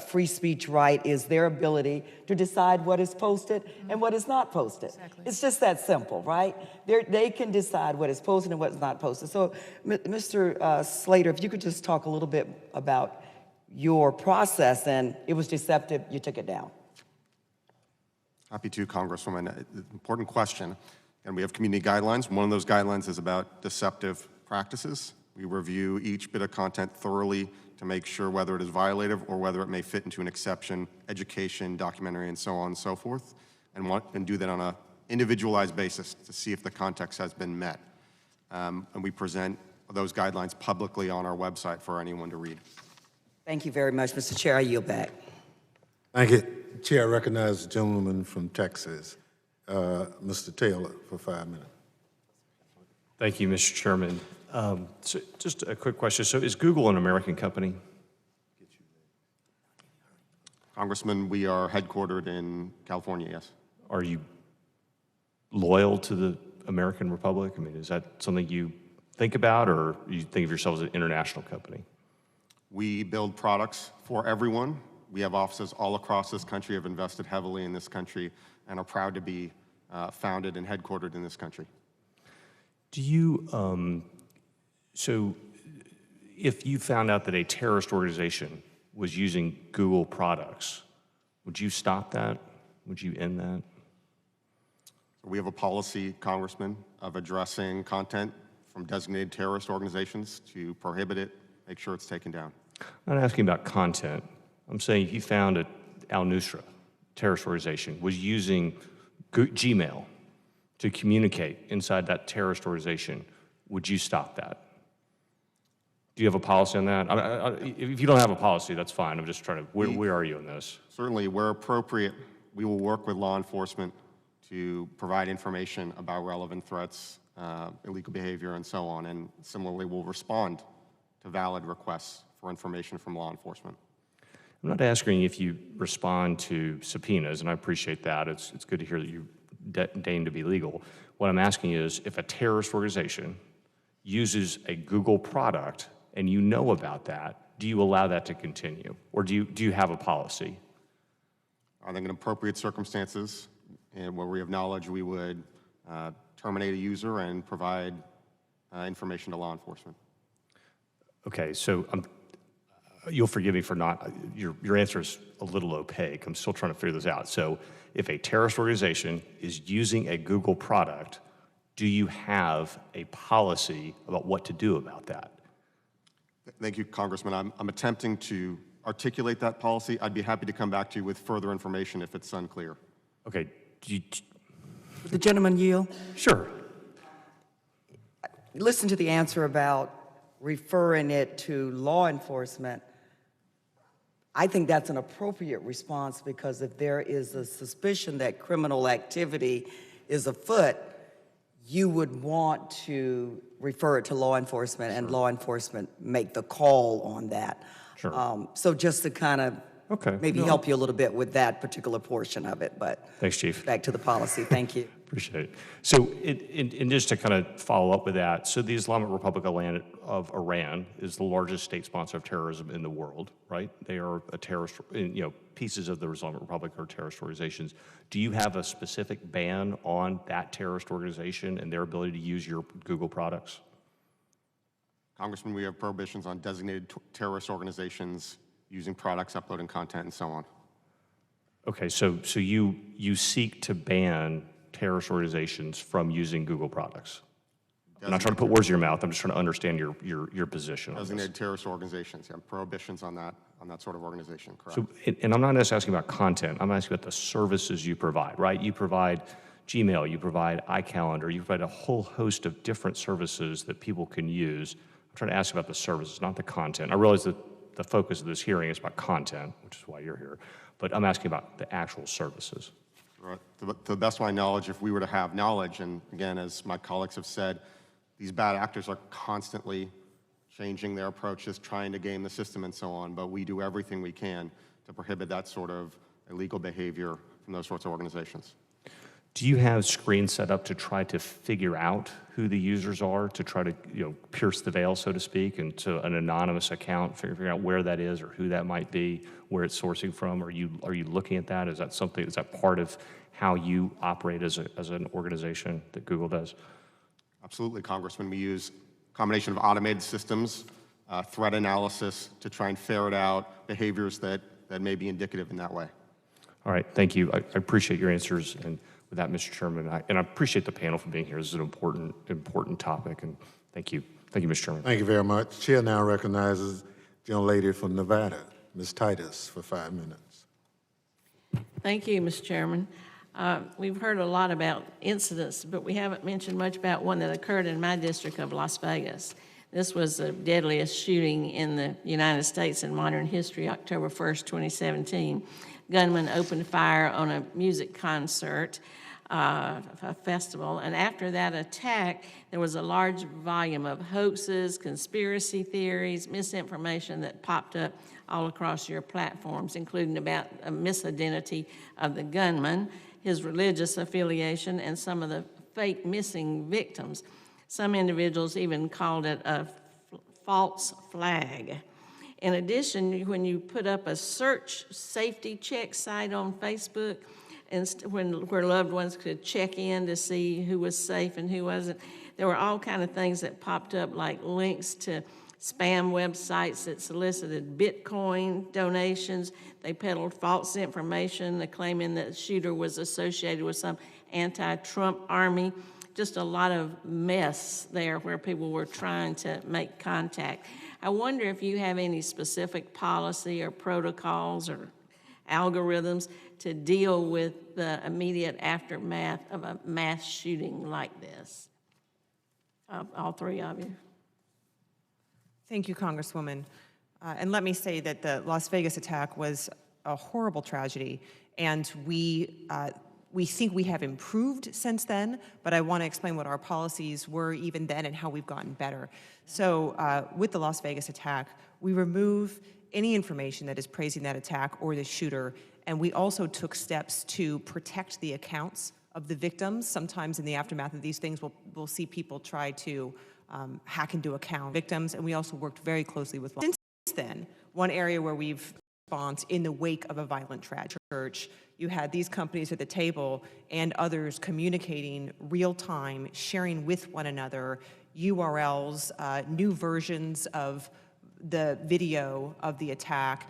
free speech right is their ability to decide what is posted and what is not posted. Exactly. It's just that simple, right? They can decide what is posted and what's not posted. So, Mr. Slater, if you could just talk a little bit about your process, and it was deceptive, you took it down. Happy to, Congresswoman. Important question. And we have community guidelines. One of those guidelines is about deceptive practices. We review each bit of content thoroughly to make sure whether it is violative or whether it may fit into an exception, education, documentary, and so on and so forth, and do that on an individualized basis to see if the context has been met. And we present those guidelines publicly on our website for anyone to read. Thank you very much, Mr. Chair. I yield back. Thank you. Chair, I recognize the gentleman from Texas, Mr. Taylor, for 5 minutes. Thank you, Mr. Chairman. So just a quick question. So is Google an American company? Congressman, we are headquartered in California, yes. Are you loyal to the American Republic? I mean, is that something you think about, or you think of yourselves as an international company? We build products for everyone. We have offices all across this country, have invested heavily in this country, and are proud to be founded and headquartered in this country. Do you, so if you found out that a terrorist organization was using Google products, would you stop that? Would you end that? We have a policy, Congressman, of addressing content from designated terrorist organizations to prohibit it, make sure it's taken down. I'm not asking about content. I'm saying if you found al-Nusra, terrorist organization, was using Gmail to communicate inside that terrorist organization, would you stop that? Do you have a policy on that? If you don't have a policy, that's fine. I'm just trying to, where are you on this? Certainly, where appropriate, we will work with law enforcement to provide information about relevant threats, illegal behavior, and so on. And similarly, we'll respond to valid requests for information from law enforcement. I'm not asking if you respond to subpoenas, and I appreciate that. It's good to hear that you deign to be legal. What I'm asking is, if a terrorist organization uses a Google product and you know about that, do you allow that to continue? Or do you have a policy? I think in appropriate circumstances, and where we have knowledge, we would terminate a user and provide information to law enforcement. Okay, so you'll forgive me for not, your answer is a little opaque. I'm still trying to figure this out. So if a terrorist organization is using a Google product, do you have a policy about what to do about that? Thank you, Congressman. I'm attempting to articulate that policy. I'd be happy to come back to you with further information if it's unclear. Okay. Would the gentleman yield? Sure. Listen to the answer about referring it to law enforcement. I think that's an appropriate response, because if there is a suspicion that criminal activity is afoot, you would want to refer it to law enforcement, and law enforcement make the call on that. Sure. So just to kind of maybe help you a little bit with that particular portion of it, but thanks, Chief. Back to the policy. Thank you. Appreciate it. So, and just to kind of follow up with that, so the Islamic Republic of Iran is the largest state sponsor of terrorism in the world, right? They are a terrorist, pieces of the Islamic Republic are terrorist organizations. Do you have a specific ban on that terrorist organization and their ability to use your Google products? Congressman, we have prohibitions on designated terrorist organizations using products, uploading content, and so on. Okay, so you seek to ban terrorist organizations from using Google products? I'm not trying to put words in your mouth. I'm just trying to understand your position on this. Designated terrorist organizations, yeah, prohibitions on that sort of organization, correct. So, and I'm not just asking about content. I'm asking about the services you provide, right? You provide Gmail, you provide iCalendar, you provide a whole host of different services that people can use. I'm trying to ask about the services, not the content. I realize that the focus of this hearing is about content, which is why you're here, but I'm asking about the actual services. Right. To the best of my knowledge, if we were to have knowledge, and again, as my colleagues have said, these bad actors are constantly changing their approaches, trying to game the system and so on, but we do everything we can to prohibit that sort of illegal behavior from those sorts of organizations. Do you have screens set up to try to figure out who the users are, to try to pierce the veil, so to speak, and to an anonymous account, figuring out where that is or who that might be, where it's sourcing from? Are you looking at that? Is that something? Is that part of how you operate as an organization that Google does? Absolutely, Congressman. We use a combination of automated systems, threat analysis to try and ferret out behaviors that may be indicative in that way. All right, thank you. I appreciate your answers, and with that, Mr. Chairman, and I appreciate the panel for being here. This is an important topic, and thank you. Thank you, Mr. Chairman. Thank you very much. Chair now recognizes the gentlelady from Nevada, Ms. Titus, for 5 minutes. Thank you, Mr. Chairman. We've heard a lot about incidents, but we haven't mentioned much about one that occurred in my district of Las Vegas. This was the deadliest shooting in the United States in modern history, October 1st, 2017. Gunmen opened fire on a music concert, a festival, and after that attack, there was a large volume of hoaxes, conspiracy theories, misinformation that popped up all across your platforms, including about a misidentity of the gunman, his religious affiliation, and some of the fake missing victims. Some individuals even called it a false flag. In addition, when you put up a search safety check site on Facebook, where loved ones could check in to see who was safe and who wasn't, there were all kinds of things that popped up, like links to spam websites that solicited Bitcoin donations. They peddled false information, claiming that the shooter was associated with some anti-Trump army. Just a lot of mess there where people were trying to make contact. I wonder if you have any specific policy or protocols or algorithms to deal with the immediate aftermath of a mass shooting like this. All three of you. Thank you, Congresswoman. And let me say that the Las Vegas attack was a horrible tragedy, and we think we have improved since then, but I want to explain what our policies were even then and how we've gotten better. So with the Las Vegas attack, we remove any information that is praising that attack or the shooter, and we also took steps to protect the accounts of the victims. Sometimes in the aftermath of these things, we'll see people try to hack into account victims, and we also worked very closely with. Since then, one area where we've response in the wake of a violent tragedy, you had these companies at the table and others communicating real time, sharing with one another URLs, new versions of the video of the attack,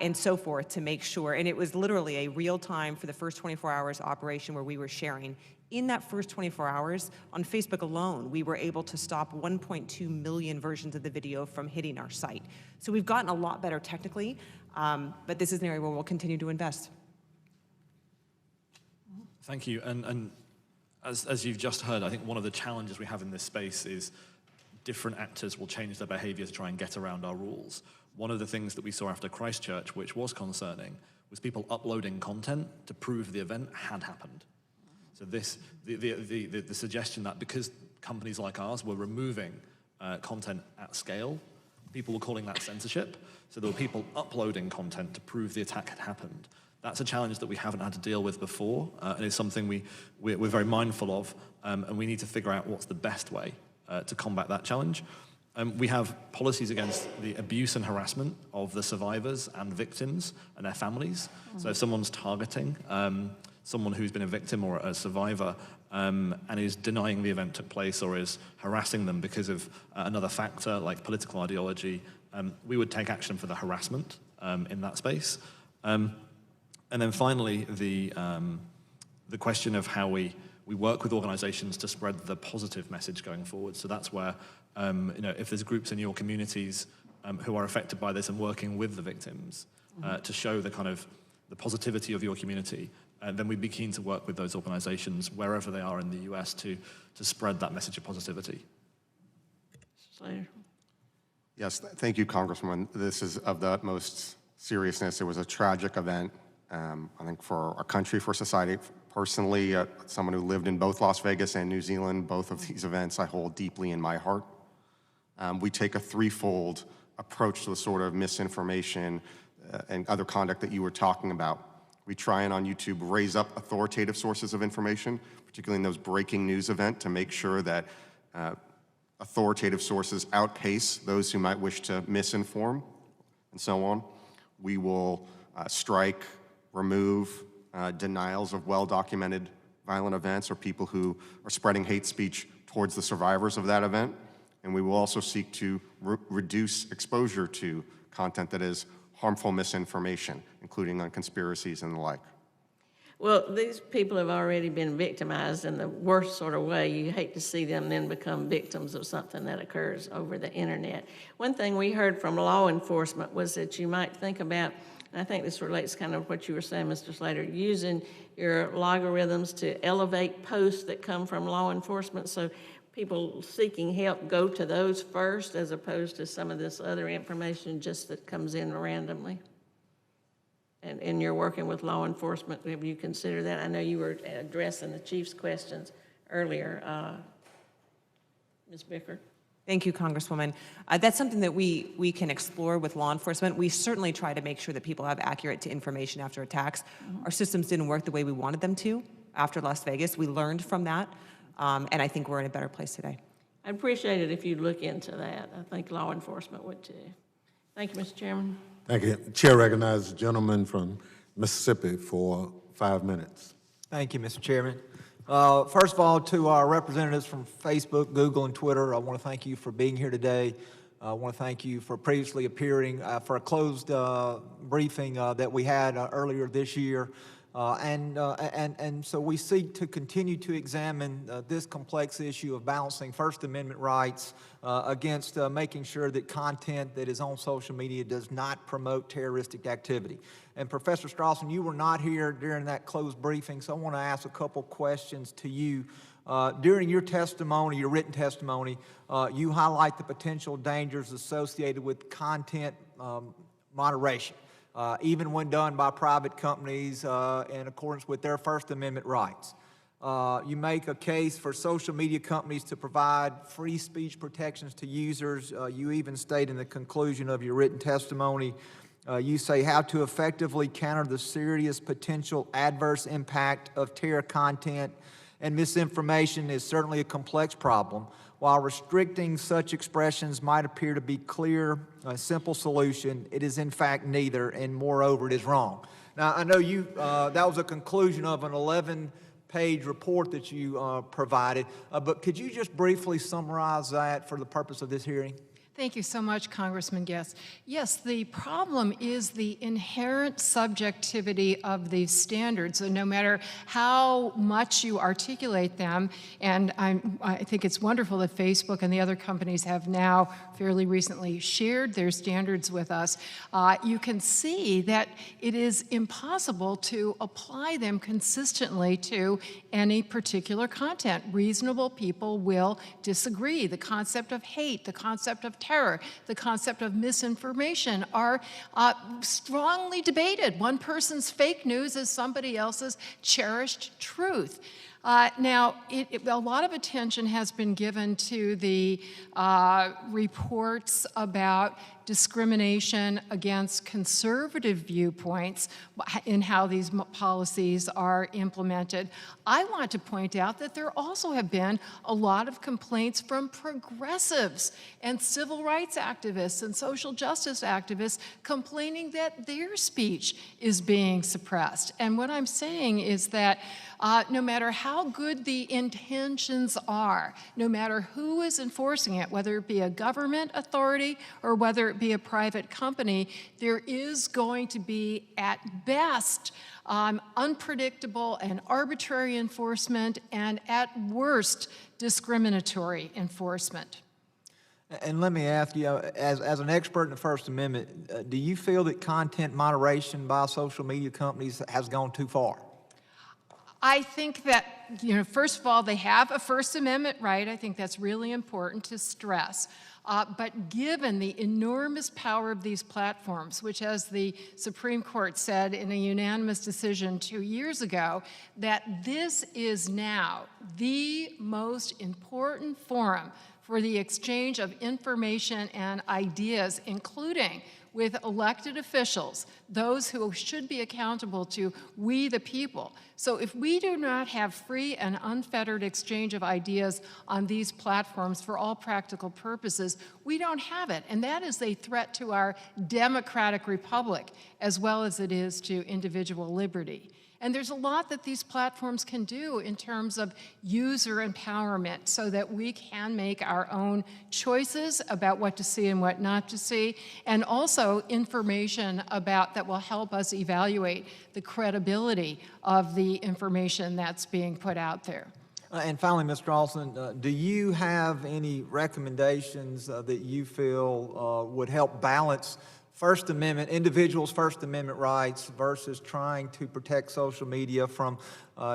and so forth to make sure. And it was literally a real time for the first 24 hours operation where we were sharing. In that first 24 hours, on Facebook alone, we were able to stop 1.2 million versions of the video from hitting our site. So we've gotten a lot better technically, but this is an area where we'll continue to invest. Thank you. And as you've just heard, I think one of the challenges we have in this space is different actors will change their behavior to try and get around our rules. One of the things that we saw after Christchurch, which was concerning, was people uploading content to prove the event had happened. So the suggestion that because companies like ours were removing content at scale, people were calling that censorship. So there were people uploading content to prove the attack had happened. That's a challenge that we haven't had to deal with before, and it's something we're very mindful of, and we need to figure out what's the best way to combat that challenge. We have policies against the abuse and harassment of the survivors and victims and their families. So if someone's targeting someone who's been a victim or a survivor and is denying the event took place or is harassing them because of another factor like political ideology, we would take action for the harassment in that space. And then finally, the question of how we work with organizations to spread the positive message going forward. So that's where, if there's groups in your communities who are affected by this and working with the victims to show the the positivity of your community, then we'd be keen to work with those organizations wherever they are in the US to spread that message of positivity. Slater. Yes, thank you, Congresswoman. This is of the utmost seriousness. It was a tragic event, I think, for our country, for society. Personally, someone who lived in both Las Vegas and New Zealand, both of these events I hold deeply in my heart. We take a threefold approach to the sort of misinformation and other conduct that you were talking about. We try and on YouTube raise up authoritative sources of information, particularly in those breaking news events, to make sure that authoritative sources outpace those who might wish to misinform, and so on. We will strike, remove denials of well-documented violent events or people who are spreading hate speech towards the survivors of that event. And we will also seek to reduce exposure to content that is harmful misinformation, including on conspiracies and the like. Well, these people have already been victimized in the worst sort of way. You hate to see them then become victims of something that occurs over the internet. One thing we heard from law enforcement was that you might think about, and I think this relates kind of what you were saying, Mr. Slater, using your logarithms to elevate posts that come from law enforcement, so people seeking help go to those first as opposed to some of this other information just that comes in randomly. And you're working with law enforcement. Have you considered that? I know you were addressing the chief's questions earlier. Ms. Bickert? Thank you, Congresswoman. That's something that we can explore with law enforcement. We certainly try to make sure that people have accurate information after attacks. Our systems didn't work the way we wanted them to after Las Vegas. We learned from that, and I think we're in a better place today. I'd appreciate it if you'd look into that. I think law enforcement would too. Thank you, Mr. Chairman. Thank you. Chair recognizes the gentleman from Mississippi for 5 minutes. Thank you, Mr. Chairman. First of all, to our representatives from Facebook, Google, and Twitter, I want to thank you for being here today. I want to thank you for previously appearing for a closed briefing that we had earlier this year. And so we seek to continue to examine this complex issue of balancing First Amendment rights against making sure that content that is on social media does not promote terroristic activity. And Professor Strawson, you were not here during that closed briefing, so I want to ask a couple questions to you. During your testimony, your written testimony, you highlight the potential dangers associated with content moderation. Even when done by private companies in accordance with their First Amendment rights. You make a case for social media companies to provide free speech protections to users. You even state in the conclusion of your written testimony, you say how to effectively counter the serious potential adverse impact of terror content and misinformation is certainly a complex problem. While restricting such expressions might appear to be clear, a simple solution, it is in fact neither, and moreover, it is wrong. Now, I know you, that was a conclusion of an 11-page report that you provided, but could you just briefly summarize that for the purpose of this hearing? Thank you so much, Congressman Guest. Yes, the problem is the inherent subjectivity of these standards, and no matter how much you articulate them, and I think it's wonderful that Facebook and the other companies have now fairly recently shared their standards with us, you can see that it is impossible to apply them consistently to any particular content. Reasonable people will disagree. The concept of hate, the concept of terror, the concept of misinformation are strongly debated. One person's fake news is somebody else's cherished truth. Now, a lot of attention has been given to the reports about discrimination against conservative viewpoints in how these policies are implemented. I want to point out that there also have been a lot of complaints from progressives and civil rights activists and social justice activists complaining that their speech is being suppressed. And what I'm saying is that no matter how good the intentions are, no matter who is enforcing it, whether it be a government authority or whether it be a private company, there is going to be, at best, unpredictable and arbitrary enforcement, and at worst, discriminatory enforcement. And let me ask you, as an expert in the First Amendment, do you feel that content moderation by social media companies has gone too far? I think that, first of all, they have a First Amendment right. I think that's really important to stress. But given the enormous power of these platforms, which, as the Supreme Court said in a unanimous decision 2 years ago, that this is now the most important forum for the exchange of information and ideas, including with elected officials, those who should be accountable to we the people. So if we do not have free and unfettered exchange of ideas on these platforms for all practical purposes, we don't have it. And that is a threat to our democratic republic as well as it is to individual liberty. And there's a lot that these platforms can do in terms of user empowerment so that we can make our own choices about what to see and what not to see, and also information about that will help us evaluate the credibility of the information that's being put out there. And finally, Mr. Alston, do you have any recommendations that you feel would help balance First Amendment, individuals' First Amendment rights versus trying to protect social media from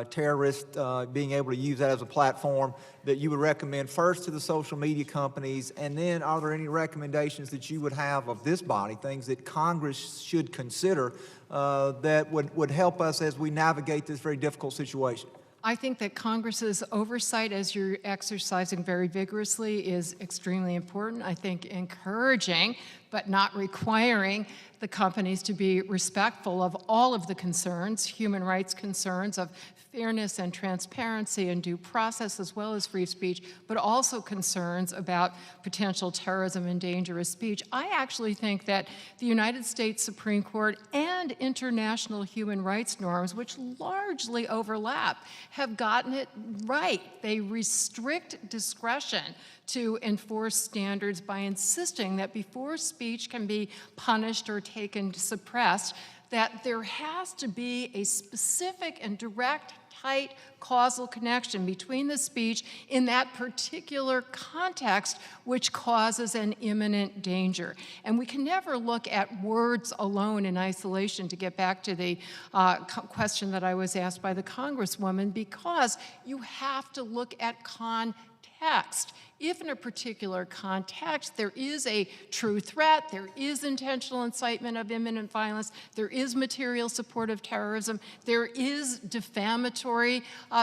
terrorists being able to use that as a platform, that you would recommend first to the social media companies? And then are there any recommendations that you would have of this body, things that Congress should consider that would help us as we navigate this very difficult situation? I think that Congress's oversight, as you're exercising very vigorously, is extremely important. I think encouraging, but not requiring, the companies to be respectful of all of the concerns, human rights concerns of fairness and transparency and due process, as well as free speech, but also concerns about potential terrorism and dangerous speech. I actually think that the United States Supreme Court and international human rights norms, which largely overlap, have gotten it right. They restrict discretion to enforce standards by insisting that before speech can be punished or taken suppressed, that there has to be a specific and direct, tight causal connection between the speech in that particular context which causes an imminent danger. And we can never look at words alone in isolation, to get back to the question that I was asked by the Congresswoman, because you have to look at context. If in a particular context there is a true threat, there is intentional incitement of imminent violence, there is material support of terrorism, there is defamatory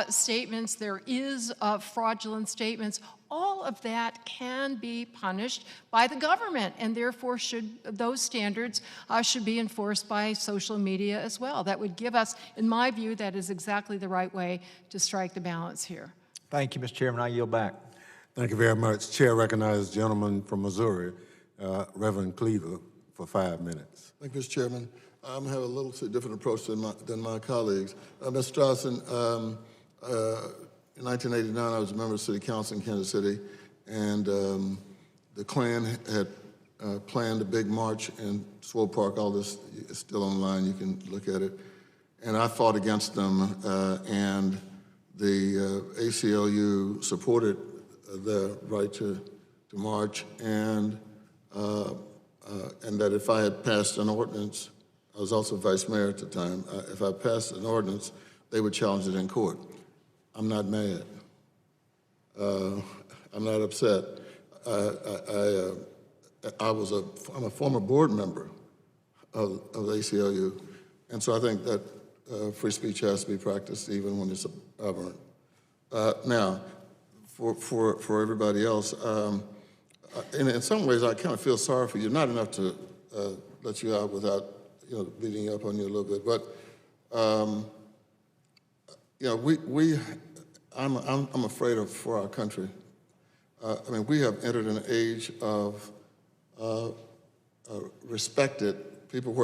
statements, there is fraudulent statements, all of that can be punished by the government, and therefore those standards should be enforced by social media as well. That would give us, in my view, that is exactly the right way to strike the balance here. Thank you, Mr. Chairman. I yield back. Thank you very much. Chair recognizes the gentleman from Missouri, Reverend Cleaver, for 5 minutes. Thank you, Mr. Chairman. I'm have a little different approach than my colleagues. Ms. Strawson, in 1989, I was a member of City Council in Kansas City, and the Klan had planned a big march in Swope Park. All this is still online. You can look at it. And I fought against them, and the ACLU supported the right to march, and that if I had passed an ordinance, I was also vice mayor at the time, if I passed an ordinance, they would challenge it in court. I'm not mad. I'm not upset. I'm a former board member of the ACLU, and so I think that free speech has to be practiced even when it's aberrant. Now, for everybody else, in some ways, I kind of feel sorry for you. Not enough to let you out without, beating up on you a little bit, but I'm afraid for our country. We have entered an age of where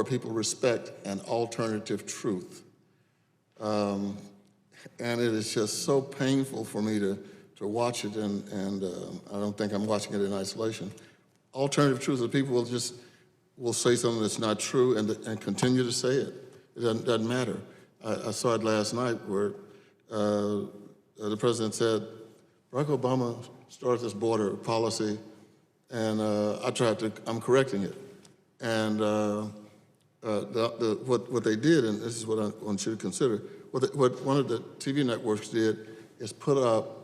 people respect an alternative truth, and it is just so painful for me to watch it, and I don't think I'm watching it in isolation. Alternative truths are people will say something that's not true and continue to say it. It doesn't matter. I saw it last night where the president said, Barack Obama started this border policy, and I'm correcting it. And what they did, and this is what I want you to consider, what one of the TV networks did is put up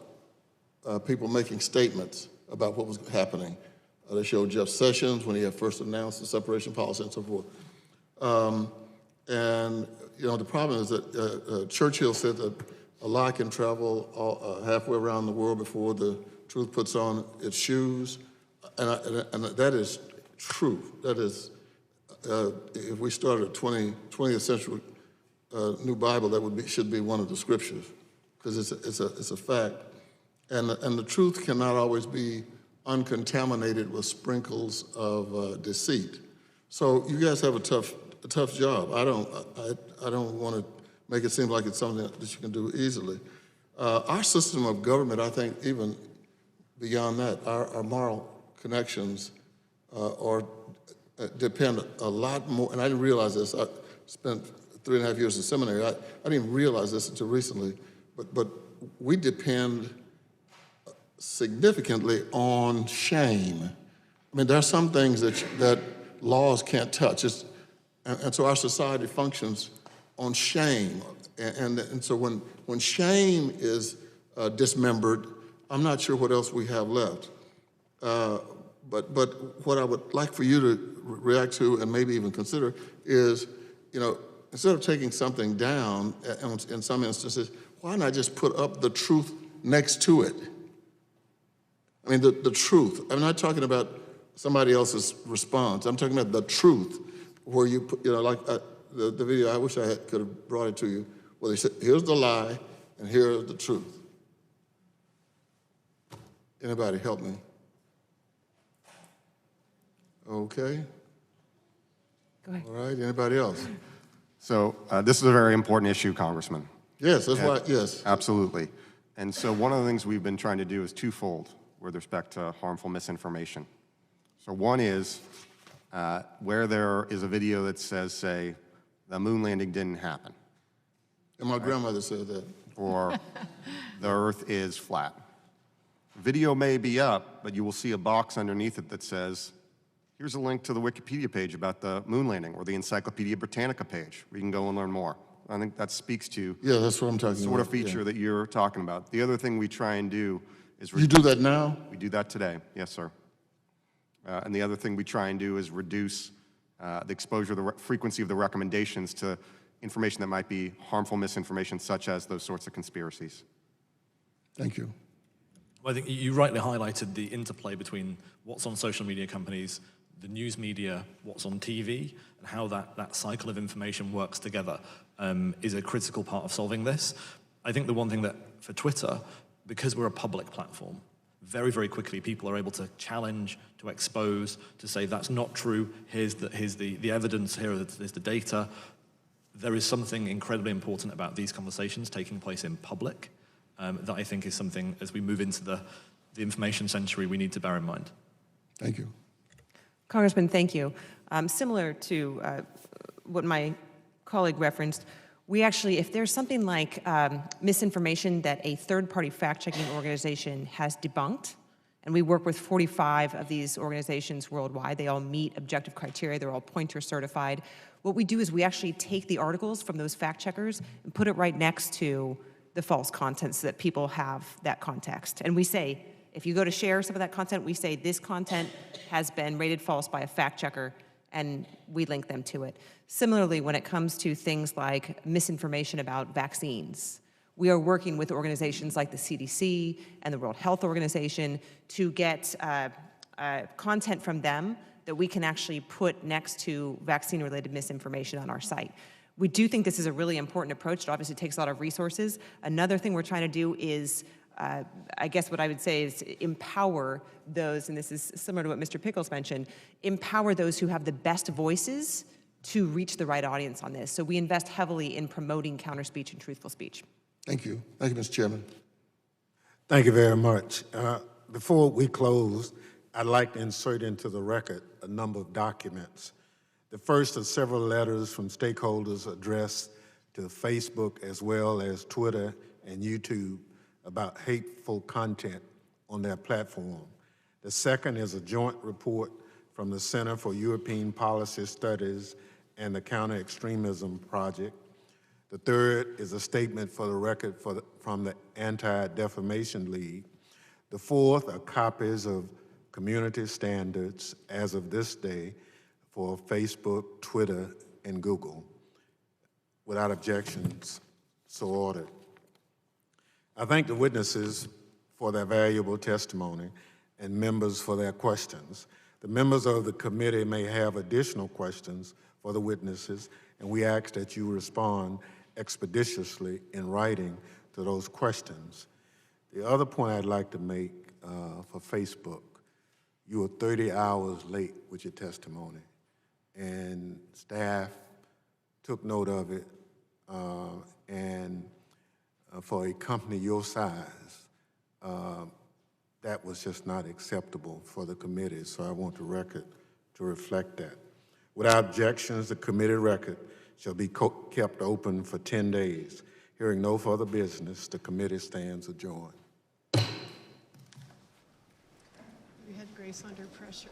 people making statements about what was happening. They showed Jeff Sessions when he had first announced the separation policy and so forth. And the problem is that Churchill said that a lie can travel halfway around the world before the truth puts on its shoes, and that is true. That is, if we started a 20th century new Bible, that should be one of the scriptures, because it's a fact. And the truth cannot always be uncontaminated with sprinkles of deceit. So you guys have a tough job. I don't want to make it seem like it's something that you can do easily. Our system of government, I think, even beyond that, our moral connections depend a lot more, and I didn't realize this. I spent 3.5 years in seminary. I didn't realize this until recently, but we depend significantly on shame. I mean, there are some things that laws can't touch, and so our society functions on shame. And so when shame is dismembered, I'm not sure what else we have left. But what I would like for you to react to and maybe even consider is, instead of taking something down in some instances, why not just put up the truth next to it? I mean, the truth. I'm not talking about somebody else's response. I'm talking about the truth, where you put, like the video, I wish I could have brought it to you, where they said, here's the lie and here's the truth. Anybody help me? Okay. Go ahead. All right, anybody else? So this is a very important issue, Congressman. Yes, that's why, yes. Absolutely. And so one of the things we've been trying to do is twofold with respect to harmful misinformation. So one is where there is a video that says, say, the moon landing didn't happen. And my grandmother said that. Or the earth is flat. Video may be up, but you will see a box underneath it that says, here's a link to the Wikipedia page about the moon landing, or the Encyclopedia Britannica page, where you can go and learn more. I think that speaks to yeah, that's what I'm talking the sort of about, feature yeah. that you're talking about. The other thing we try and do is... You do that now? We do that today, yes, sir. And the other thing we try and do is reduce the exposure, the frequency of the recommendations to information that might be harmful misinformation, such as those sorts of conspiracies. Thank you. Well, I think you rightly highlighted the interplay between what's on social media companies, the news media, what's on TV, and how that cycle of information works together is a critical part of solving this. I think the one thing that for Twitter, because we're a public platform, very, very quickly people are able to challenge, to expose, to say that's not true, here's the evidence, here is the data. There is something incredibly important about these conversations taking place in public that I think is something, as we move into the information century, we need to bear in mind. Thank you. Congressman, thank you. Similar to what my colleague referenced, we actually, if there's something like misinformation that a third-party fact-checking organization has debunked, and we work with 45 of these organizations worldwide, they all meet objective criteria, they're all pointer certified. What we do is we actually take the articles from those fact-checkers and put it right next to the false content so that people have that context. And we say, if you go to share some of that content, we say this content has been rated false by a fact checker, and we link them to it. Similarly, when it comes to things like misinformation about vaccines, we are working with organizations like the CDC and the World Health Organization to get content from them that we can actually put next to vaccine-related misinformation on our site. We do think this is a really important approach. It obviously takes a lot of resources. Another thing we're trying to do is I guess what I would say is empower those, and this is similar to what Mr. Pickles mentioned, empower those who have the best voices to reach the right audience on this. So we invest heavily in promoting counter speech and truthful speech. Thank you. Thank you, Mr. Chairman. Thank you very much. Before we close, I'd like to insert into the record a number of documents. The first are several letters from stakeholders addressed to Facebook as well as Twitter and YouTube about hateful content on their platform. The second is a joint report from the Center for European Policy Studies and the Counter-Extremism Project. The third is a statement for the record from the Anti-Defamation League. The fourth are copies of community standards as of this day for Facebook, Twitter, and Google. Without objections, so ordered. I thank the witnesses for their valuable testimony and members for their questions. The members of the committee may have additional questions for the witnesses, and we ask that you respond expeditiously in writing to those questions. The other point I'd like to make for Facebook, you were 30 hours late with your testimony, and staff took note of it, And for a company your size, that was just not acceptable for the committee, so I want the record to reflect that. Without objections, the committee record shall be kept open for 10 days. Hearing no further business, the committee stands adjourned. We had Grace under pressure.